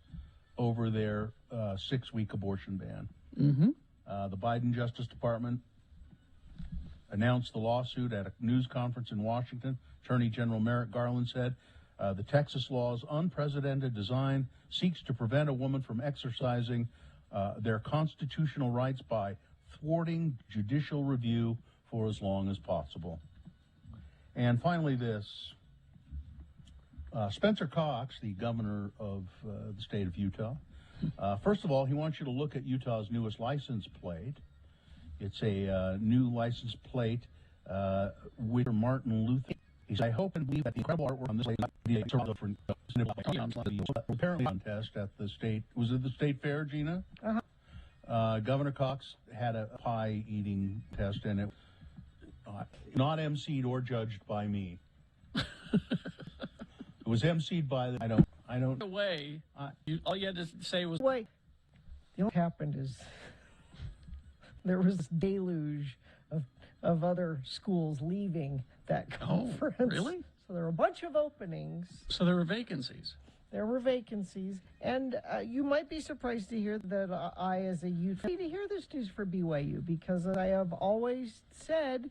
over their 6-week abortion ban. Mm-hmm. The Biden Justice Department announced the lawsuit at a news conference in Washington. Attorney General Merrick Garland said, the Texas law's unprecedented design seeks to prevent a woman from exercising their constitutional rights by thwarting judicial review for as long as possible. And finally this, Spencer Cox, the governor of the state of Utah, first of all, he wants you to look at Utah's newest license plate. It's a new license plate with Martin Luther. He said, I hope and believe that the incredible artwork on this plate apparently contest at the state, was it the state fair, Gina? Uh-huh. Governor Cox had a pie eating test, and it not emceed or judged by me. It was emceed by I don't. Away. All you had to say was wait. What happened is there was this deluge of other schools leaving that conference. Oh, really? So there were a bunch of openings. So there were vacancies. There were vacancies, and you might be surprised to hear that I, as a youth, need to hear this news for BYU, because I have always said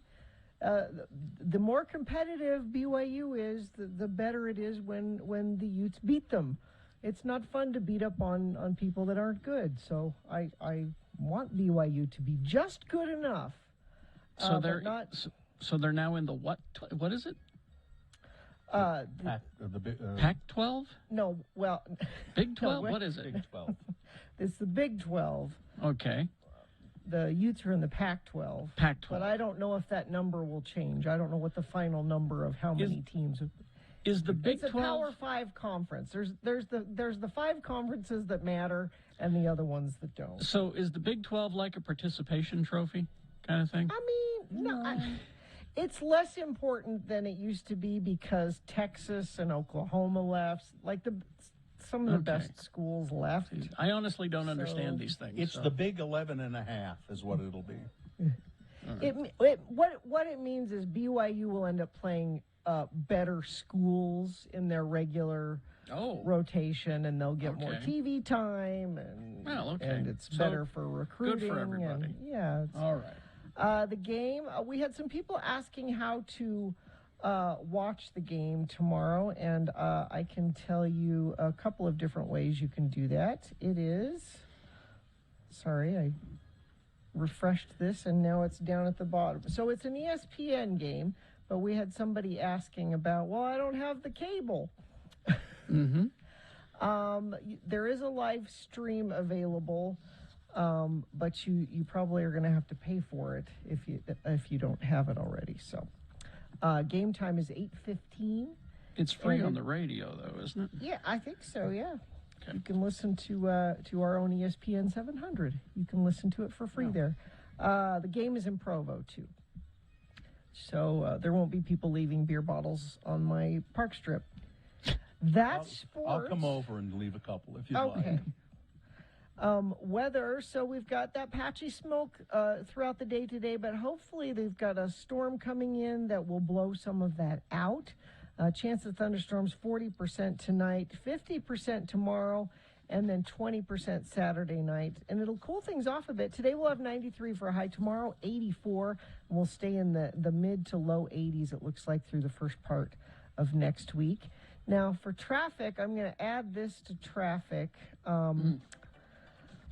the more competitive BYU is, the better it is when the Utes beat them. It's not fun to beat up on people that aren't good. So I want BYU to be just good enough. So they're not. So they're now in the what? What is it? Pac-12? No, well, Big 12. No, what is it? Big 12. It's the Big 12. Okay. The Utes are in the Pac-12. Pac-12. But I don't know if that number will change. I don't know what the final number of how many teams. Is the Big 12? It's a Power 5 conference. There's the 5 conferences that matter and the other ones that don't. So is the Big 12 like a participation trophy kind of thing? I mean, no. It's less important than it used to be because Texas and Oklahoma left. Like some of the best schools left. I honestly don't understand these things. It's the Big 11.5 is what it'll be. What it means is BYU will end up playing better schools in their regular rotation, and they'll get more TV time, and it's better for recruiting. Good for everybody. And, all right. The game, we had some people asking how to watch the game tomorrow, and I can tell you a couple of different ways you can do that. It is, sorry, I refreshed this, and now it's down at the bottom. So it's an ESPN game, but we had somebody asking about, well, I don't have the cable. Mm-hmm. There is a live stream available. But you probably are going to have to pay for it if you don't have it already. So, game time is 8:15. It's free on the radio, though, isn't it? Yeah, I think so. Yeah, okay. You can listen to our own ESPN 700. You can listen to it for free there. The game is in Provo too, so there won't be people leaving beer bottles on my park strip. That's sports. I'll come over and leave a couple if you'd like. Okay. Weather, so we've got that patchy smoke throughout the day today, but hopefully they've got a storm coming in that will blow some of that out. Chance of thunderstorms 40% tonight, 50% tomorrow, and then 20% Saturday night. And it'll cool things off a bit. Today we'll have 93 for a high, tomorrow 84, and we'll stay in the mid to low 80s, it looks like, through the first part of next week. Now, for traffic, I'm going to add this to traffic.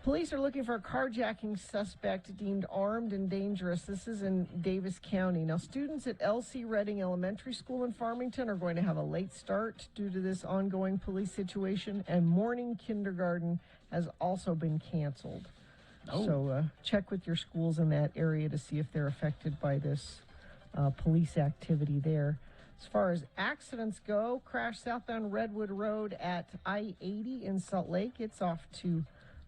Police are looking for a carjacking suspect deemed armed and dangerous. This is in Davis County. Now, students at L.C. Redding Elementary School in Farmington are going to have a late start due to this ongoing police situation, and morning kindergarten has also been canceled. So check with your schools in that area to see if they're affected by this police activity there. As far as accidents go, crash southbound Redwood Road at I-80 in Salt Lake. It's off to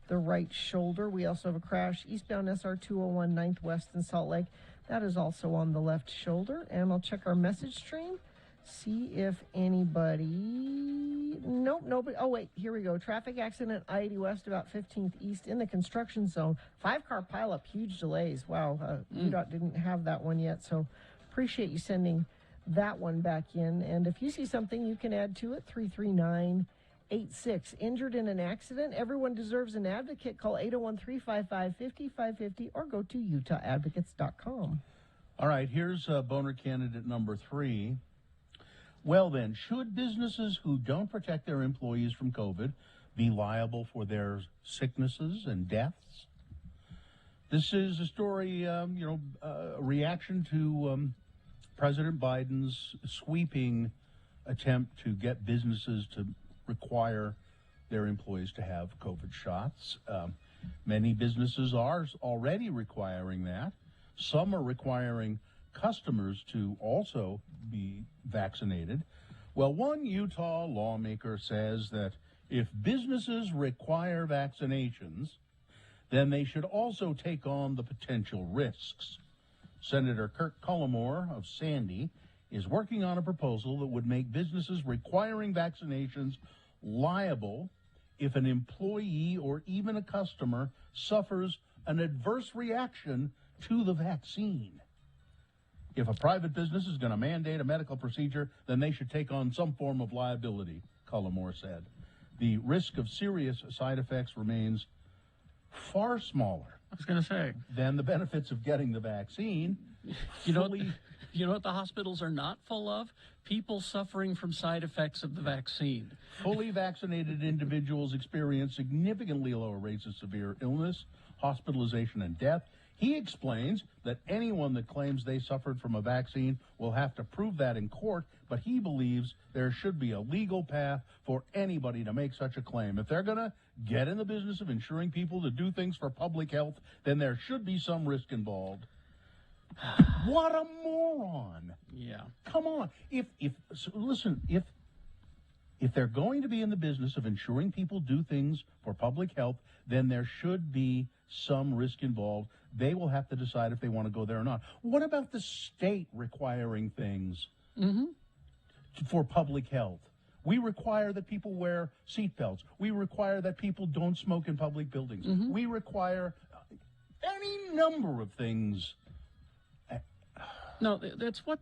the right shoulder. We also have a crash eastbound SR 201 9th West in Salt Lake. That is also on the left shoulder. And I'll check our message stream, see if anybody... Nope, nobody. Oh, wait, here we go. Traffic accident I-80 West about 15th East in the construction zone. 5-car pileup, huge delays. Wow, UDOT didn't have that one yet, so appreciate you sending that one back in. And if you see something, you can add to it, 33986. Injured in an accident, everyone deserves an advocate. Call 801-355-5550 or go to utahadvocates.com. All right, here's boner candidate number 3. Well, then, should businesses who don't protect their employees from COVID be liable for their sicknesses and deaths? This is a story, a reaction to President Biden's sweeping attempt to get businesses to require their employees to have COVID shots. Many businesses are already requiring that. Some are requiring customers to also be vaccinated. Well, one Utah lawmaker says that if businesses require vaccinations, then they should also take on the potential risks. Senator Kirk Cullimore of Sandy is working on a proposal that would make businesses requiring vaccinations liable if an employee or even a customer suffers an adverse reaction to the vaccine. If a private business is going to mandate a medical procedure, then they should take on some form of liability, Cullimore said. The risk of serious side effects remains far smaller. I was going to say. Than the benefits of getting the vaccine. You know what the hospitals are not full of? People suffering from side effects of the vaccine. Fully vaccinated individuals experience significantly lower rates of severe illness, hospitalization, and death. He explains that anyone that claims they suffered from a vaccine will have to prove that in court, but he believes there should be a legal path for anybody to make such a claim. If they're going to get in the business of insuring people to do things for public health, then there should be some risk involved. What a moron. Yeah. Come on. If they're going to be in the business of ensuring people do things for public health, then there should be some risk involved. They will have to decide if they want to go there or not. What about the state requiring things for public health? We require that people wear seatbelts. We require that people don't smoke in public buildings. We require any number of things. No, that's what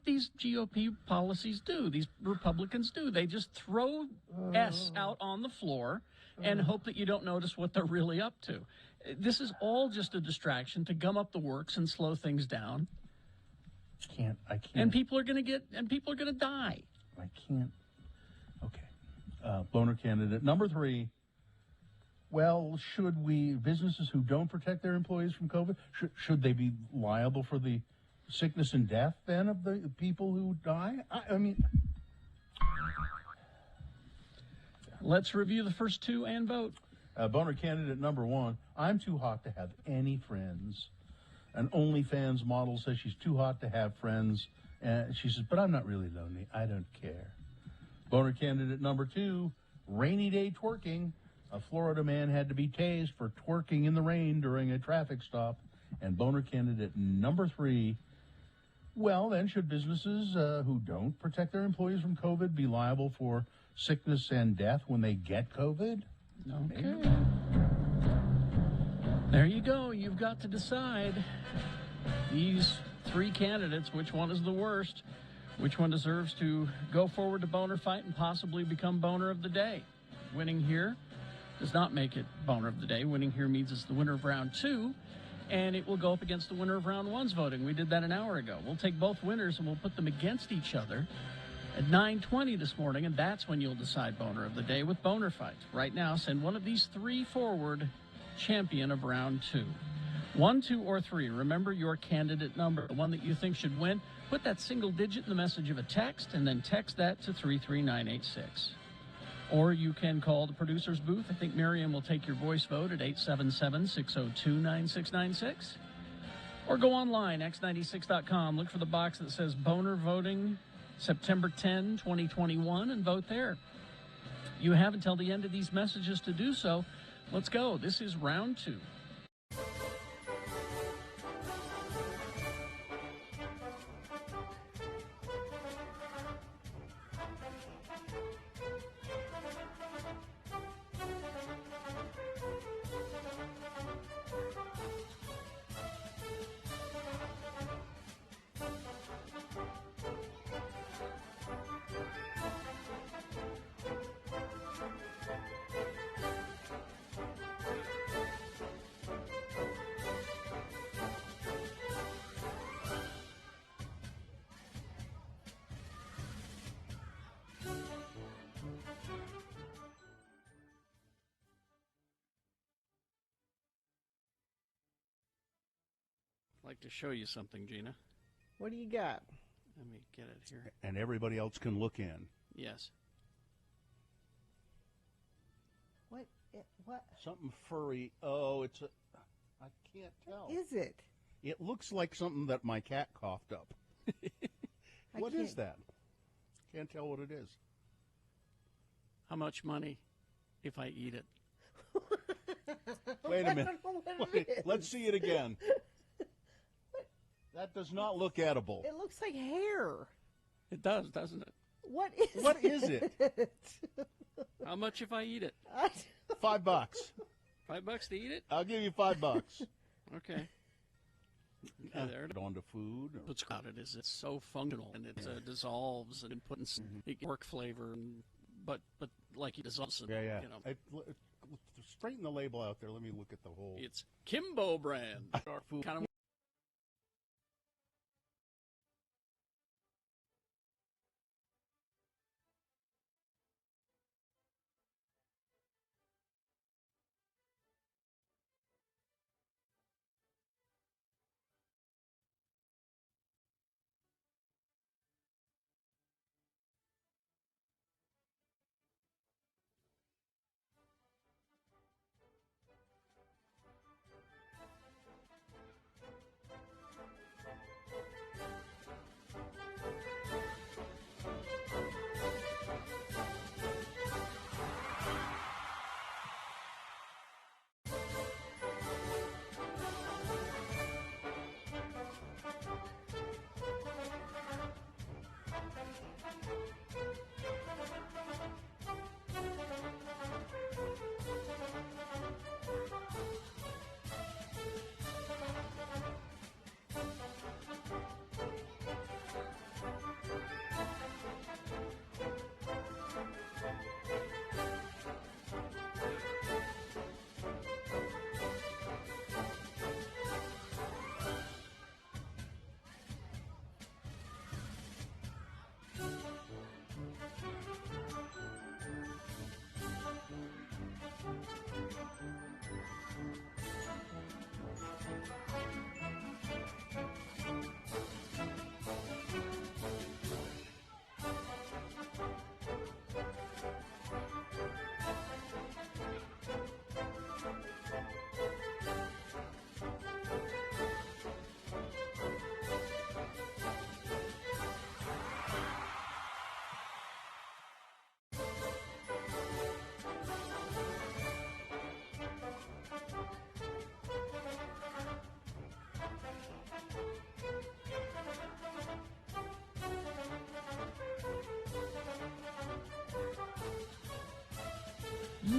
these GOP policies do. These Republicans do. They just throw S out on the floor and hope that you don't notice what they're really up to. This is all just a distraction to gum up the works and slow things down. I can't. And people are going to die. I can't. Okay. Boner candidate number 3. Well, should businesses who don't protect their employees from COVID, should they be liable for the sickness and death then of the people who die? I mean, let's review the first 2 and vote. Boner candidate number 1, I'm too hot to have any friends. An OnlyFans model says she's too hot to have friends. She says, but I'm not really lonely. I don't care. Boner candidate number 2, rainy day twerking. A Florida man had to be tased for twerking in the rain during a traffic stop. And boner candidate number 3, well, then, should businesses who don't protect their employees from COVID be liable for sickness and death when they get COVID? Okay. There you go. You've got to decide. These 3 candidates, which one is the worst? Which one deserves to go forward to boner fight and possibly become boner of the day? Winning here does not make it boner of the day. Winning here means it's the winner of round 2, and it will go up against the winner of round 1's voting. We did that an hour ago. We'll take both winners and we'll put them against each other at 9:20 this morning, and that's when you'll decide boner of the day with Boner Fight. Right now, send one of these 3 forward, champion of round 2. 1, 2, or 3. Remember your candidate number, the one that you think should win. Put that single digit in the message of a text, and then text that to 33986. Or you can call the producer's booth. I think Miriam will take your voice vote at 877-602-9696. Or go online, x96.com. Look for the box that says Boner Voting September 10, 2021, and vote there. You have until the end of these messages to do so. Let's go. This is round 2. I'd like to show you something, Gina. What do you got? Let me get it here. And everybody else can look in. Yes. What? What? Something furry. Oh, it's a... I can't tell. What is it? It looks like something that my cat coughed up. What is that? Can't tell what it is. How much money if I eat it? Wait a minute. Let's see it again. That does not look edible. It looks like hair. It does, doesn't it? What is it? How much if I eat it? $5. $5 to eat it? I'll give you $5. Okay. There. On to food. What's about it is it's so functional and it dissolves and put in pork flavor, but like it dissolves. And, Yeah. You know. Straighten the label out there. Let me look at the whole. It's Kimbo brand. Our food kind of.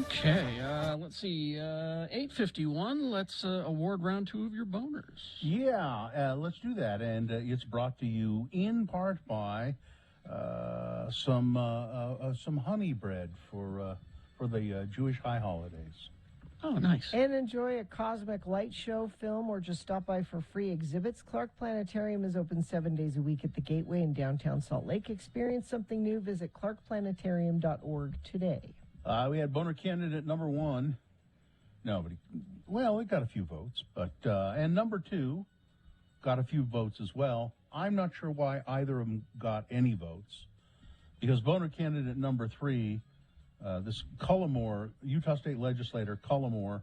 Okay, let's see. 8:51. Let's award round 2 of your boners. Yeah, let's do that. And it's brought to you in part by some honey bread for the Jewish high holidays. Oh, nice. And enjoy a cosmic light show, film, or just stop by for free exhibits. Clark Planetarium is open 7 days a week at the Gateway in downtown Salt Lake. Experience something new. Visit clarkplanetarium.org today. We had boner candidate number 1. Nobody. Well, it got a few votes, but and number 2 got a few votes as well. I'm not sure why either of them got any votes, because boner candidate number 3, this Cullimore, Utah State Legislator Cullimore,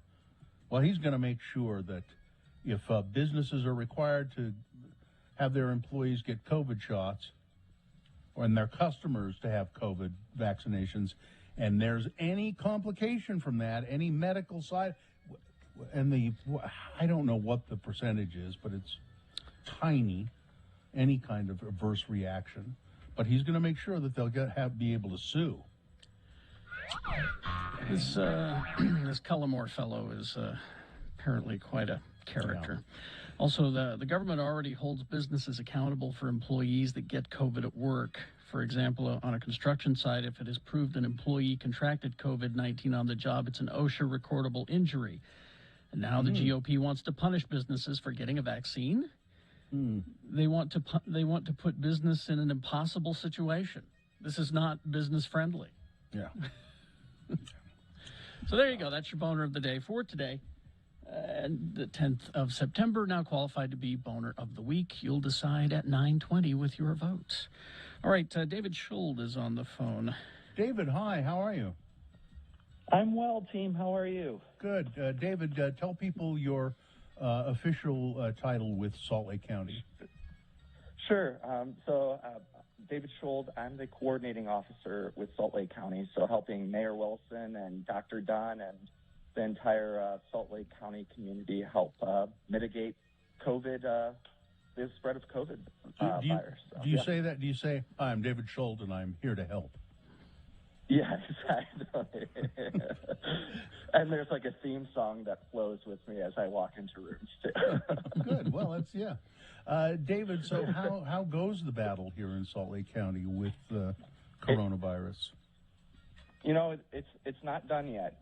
well, he's going to make sure that if businesses are required to have their employees get COVID shots, and their customers to have COVID vaccinations, and there's any complication from that, any medical side, and I don't know what the percentage is, but it's tiny, any kind of adverse reaction. But he's going to make sure that they'll be able to sue. This Cullimore fellow is apparently quite a character. Yeah. Also, the government already holds businesses accountable for employees that get COVID at work. For example, on a construction site, if it is proved an employee contracted COVID-19 on the job, it's an OSHA recordable injury. And now the GOP wants to punish businesses for getting a vaccine. They want to put business in an impossible situation. This is not business friendly. Yeah. So there you go. That's your boner of the day for today. The 10th of September, now qualified to be boner of the week. You'll decide at 9:20 with your votes. All right, David Schold is on the phone. David, hi. How are you? I'm well, team. How are you? Good. David, tell people your official title with Salt Lake County. Sure. David Schold, I'm the coordinating officer with Salt Lake County, so helping Mayor Wilson and Dr. Dunn and the entire Salt Lake County community help mitigate COVID, the spread of COVID virus. Do you say that? Do you say, "Hi, I'm David Schold and I'm here to help"? Yeah, exactly. And there's like a theme song that flows with me as I walk into rooms, too. Good. Well, David, so how goes the battle here in Salt Lake County with coronavirus? It's not done yet.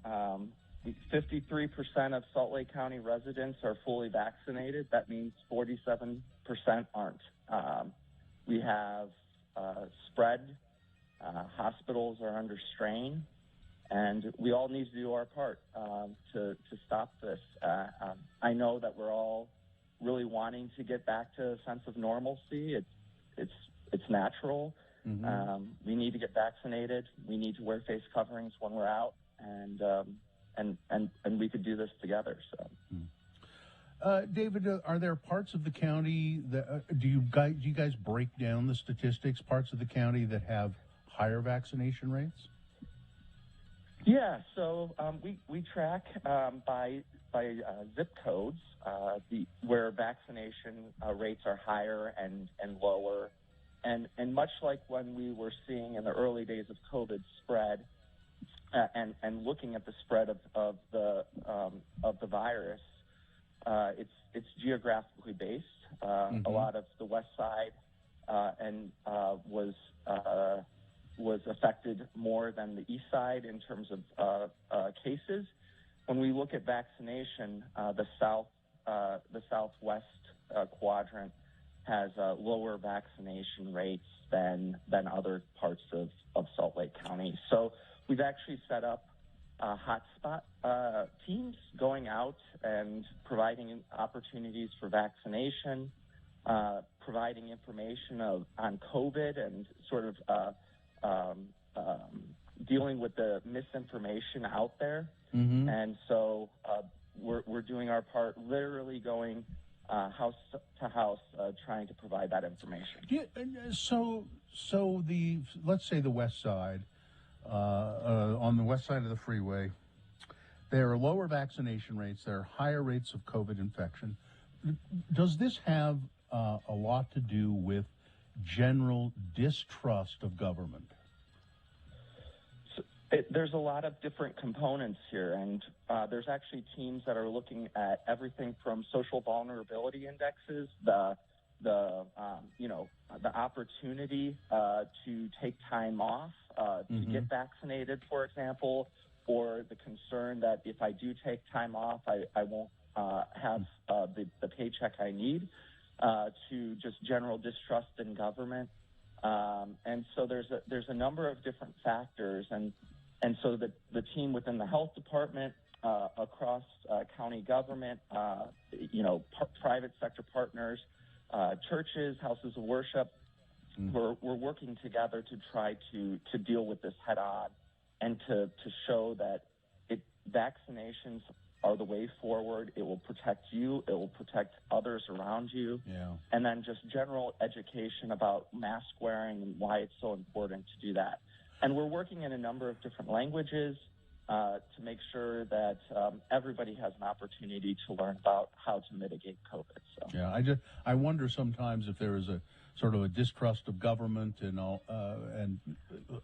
53% of Salt Lake County residents are fully vaccinated. That means 47% aren't. We have spread. Hospitals are under strain, and we all need to do our part to stop this. I know that we're all really wanting to get back to a sense of normalcy. It's natural. Mm-hmm. We need to get vaccinated. We need to wear face coverings when we're out, and we could do this together. So. David, are there parts of the county that do you guys break down the statistics? Parts of the county that have higher vaccination rates? Yeah, so we track by zip codes where vaccination rates are higher and lower, and much like when we were seeing in the early days of COVID spread, and looking at the spread of the virus, it's geographically based. A lot of the west side was affected more than the east side in terms of cases. When we look at vaccination, the southwest quadrant has lower vaccination rates than other parts of Salt Lake County. So we've actually set up hotspot teams going out and providing opportunities for vaccination, providing information on COVID and sort of dealing with the misinformation out there. Mm-hmm. And so we're doing our part, literally going house to house, trying to provide that information. Let's say the west side, on the west side of the freeway, there are lower vaccination rates, there are higher rates of COVID infection. Does this have a lot to do with general distrust of government? There's a lot of different components here, and there's actually teams that are looking at everything from social vulnerability indexes, the opportunity to take time off to get vaccinated, for example, or the concern that if I do take time off, I won't have the paycheck I need, to just general distrust in government. And so there's a number of different factors, and so the team within the health department, across county government, private sector partners, churches, houses of worship, we're working together to try to deal with this head on and to show that vaccinations are the way forward. It will protect you. It will protect others around you. Yeah. And then just general education about mask wearing and why it's so important to do that. And we're working in a number of different languages to make sure that everybody has an opportunity to learn about how to mitigate COVID. So. Yeah, I wonder sometimes if there is a sort of a distrust of government and all,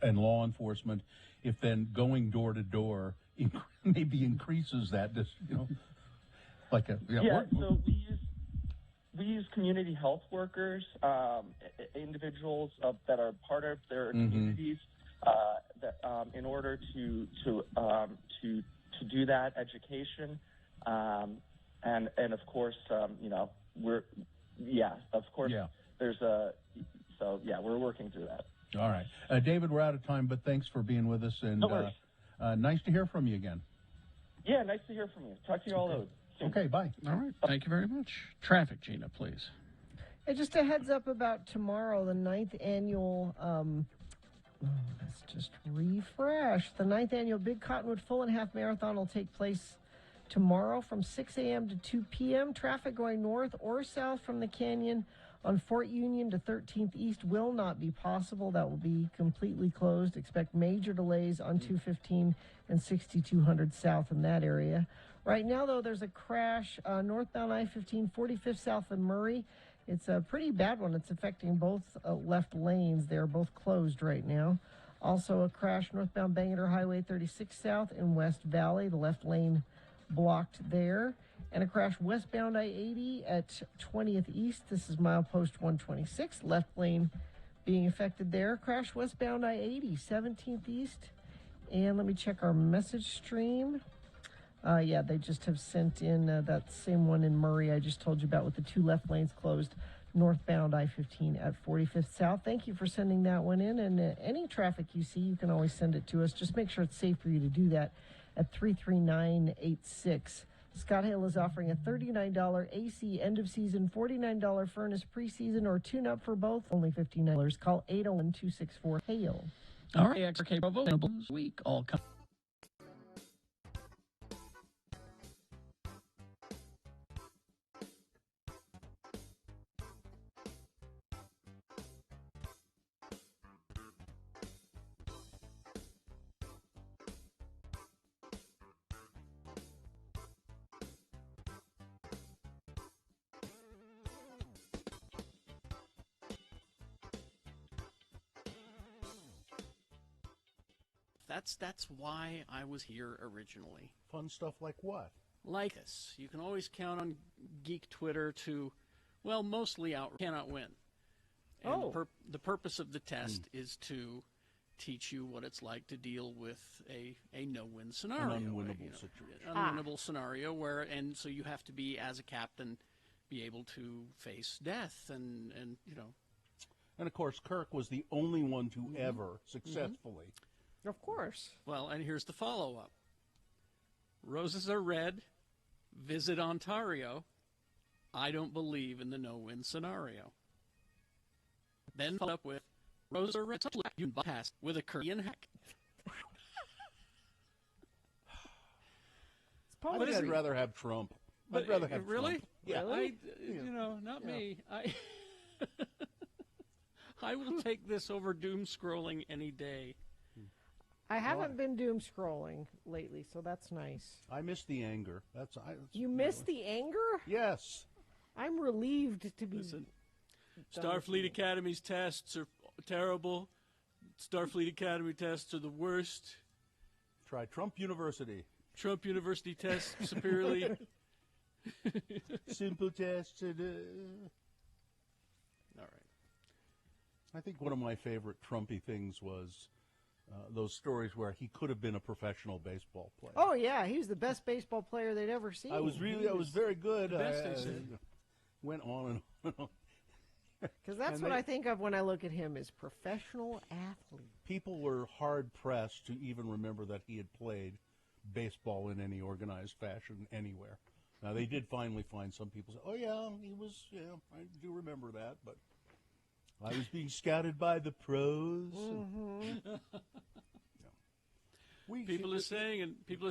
and law enforcement, if then going door to door maybe increases that, like a So we use community health workers, individuals that are part of their communities, in order to do that education, and of course, we're working through that. All right, David, we're out of time, but thanks for being with us, and No worries. Nice to hear from you again. Yeah, nice to hear from you. Talk to you all soon. Okay, bye. All right, thank you very much. Traffic, Gina, please. Hey, just a heads up about tomorrow, the 9th annual, let's just refresh. The 9th annual Big Cottonwood Full and Half Marathon will take place tomorrow from 6 a.m. to 2 p.m. Traffic going north or south from the canyon on Fort Union to 13th East will not be possible. That will be completely closed. Expect major delays on 215 and 6200 south in that area. Right now, though, there's a crash northbound I-15, 45th south of Murray. It's a pretty bad one. It's affecting both left lanes. They're both closed right now. Also a crash northbound Bangor Highway 36 south in West Valley. The left lane blocked there. And a crash westbound I-80 at 20th East. This is milepost 126. Left lane being affected there. Crash westbound I-80, 17th East. And let me check our message stream. Yeah, they just have sent in that same one in Murray I just told you about with the two left lanes closed northbound I-15 at 45th South. Thank you for sending that one in. And any traffic you see, you can always send it to us. Just make sure it's safe for you to do that at 33986. Scott Hale is offering a $39 AC end of season, $49 furnace preseason, or tune up for both, only $59. Call 801-264-HALE. All right, XRK Provo, week, all come. That's why I was here originally. Fun stuff like what? Like this. You can always count on Geek Twitter to, well, mostly cannot win. And the purpose of the test is to teach you what it's like to deal with a no-win scenario. An unwinnable situation. Unwinnable scenario where, and so you have to be, as a captain, be able to face death and. And of course, Kirk was the only one to ever successfully. Of course. Well, and here's the follow-up. Roses are red. Visit Ontario. I don't believe in the no-win scenario. Then followed up with roses are red. You bypass with a Korean hack. I'd rather have Trump. I'd rather have really? Trump. Yeah. Really? Not me. I will take this over doom scrolling any day. I haven't been doom scrolling lately, so that's nice. I miss the anger. You miss the anger? Yes. I'm relieved to be. Listen, Starfleet Academy's tests are terrible. Starfleet Academy tests are the worst. Try Trump University. Trump University tests superiorly. Simple tests. All right. I think one of my favorite Trumpy things was those stories where he could have been a professional baseball player. Oh yeah, he was the best baseball player they'd ever seen. I was very good. The best they said. Went on and on. Because that's what I think of when I look at him as professional athlete. People were hard pressed to even remember that he had played baseball in any organized fashion anywhere. Now they did finally find some people say, "Oh yeah, he was." Yeah, I do remember that, but I was being scouted by the pros. Mm-hmm. People are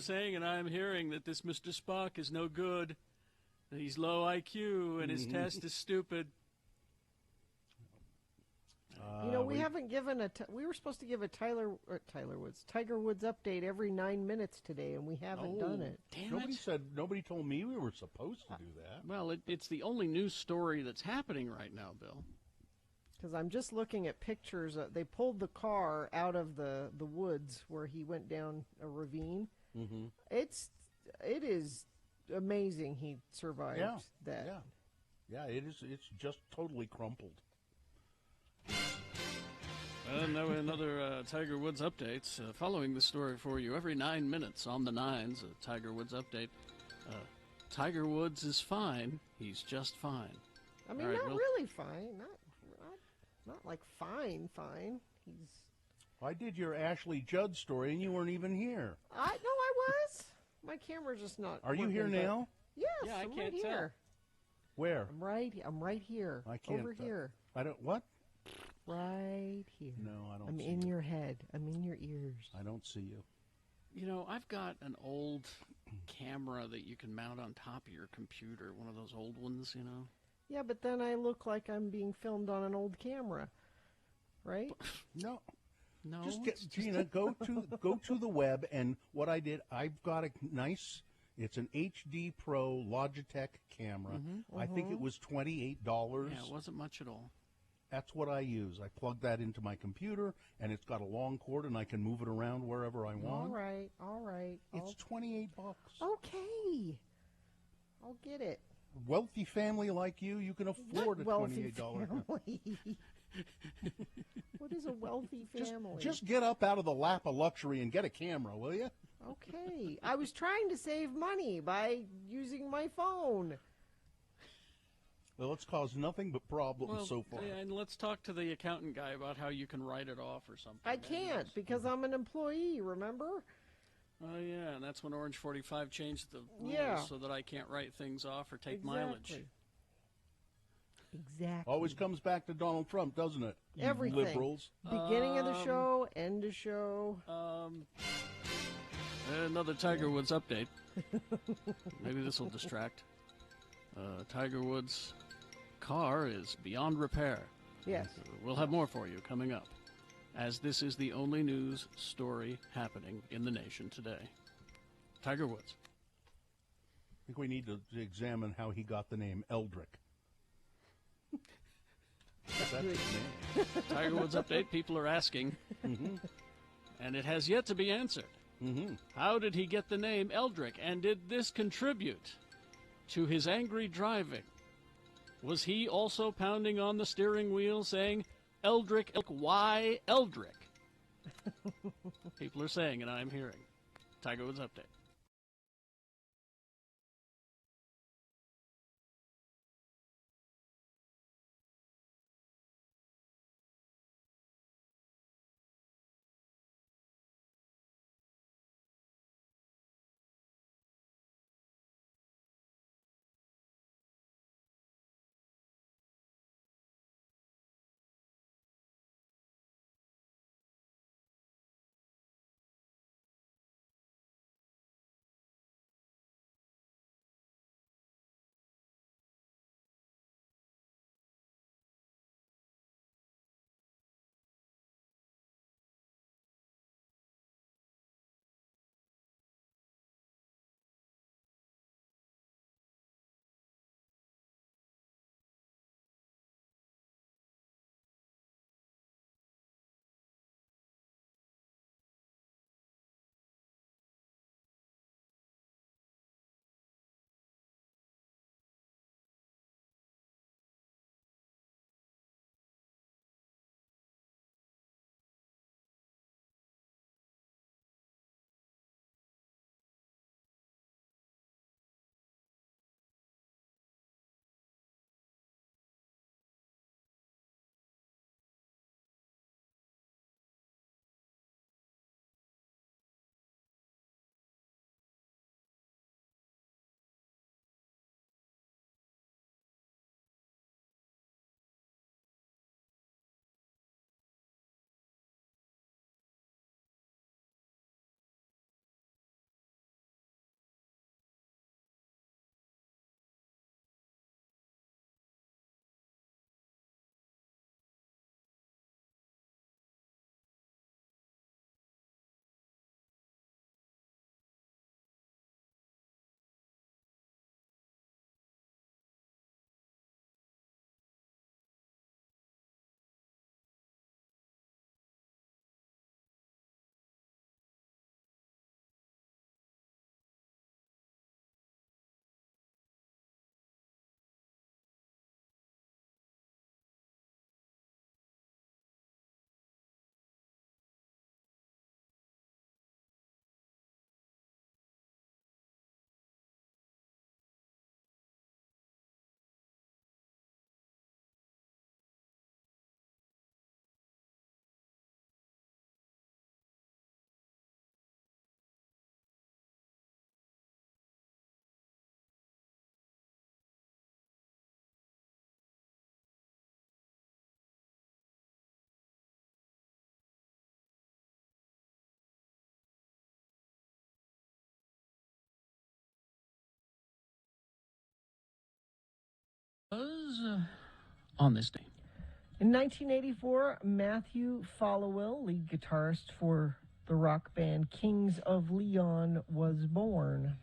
saying, and I'm hearing that this Mr. Spock is no good. That he's low IQ and his test is stupid. We haven't given we were supposed to give a Tiger Woods update every 9 minutes today, and we haven't done it. Nobody told me we were supposed to do that. Well, it's the only news story that's happening right now, Bill. Because I'm just looking at pictures. They pulled the car out of the woods where he went down a ravine. Mm-hmm. It is amazing he survived that. Yeah, it is. It's just totally crumpled. Now another Tiger Woods updates. Following the story for you every 9 minutes on the nines, a Tiger Woods update. Tiger Woods is fine. He's just fine. I mean, not really fine. Not like fine. He's. I did your Ashley Judd story, and you weren't even here. I was. My camera's just not. Are you here now? Yes, yeah, I'm right here. Where? I'm right here. I can't. Over here. I don't. What? Right here. No, I don't. I'm see in you. your head. I'm in your ears. I don't see you. You know, I've got an old camera that you can mount on top of your computer. One of those old ones, you know. Yeah, but then I look like I'm being filmed on an old camera, right? No. No. Gina, go to the web, and what I did, I've got a nice. It's an HD Pro Logitech camera. I think it was $28. Yeah, it wasn't much at all. That's what I use. I plug that into my computer, and it's got a long cord, and I can move it around wherever I want. All right. It's $28. Okay. I'll get it. Wealthy family like you can afford a $28. Family. What is a wealthy family? Just get up out of the lap of luxury and get a camera, will you? Okay. I was trying to save money by using my phone. Well, it's caused nothing but problems so far. Yeah, and let's talk to the accountant guy about how you can write it off or something. I can't because I'm an employee, remember? Oh, yeah, and that's when Orange 45 changed the rules so that I can't write things off or take mileage. Exactly. Always comes back to Donald Trump, doesn't it? You Everything. liberals. Beginning of the show, end of show. Another Tiger Woods update. Maybe this will distract. Tiger Woods' car is beyond repair. Yes. We'll have more for you coming up, as this is the only news story happening in the nation today. Tiger Woods. I think we need to examine how he got the name Eldrick. That's his name. Tiger Woods update, people are asking, and it has yet to be answered. How did he get the name Eldrick, and did this contribute to his angry driving? Was he also pounding on the steering wheel saying, Eldrick, why Eldrick? People are saying, and I'm hearing. Tiger Woods update. on this day? In 1984, Matthew Followill, lead guitarist for the rock band Kings of Leon, was born.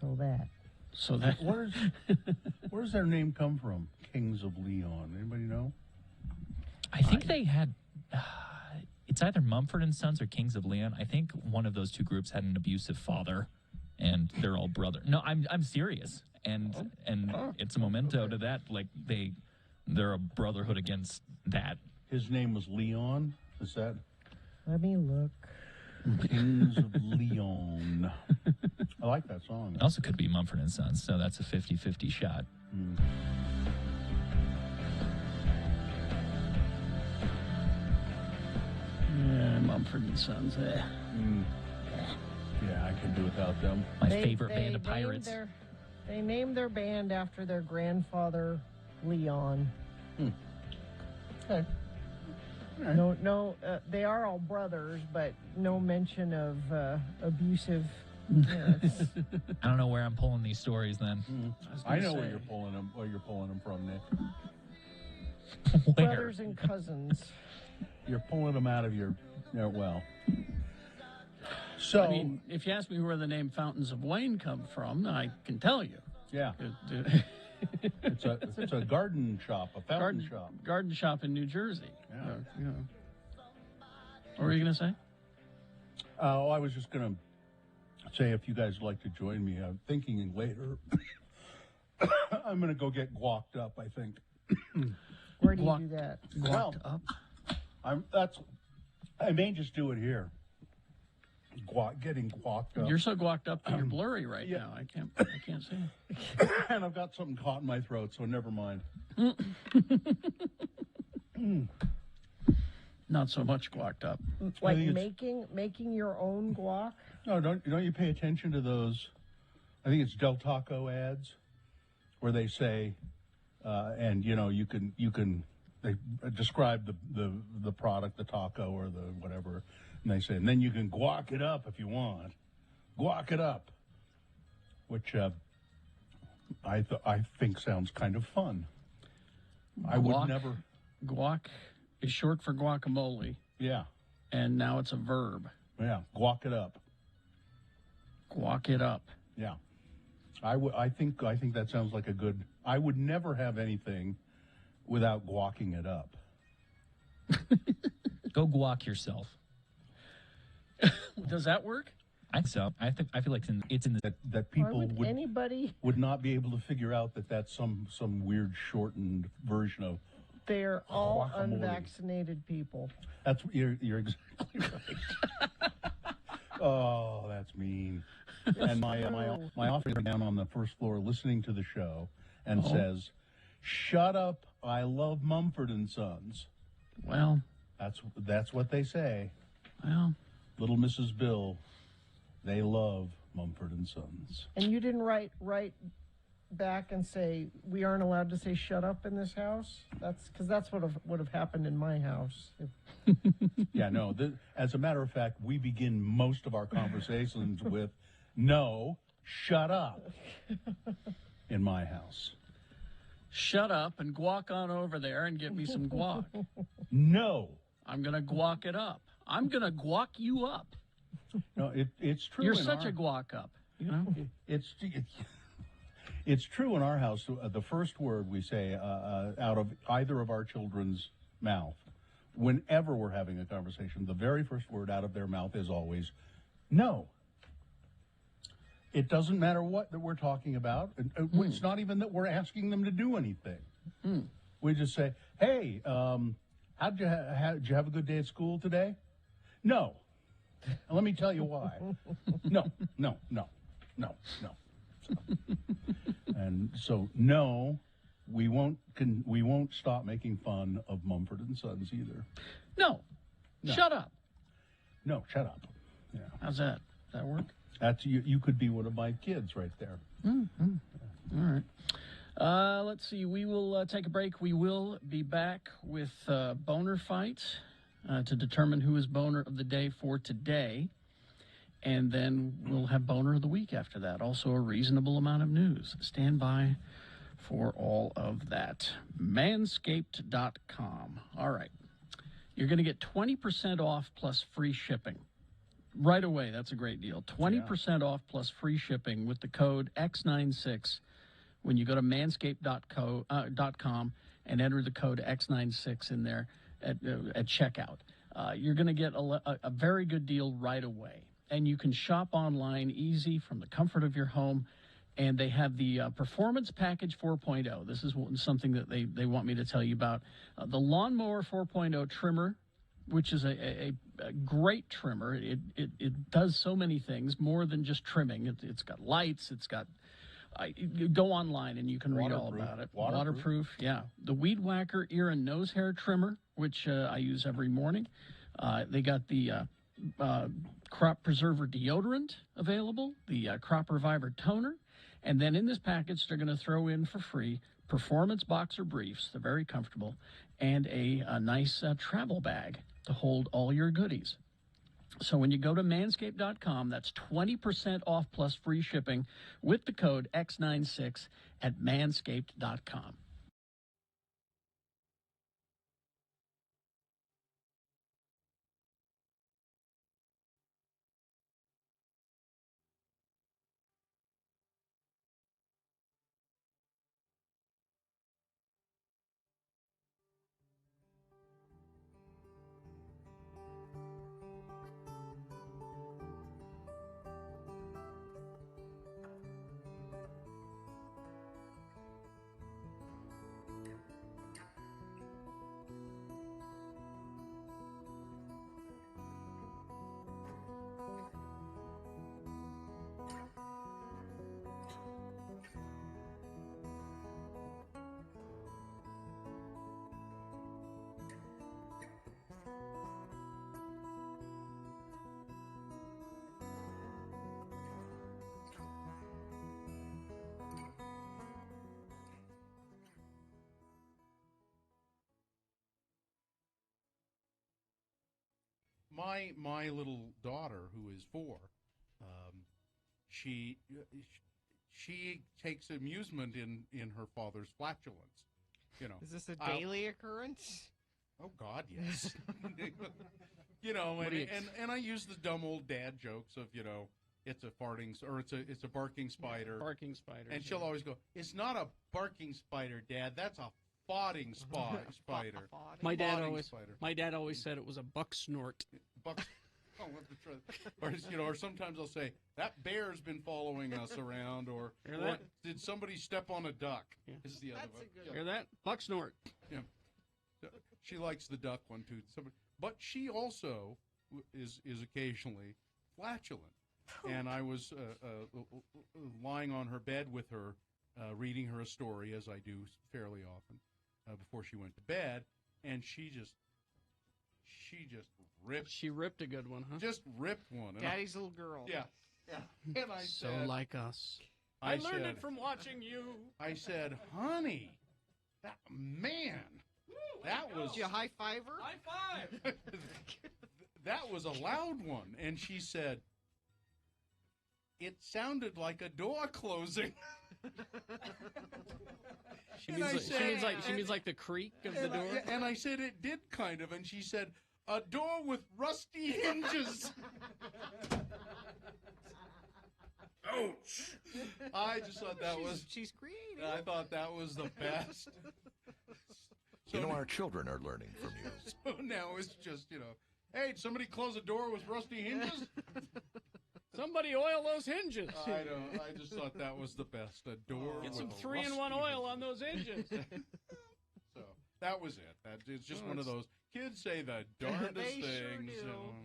So that. Where's their name come from? Kings of Leon. Anybody know? I think they had. It's either Mumford and Sons or Kings of Leon. I think one of those two groups had an abusive father, and they're all brother. No, I'm serious, and it's a memento to that. Like they're a brotherhood against that. His name was Leon. Is that? Let me look. Kings of Leon. I like that song. It also could be Mumford and Sons, so that's a 50-50 shot. Yeah, Mumford and Sons. Yeah, I can do without them. My favorite band of pirates. They named their band after their grandfather, Leon. Okay. Right. No, they are all brothers, but no mention of abusive parents. I don't know where I'm pulling these stories. Then I know where you're pulling them. Where you're pulling them from, Nick. Brothers and cousins. You're pulling them out of your. Well. So, I mean, if you ask me where the name Fountains of Wayne come from, I can tell you. Yeah. It's a garden shop, a fountain shop. Garden shop in New Jersey. Yeah. What were you going to say? Oh, I was just going to say if you guys would like to join me, I'm thinking later. I'm going to go get guacked up, I think. Where do you do that? Guacked up? I may just do it here. Getting guacked up. You're so guacked up that you're blurry right now. I can't see. And I've got something caught in my throat, so never mind. Not so much guacked up. Like making your own guac? No, don't you pay attention to those? I think it's Del Taco ads where they say, and you can they describe the product, the taco or the whatever, and they say, and then you can guac it up if you want. Guac it up, which I think sounds kind of fun. I would never. Guac is short for guacamole. Yeah. And now it's a verb. Yeah, guac it up. Guac it up. Yeah. I think that sounds like a good. I would never have anything without guacking it up. Go guac yourself. Does that work? I think so. I feel like it's in the that people would not be able to figure out that that's some weird shortened version of. They're all guacamole. Unvaccinated people. That's you're exactly right. Oh, that's mean. And my officer down on the first floor listening to the show and says, "Shut up! I love Mumford and Sons." Well, that's what they say. Well, Little Mrs. Bill, they love Mumford and Sons. And you didn't write back and say we aren't allowed to say "shut up" in this house. That's what would have happened in my house. Yeah, no. As a matter of fact, we begin most of our conversations with "No, shut up." In my house. Shut up and guac on over there and get me some guac. No. I'm going to guac it up. I'm going to guac you up. No, it's true. You're such a guac up. You know? It's true in our house. The first word we say out of either of our children's mouth, whenever we're having a conversation, the very first word out of their mouth is always no. It doesn't matter what that we're talking about. It's not even that we're asking them to do anything. We just say, "Hey, did you have a good day at school today?" No. And let me tell you why. No. And so, no, we won't stop making fun of Mumford and Sons either. No. Shut up. No, shut up. Yeah. How's that? Does that work? That's you could be one of my kids right there. Mm-hmm. All right. Let's see. We will take a break. We will be back with boner fights to determine who is boner of the day for today. And then we'll have Boner of the Week after that. Also a reasonable amount of news. Stand by for all of that. Manscaped.com. All right. You're going to get 20% off plus free shipping. Right away, that's a great deal. 20% off plus free shipping with the code X96 when you go to manscaped.com and enter the code X96 in there at checkout. You're going to get a very good deal right away. And you can shop online easy from the comfort of your home. And they have the Performance Package 4.0. This is something that they want me to tell you about. The Lawnmower 4.0 trimmer, which is a great trimmer. It does so many things, more than just trimming. It's got lights. It's got... you go online and you can read all about it. Waterproof, yeah. The Weed Whacker ear and nose hair trimmer, which I use every morning. They got the Crop Preserver deodorant available, the Crop Reviver toner, and then in this package they're going to throw in for free Performance Boxer Briefs. They're very comfortable, and a nice travel bag to hold all your goodies. So when you go to manscaped.com, that's 20% off plus free shipping with the code X96 at manscaped.com. My little daughter, who is 4, she takes amusement in her father's flatulence. You know, is this a daily occurrence? Oh God, yes. You know, and I use the dumb old dad jokes of, you know, it's a farting or it's a barking spider. Barking spider. And she'll always go, "It's not a barking spider, Dad. That's a foding spider." My dad always said it was a buck snort. Or sometimes I'll say, "That bear's been following us around," or "Did somebody step on a duck?" Yeah. Is the other one. Yeah. Hear that? Buck snort. Yeah. She likes the duck one too. But she also is occasionally flatulent. And I was lying on her bed with her, reading her a story, as I do fairly often, before she went to bed, and she just ripped. She ripped a good one, huh? Just ripped one. Daddy's little girl. Yeah. And I so said, like us. I learned it from watching you. I said, "Honey, that was." Did you high five her? High five. That was a loud one, and she said, "It sounded like a door closing." She means like the creak of the door. And I said it did kind of, and she said, "A door with rusty hinges." Ouch! I just thought she's creative. I thought that was the best. So our children are learning from you. So now it's just, hey, did somebody close a door with rusty hinges? Somebody oil those hinges. I just thought that was the best. A door. Get some 3-in-1 oil on those hinges. So that was it. It's just one of those kids say the darndest they things. Sure do.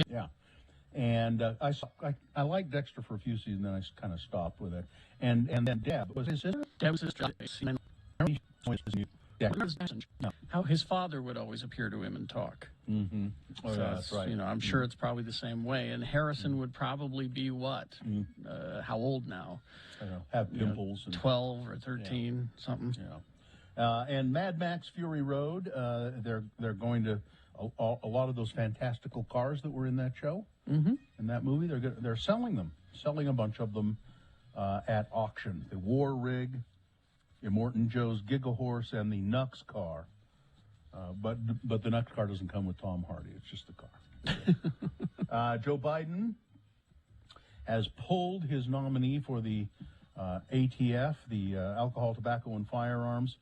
Yeah. And I liked Dexter for a few seasons, then I kind of stopped with it. And then Deb was his sister. Deb was his sister. How his father would always appear to him and talk. Mm-hmm. Oh, So yeah, that's right. You know, I'm sure it's probably the same way. And Harrison would probably be what? How old now? I don't know, have pimples. And 12 or 13, something. Yeah. And Mad Max Fury Road, they're going to a lot of those fantastical cars that were in that show, in that movie. They're selling them, selling a bunch of them at auction. The War Rig, Immortan Joe's Gigahorse, and the Nux car. But the Nux car doesn't come with Tom Hardy. It's just the car. Joe Biden has pulled his nominee for the ATF, the Alcohol, Tobacco, and Firearms,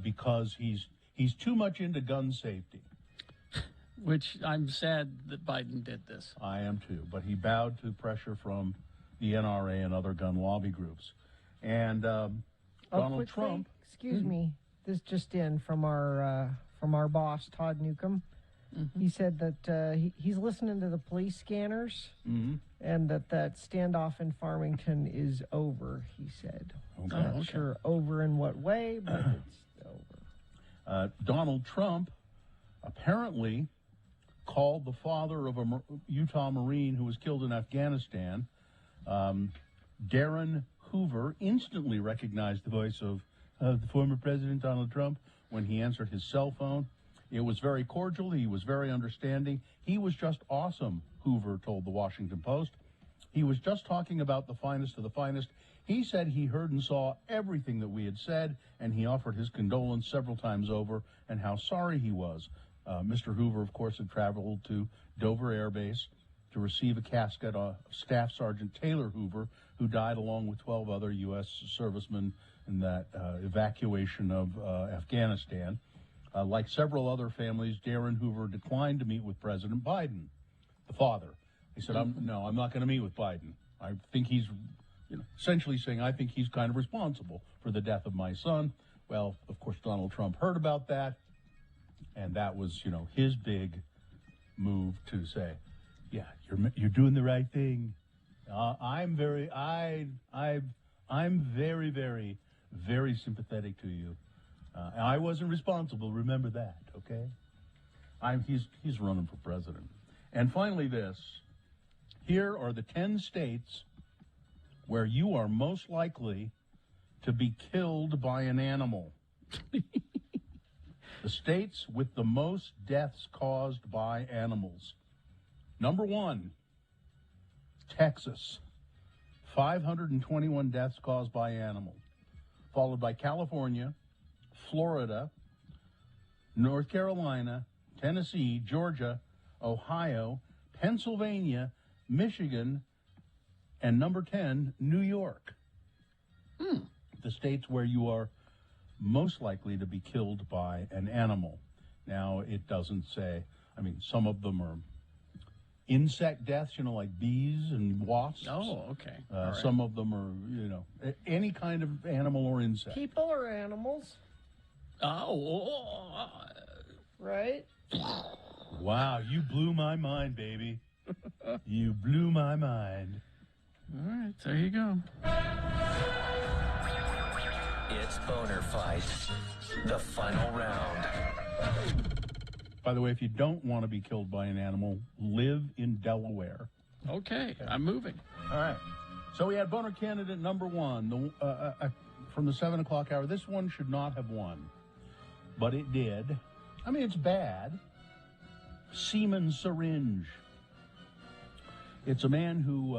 because he's too much into gun safety. Which I'm sad that Biden did this. I am too, but he bowed to pressure from the NRA and other gun lobby groups. And Donald quickly, Trump. Excuse me, this just in from our boss Todd Newcomb. He said that he's listening to the police scanners, and that standoff in Farmington is over. He said, Okay. I'm not sure over in what way, but it's over. Donald Trump apparently called the father of a Utah Marine who was killed in Afghanistan. Darren Hoover instantly recognized the voice of the former President Donald Trump when he answered his cell phone. It was very cordial. He was very understanding. He was just awesome, Hoover told the Washington Post. He was just talking about the finest of the finest. He said he heard and saw everything that we had said, and he offered his condolence several times over and how sorry he was. Mr. Hoover, of course, had traveled to Dover Air Base to receive a casket of Staff Sergeant Taylor Hoover, who died along with 12 other U.S. servicemen in that evacuation of Afghanistan. Like several other families, Darren Hoover declined to meet with President Biden, the father. He said, I'm not going to meet with Biden. I think he's essentially saying, I think he's kind of responsible for the death of my son. Well, of course, Donald Trump heard about that, and that was, his big move to say, yeah, you're doing the right thing. I'm very, very, very sympathetic to you. I wasn't responsible. Remember that, okay? He's running for president. And finally, this. Here are the 10 states where you are most likely to be killed by an animal. The states with the most deaths caused by animals. Number 1, Texas. 521 deaths caused by animals. Followed by California, Florida, North Carolina, Tennessee, Georgia, Ohio, Pennsylvania, Michigan, and number 10, New York. The states where you are most likely to be killed by an animal. Now, it doesn't say, some of them are insect deaths, like bees and wasps. Oh, okay. All right. Some of them are, any kind of animal or insect. People or animals, right? Wow, you blew my mind, baby. You blew my mind. All right, there you go. It's Boner Fight, the final round. By the way, if you don't want to be killed by an animal, live in Delaware. Okay, I'm moving. All right. So we had boner candidate number 1 from the 7 o'clock hour. This one should not have won, but it did. It's bad. Semen syringe. It's a man who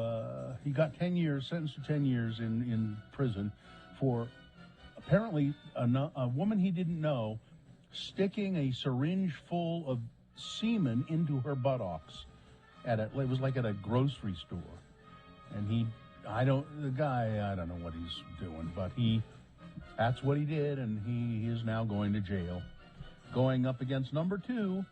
he got 10 years, sentenced to 10 years in prison for apparently a woman he didn't know sticking a syringe full of semen into her buttocks. It was like at a grocery store. And I don't know what he's doing, but that's what he did, and he is now going to jail. Going up against number 2,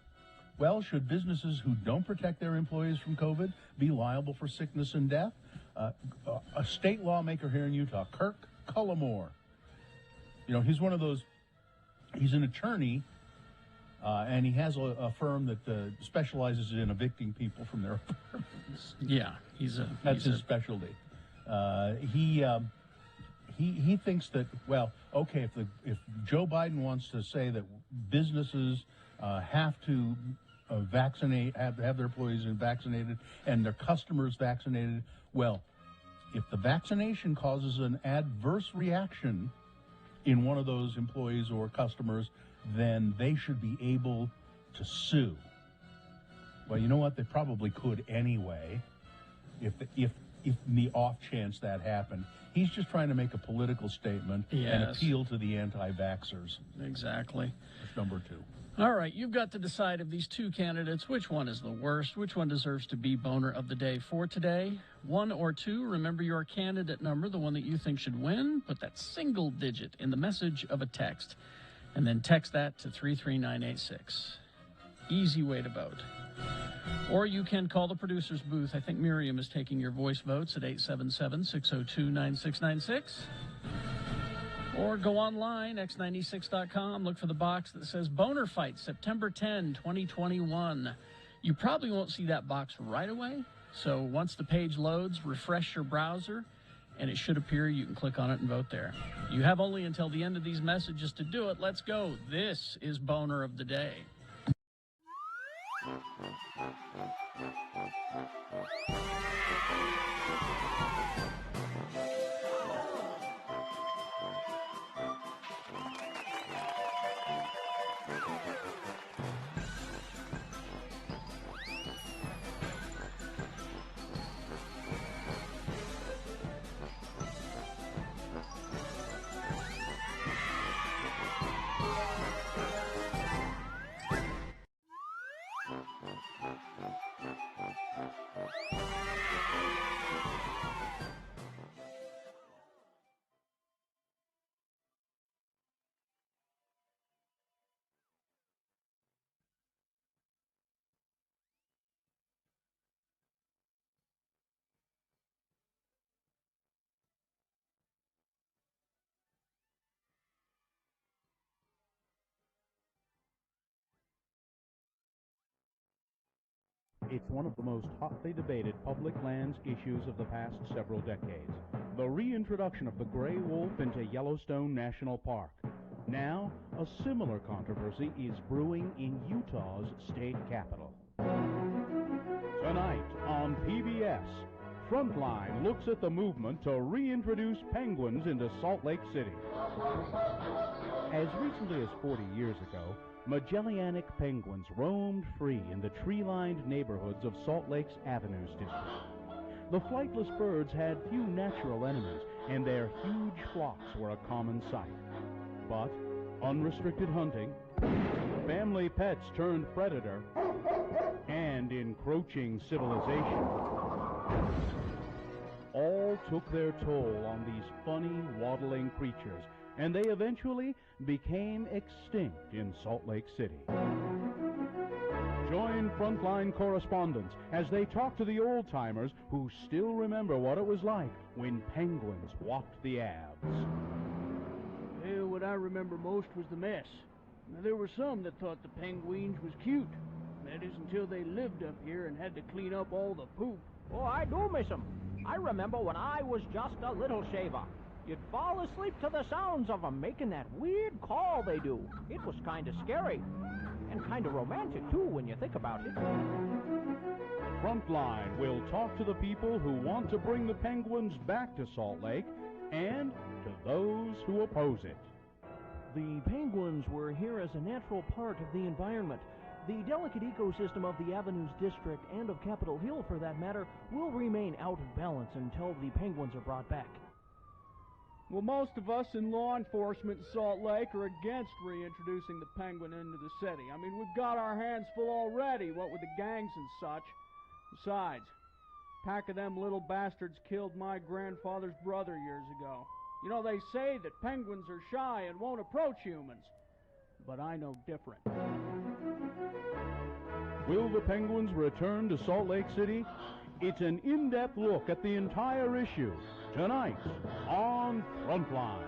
well, should businesses who don't protect their employees from COVID be liable for sickness and death? A state lawmaker here in Utah, Kirk Cullimore. You know, he's one of those, he's an attorney, and he has a firm that specializes in evicting people from their apartments. Yeah, that's his specialty. He thinks that, well, okay, if Joe Biden wants to say that businesses have to vaccinate, have their employees vaccinated and their customers vaccinated, well, if the vaccination causes an adverse reaction in one of those employees or customers, then they should be able to sue. Well, you know what? They probably could anyway, if in the off chance that happened. He's just trying to make a political statement and Yes. appeal to the anti-vaxxers. Exactly. That's number two. All right, you've got to decide of these two candidates, which one is the worst, which one deserves to be boner of the day for today. 1 or 2, remember your candidate number, the one that you think should win. Put that single digit in the message of a text, and then text that to 33986. Easy way to vote. Or you can call the producer's booth. I think Miriam is taking your voice votes at 877-602-9696. Or go online, x96.com, look for the box that says Boner Fight, September 10, 2021. You probably won't see that box right away. So once the page loads, refresh your browser, and it should appear. You can click on it and vote there. You have only until the end of these messages to do it. Let's go. This is Boner of the Day. It's one of the most hotly debated public lands issues of the past several decades. The reintroduction of the gray wolf into Yellowstone National Park. Now, a similar controversy is brewing in Utah's state capital. Tonight on PBS, Frontline looks at the movement to reintroduce penguins into Salt Lake City. As recently as 40 years ago, Magellanic penguins roamed free in the tree-lined neighborhoods of Salt Lake's Avenues district. The flightless birds had few natural enemies, and their huge flocks were a common sight. But unrestricted hunting, family pets turned predator, and encroaching civilization all took their toll on these funny, waddling creatures, and they eventually became extinct in Salt Lake City. Join Frontline correspondents as they talk to the old-timers who still remember what it was like when penguins walked the Abs. Well, what I remember most was the mess. Now, there were some that thought the penguins was cute. That is until they lived up here and had to clean up all the poop. Oh, I do miss 'em. I remember when I was just a little shaver. You'd fall asleep to the sounds of 'em making that weird call they do. It was kind of scary. And kind of romantic, too, when you think about it. Frontline will talk to the people who want to bring the penguins back to Salt Lake and to those who oppose it. The penguins were here as a natural part of the environment. The delicate ecosystem of the Avenues district, and of Capitol Hill for that matter, will remain out of balance until the penguins are brought back. Well, most of us in law enforcement in Salt Lake are against reintroducing the penguin into the city. I mean, we've got our hands full already, what with the gangs and such. Besides, a pack of them little bastards killed my grandfather's brother years ago. You know, they say that penguins are shy and won't approach humans. But I know different. Will the penguins return to Salt Lake City? It's an in-depth look at the entire issue Tonight on Frontline.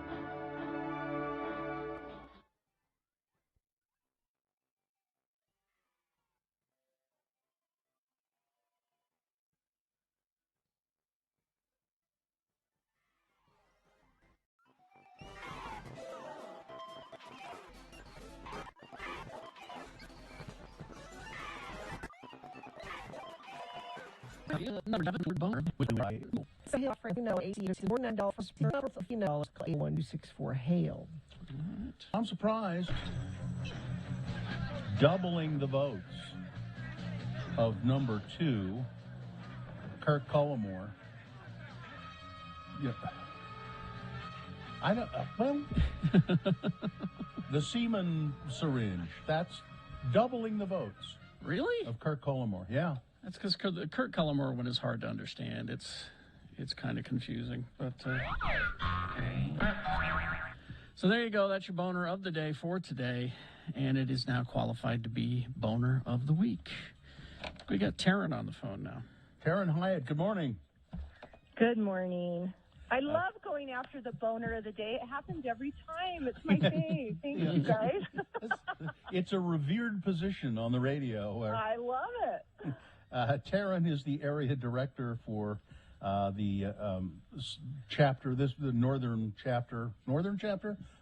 So hail for AC is more than $9 for $1-264 hail. I'm surprised. Doubling the votes of number 2, Kirk Cullimore. Yeah. I don't. Well, the semen syringe. That's doubling the votes. Really? Of Kirk Cullimore. Yeah. That's because the Kurt Cullimore one is hard to understand. It's kind of confusing. But so there you go. That's your boner of the day for today, and it is now qualified to be boner of the week. We got Taryn on the phone now. Taryn Hyatt. Good morning. Good morning. I love going after the boner of the day. It happens every time. It's my thing. Thank you, guys. It's a revered position on the radio. I love it. Taryn is the area director for the chapter, the northern chapter,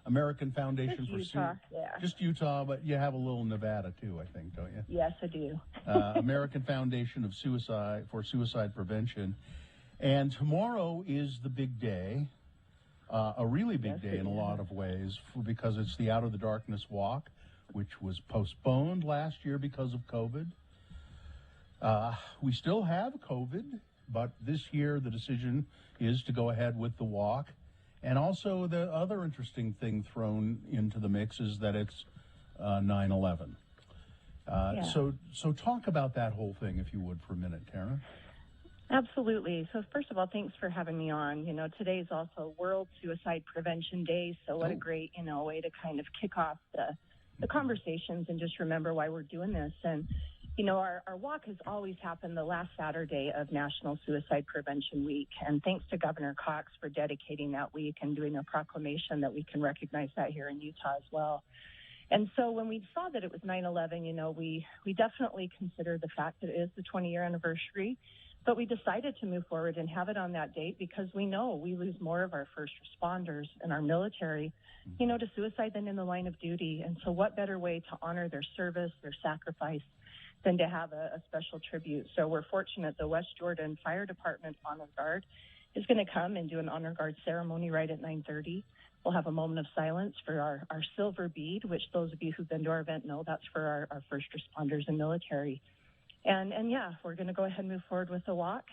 American Foundation Just for Utah, yeah. Just Utah, but you have a little Nevada too, I think, don't you? Yes, I do. American Foundation of Suicide Prevention. And tomorrow is the big day, a really big day in a lot of ways, because it's the Out of the Darkness Walk, which was postponed last year because of COVID. We still have COVID, but this year the decision is to go ahead with the walk. And also the other interesting thing thrown into the mix is that it's 9/11. So talk about that whole thing, if you would, for a minute, Tara. Absolutely. So first of all, thanks for having me on. You know, today is also World Suicide Prevention Day, so what a great, way to kind of kick off the conversations and just remember why we're doing this. And, our walk has always happened the last Saturday of National Suicide Prevention Week, and thanks to Governor Cox for dedicating that week and doing a proclamation that we can recognize that here in Utah as well. And so when we saw that it was 9/11, we definitely considered the fact that it is the 20-year anniversary. But we decided to move forward and have it on that date because we know we lose more of our first responders and our military, to suicide than in the line of duty. And so what better way to honor their service, their sacrifice, than to have a special tribute. So we're fortunate the West Jordan Fire Department Honor Guard is going to come and do an Honor Guard ceremony right at 9:30. We'll have a moment of silence for our silver bead, which those of you who've been to our event know that's for our first responders and military. And yeah, we're going to go ahead and move forward with the walk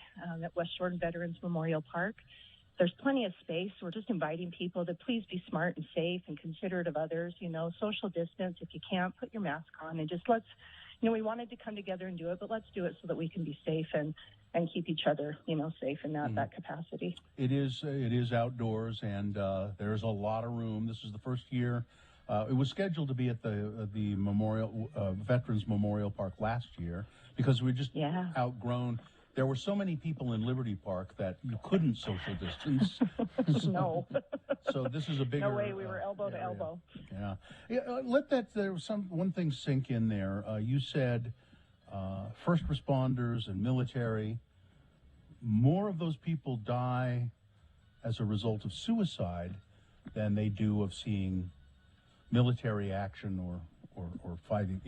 at West Jordan Veterans Memorial Park. There's plenty of space. We're just inviting people to please be smart and safe and considerate of others. Social distance. If you can't, put your mask on and just let's, we wanted to come together and do it, but let's do it so that we can be safe and keep each other, safe in that capacity. It is outdoors, and there's a lot of room. This is the first year. It was scheduled to be at the Memorial Veterans Memorial Park last year because we just outgrown. There were so many people in Liberty Park that you couldn't social distance. No. So this is a bigger. No way. We were elbow to elbow. Yeah. Let there was one thing sink in there. You said first responders and military. More of those people die as a result of suicide than they do of seeing military action or fighting,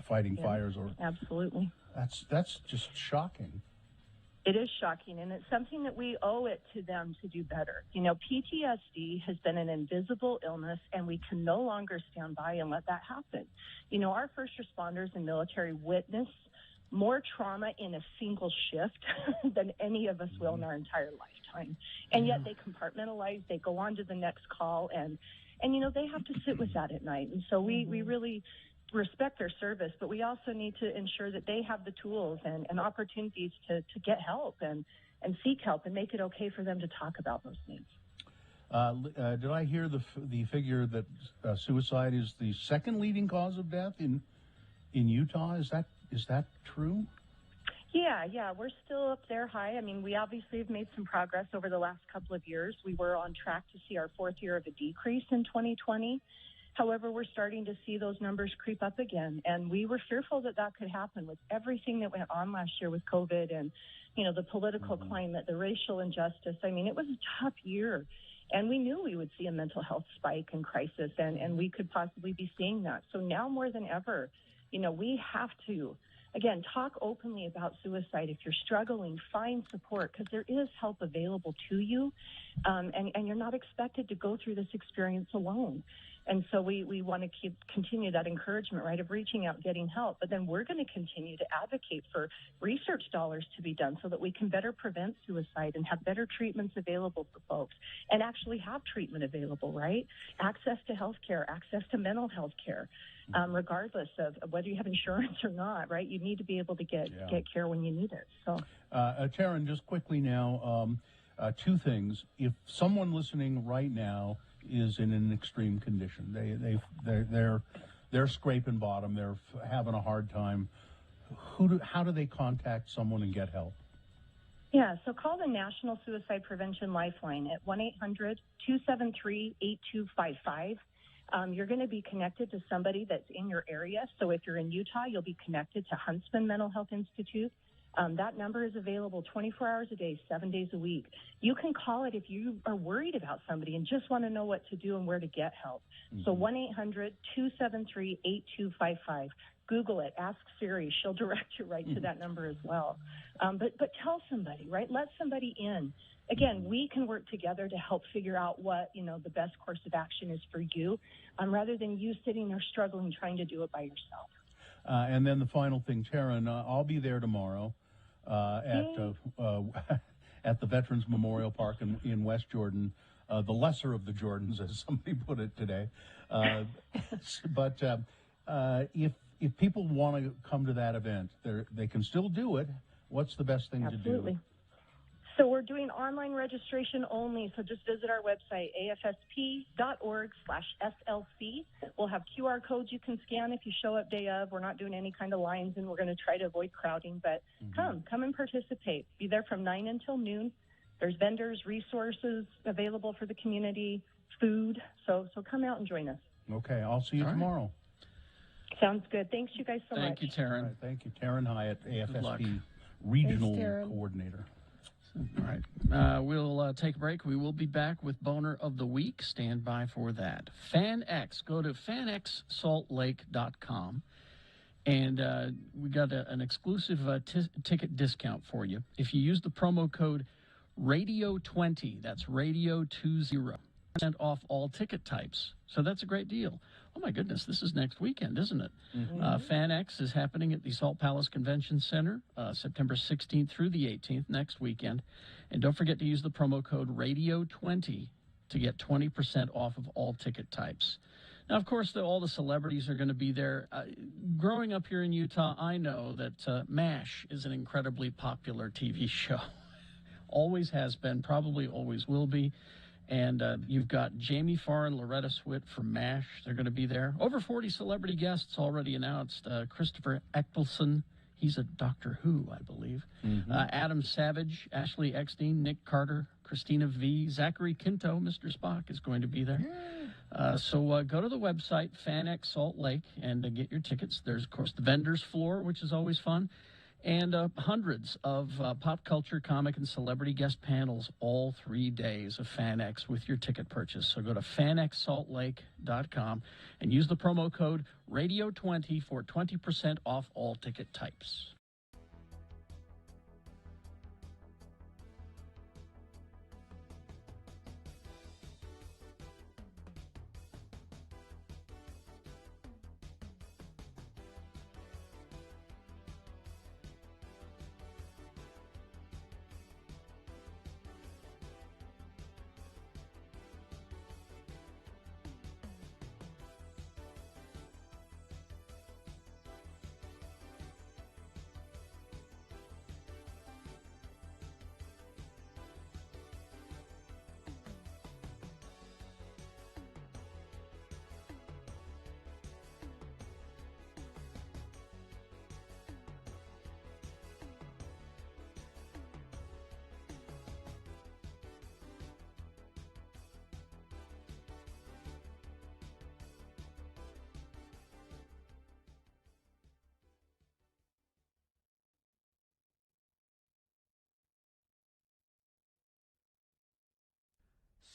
fighting fires or. Absolutely. That's just shocking. It is shocking, and it's something that we owe it to them to do better. PTSD has been an invisible illness, and we can no longer stand by and let that happen. Our first responders and military witness more trauma in a single shift than any of us will in our entire lifetime. And yet they compartmentalize, they go on to the next call, and they have to sit with that at night. And so we really respect their service, but we also need to ensure that they have the tools and opportunities to get help and seek help and make it okay for them to talk about those things. Did I hear the figure that suicide is the second leading cause of death in Utah? Is that true? Yeah, we're still up there high. I mean, we obviously have made some progress over the last couple of years. We were on track to see our fourth year of a decrease in 2020. However, we're starting to see those numbers creep up again, and we were fearful that that could happen with everything that went on last year with COVID and, the political climate, the racial injustice. I mean, it was a tough year, and we knew we would see a mental health spike and crisis, and we could possibly be seeing that. So now more than ever, we have to, again, talk openly about suicide. If you're struggling, find support, because there is help available to you, and you're not expected to go through this experience alone. And so we want to continue that encouragement, right, of reaching out, getting help. But then we're going to continue to advocate for research dollars to be done so that we can better prevent suicide and have better treatments available for folks and actually have treatment available, right? Access to health care, access to mental health care, regardless of whether you have insurance or not, right? You need to be able to get care when you need it. So, Taryn, just quickly now, two things. If someone listening right now is in an extreme condition, they're scraping bottom, they're having a hard time, how do they contact someone and get help? Yeah, so call the National Suicide Prevention Lifeline at 1-800-273-8255. You're going to be connected to somebody that's in your area. So if you're in Utah, you'll be connected to Huntsman Mental Health Institute. That number is available 24 hours a day, 7 days a week. You can call it if you are worried about somebody and just want to know what to do and where to get help. So 1-800-273-8255. Google it. Ask Siri. She'll direct you right to that number as well. But tell somebody, right? Let somebody in. Again, we can work together to help figure out what, the best course of action is for you, rather than you sitting there struggling trying to do it by yourself. And then the final thing, Taryn, I'll be there tomorrow at the Veterans Memorial Park in West Jordan, the lesser of the Jordans, as somebody put it today. But if people want to come to that event, they can still do it. What's the best thing to do? So we're doing online registration only, so just visit our website, afsp.org/SLC. We'll have QR codes you can scan if you show up day of. We're not doing any kind of lines, and we're going to try to avoid crowding, but come and participate. Be there from 9 until noon. There's vendors, resources available for the community, food, so come out and join us. Okay, I'll see you tomorrow. Sounds good. Thanks, you guys, so much. Thank you, Taryn. Right, thank you, Taryn Hyatt, AFSP Regional Coordinator. All right. We'll take a break. We will be back with Boner of the Week. Stand by for that. FanX. Go to fanxsaltlake.com. And we got an exclusive ticket discount for you. If you use the promo code RADIO20, that's RADIO20, % off all ticket types. So that's a great deal. Oh, my goodness, this is next weekend, isn't it? FanX is happening at the Salt Palace Convention Center, September 16th through the 18th, next weekend. And don't forget to use the promo code RADIO20 to get 20% off of all ticket types. Now, of course, all the celebrities are going to be there. Growing up here in Utah, I know that MASH is an incredibly popular TV show. Always has been, probably always will be. And you've got Jamie Farr and Loretta Swit from MASH. They're going to be there. Over 40 celebrity guests already announced. Christopher Eccleston, he's a Doctor Who, I believe. Adam Savage, Ashley Eckstein, Nick Carter, Christina V, Zachary Quinto, Mr. Spock is going to be there. So go to the website, FanX Salt Lake, and get your tickets. There's, of course, the vendors floor, which is always fun. And hundreds of pop culture, comic, and celebrity guest panels all 3 days of FanX with your ticket purchase. So go to fanxsaltlake.com and use the promo code RADIO20 for 20% off all ticket types.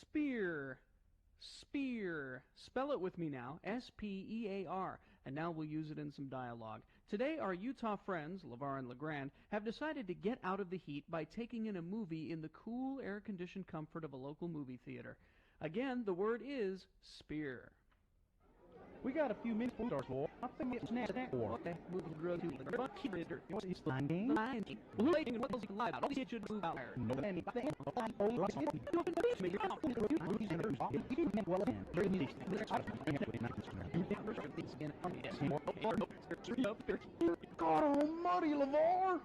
Spear. Spear. Spell it with me now. S-P-E-A-R. And now we'll use it in some dialogue. Today, our Utah friends, LeVar and LeGrand, have decided to get out of the heat by taking in a movie in the cool, air-conditioned comfort of a local movie theater. Again, the word is spear. We got a few minutes for our floor. I think it's snack for. Moving growth to the butt keeper. It's the game. Well, who thinking what else he can lie about? All these kids should move out there. No, anything. God almighty, LeVar!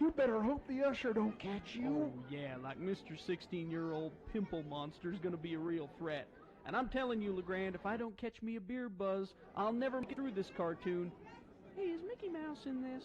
You better hope the usher don't catch you. Oh, yeah, like Mr. 16-year-old pimple monster's gonna be a real threat. And I'm telling you, LeGrand, if I don't catch me a beer buzz, I'll never get through this cartoon. Hey, is Mickey Mouse in this?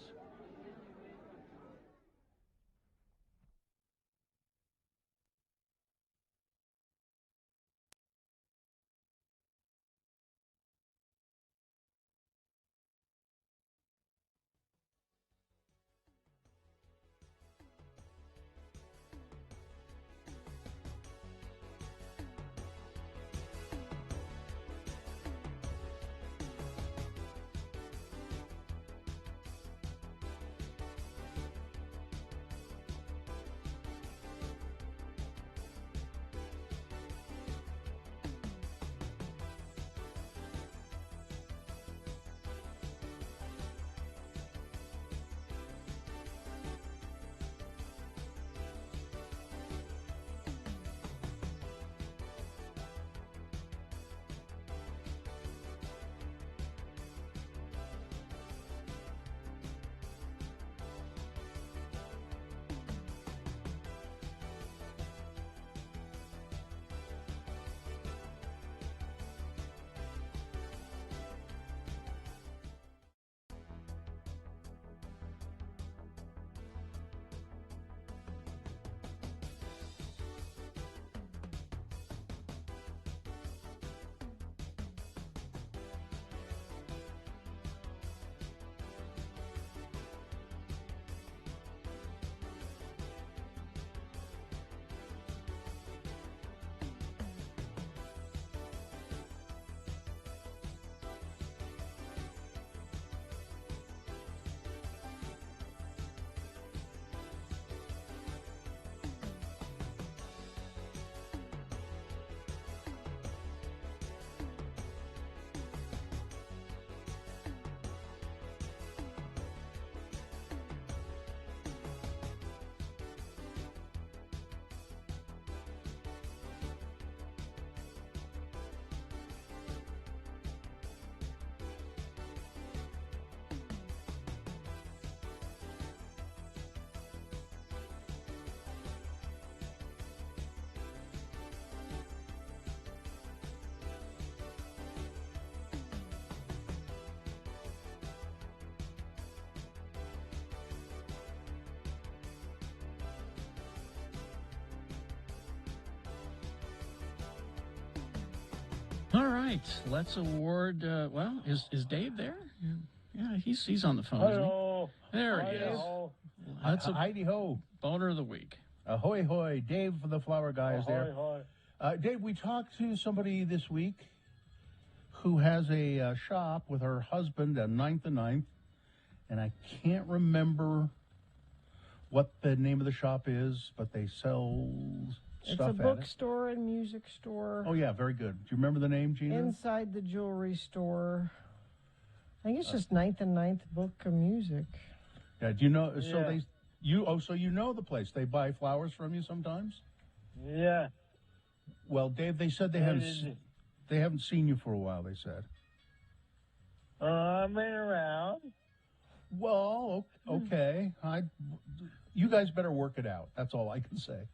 All right, let's award. Well, is Dave there? Yeah, he's on the phone. Isn't he? Hello. There he is. That's a Heidi ho. boner of the week. Ahoy hoy, Dave from the Flower Guy is there. Ahoy. Dave, we talked to somebody this week who has a shop with her husband at 9th and 9th, and I can't remember what the name of the shop is, but they sell It's stuff a at it. bookstore and music store. Oh, yeah, very good. Do you remember the name, Gina? Inside the jewelry store. I think it's just 9th and 9th Book of Music. Yeah, do you know, so Yeah. so you know the place. They buy flowers from you sometimes? Yeah. Well, Dave, they said they haven't seen you for a while, they said. I've been around. Well, okay. You guys better work it out. That's all I can say.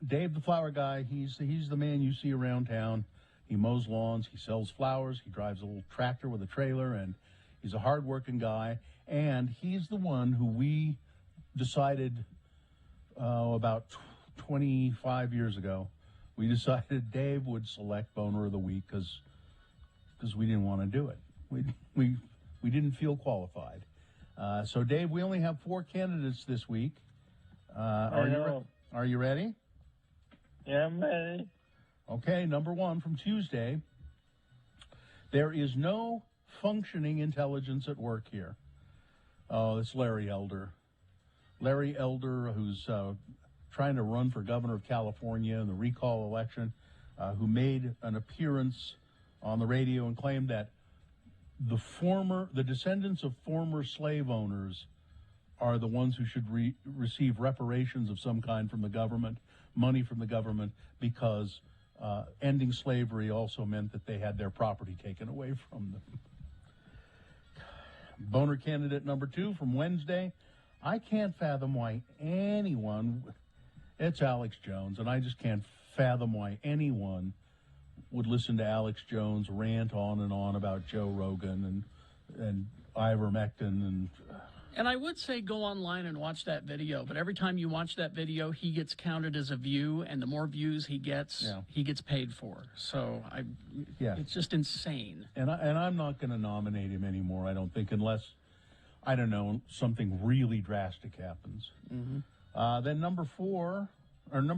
Dave, the Flower Guy, he's the man you see around town. He mows lawns, he sells flowers, he drives a little tractor with a trailer, and he's a hard-working guy. And he's the one who we decided about 25 years ago, we decided Dave would select Boner of the Week because we didn't want to do it. We didn't feel qualified. So, Dave, we only have 4 candidates this week. Are you ready? Yeah, I'm ready. Okay, number one from Tuesday. There is no functioning intelligence at work here. Oh, it's Larry Elder. Larry Elder, who's trying to run for governor of California in the recall election, who made an appearance on the radio and claimed that the descendants of former slave owners are the ones who should receive reparations of some kind from the government, money from the government, because ending slavery also meant that they had their property taken away from them. Boner candidate number 2 from Wednesday. I can't fathom why anyone, it's Alex Jones, and I just can't fathom why anyone would listen to Alex Jones rant on and on about Joe Rogan and ivermectin And I would say go online and watch that video, but every time you watch that video, he gets counted as a view, and the more views he gets paid for. So it's just insane. And I'm not going to nominate him anymore, I don't think, unless, I don't know, something really drastic happens. Mm-hmm. Then number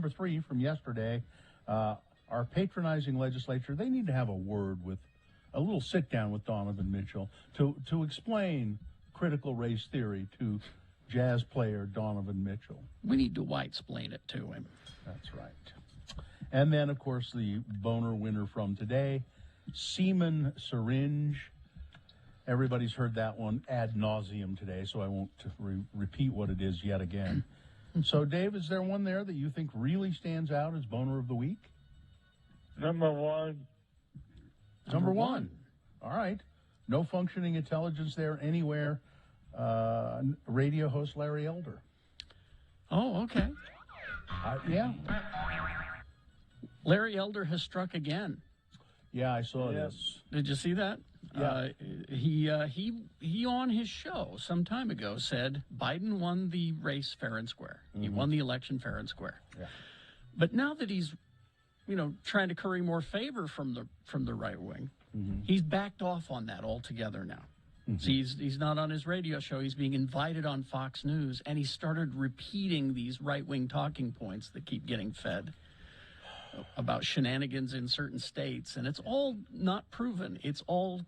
3 from yesterday, our patronizing legislature, they need to have a little sit down with Donovan Mitchell to explain critical race theory to jazz player Donovan Mitchell. We need to white-splain it to him. That's right. And then, of course, the boner winner from today, semen syringe. Everybody's heard that one ad nauseum today, so I won't repeat what it is yet again. So, Dave, is there one there that you think really stands out as boner of the week? Number 1. Number 1. All right. No functioning intelligence there anywhere. Radio host Larry Elder. Oh, okay. Yeah. Larry Elder has struck again. Yeah, I saw this. Did you see that? Yeah. He on his show some time ago said Biden won the race fair and square. He won the election fair and square. Yeah. But now that he's, trying to curry more favor from the right wing, he's backed off on that altogether now. So he's not on his radio show. He's being invited on Fox News, and he started repeating these right-wing talking points that keep getting fed about shenanigans in certain states, and it's all not proven. It's all...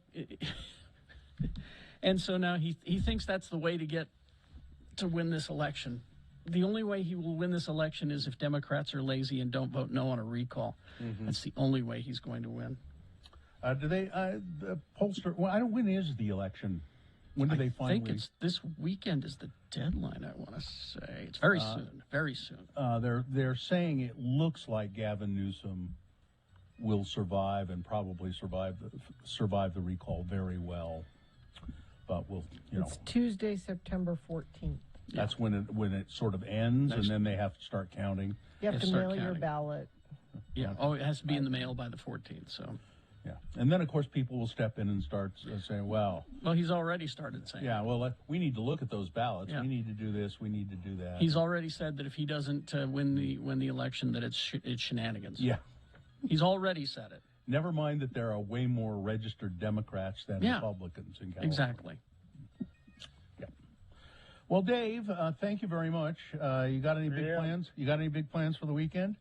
And so now he thinks that's the way to win this election. The only way he will win this election is if Democrats are lazy and don't vote no on a recall. That's the only way he's going to win. The pollster, when is the election? When do they finally? I think it's this weekend is the deadline, I want to say. It's very soon, very soon. They're saying it looks like Gavin Newsom will survive and probably survive the recall very well. But It's Tuesday, September 14th. That's when it sort of ends, and then they have to start counting. You have to mail your ballot. Yeah. Oh, it has to be in the mail by the 14th. So. Yeah, and then of course people will step in and start saying, "Well, he's already started saying, yeah, well, we need to look at those ballots. Yeah. We need to do this. We need to do that." He's already said that if he doesn't win the election, that it's shenanigans. Yeah, he's already said it. Never mind that there are way more registered Democrats than Republicans in California. Exactly. Yeah. Well, Dave, thank you very much. You got any big plans? You got any big plans for the weekend?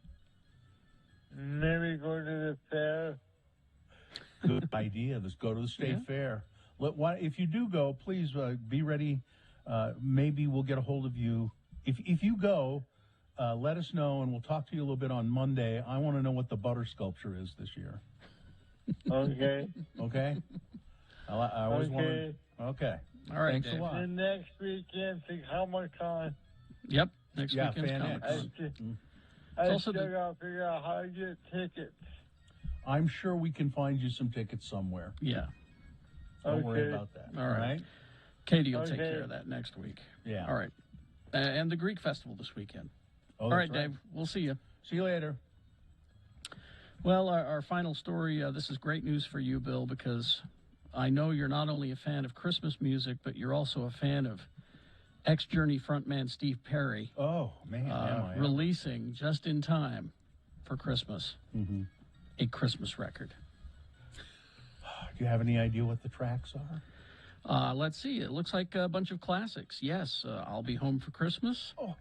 Maybe go to the fair. Good idea. Let's go to the state fair. If you do go, please be ready. Maybe we'll get a hold of you. If you go, let us know, and we'll talk to you a little bit on Monday. I want to know what the butter sculpture is this year. Okay. Okay? I always want to... Okay. All right, Thanks Dave. a lot. The next weekend, Comic-Con. Yep. Next weekend's Comic-Con. I still got to figure out how to get tickets. I'm sure we can find you some tickets somewhere. Yeah. Don't worry about that. All right. Katie will take care of that next week. Yeah. All right. And the Greek Festival this weekend. Oh, all right, Dave. We'll see you. See you later. Well, our final story, this is great news for you, Bill, because I know you're not only a fan of Christmas music, but you're also a fan of ex-Journey frontman Steve Perry. Oh, man. Releasing just in time for Christmas. A Christmas record. Do you have any idea what the tracks are? Let's see. It looks like a bunch of classics. Yes, I'll Be Home for Christmas. Oh.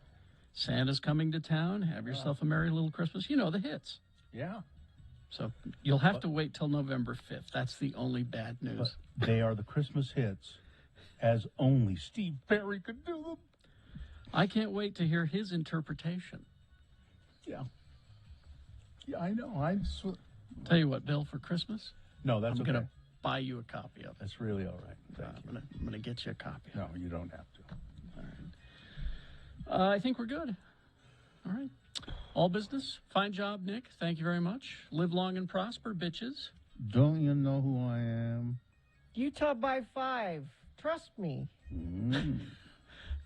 Santa's coming to town. Have yourself a merry little Christmas. You know the hits. Yeah. So you'll have to wait till November 5th. That's the only bad news. But they are the Christmas hits as only Steve Perry could do them. I can't wait to hear his interpretation. Yeah. Yeah, I know. Tell you what, Bill, for Christmas? No, that's I'm okay. going to buy you a copy of it. That's really all right. Thank you. I'm going to get you a copy. No, you don't have to. All right. I think we're good. All right. All business. Fine job, Nick. Thank you very much. Live long and prosper, bitches. Don't you know who I am? Utah by 5. Trust me.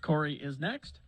Corey is next.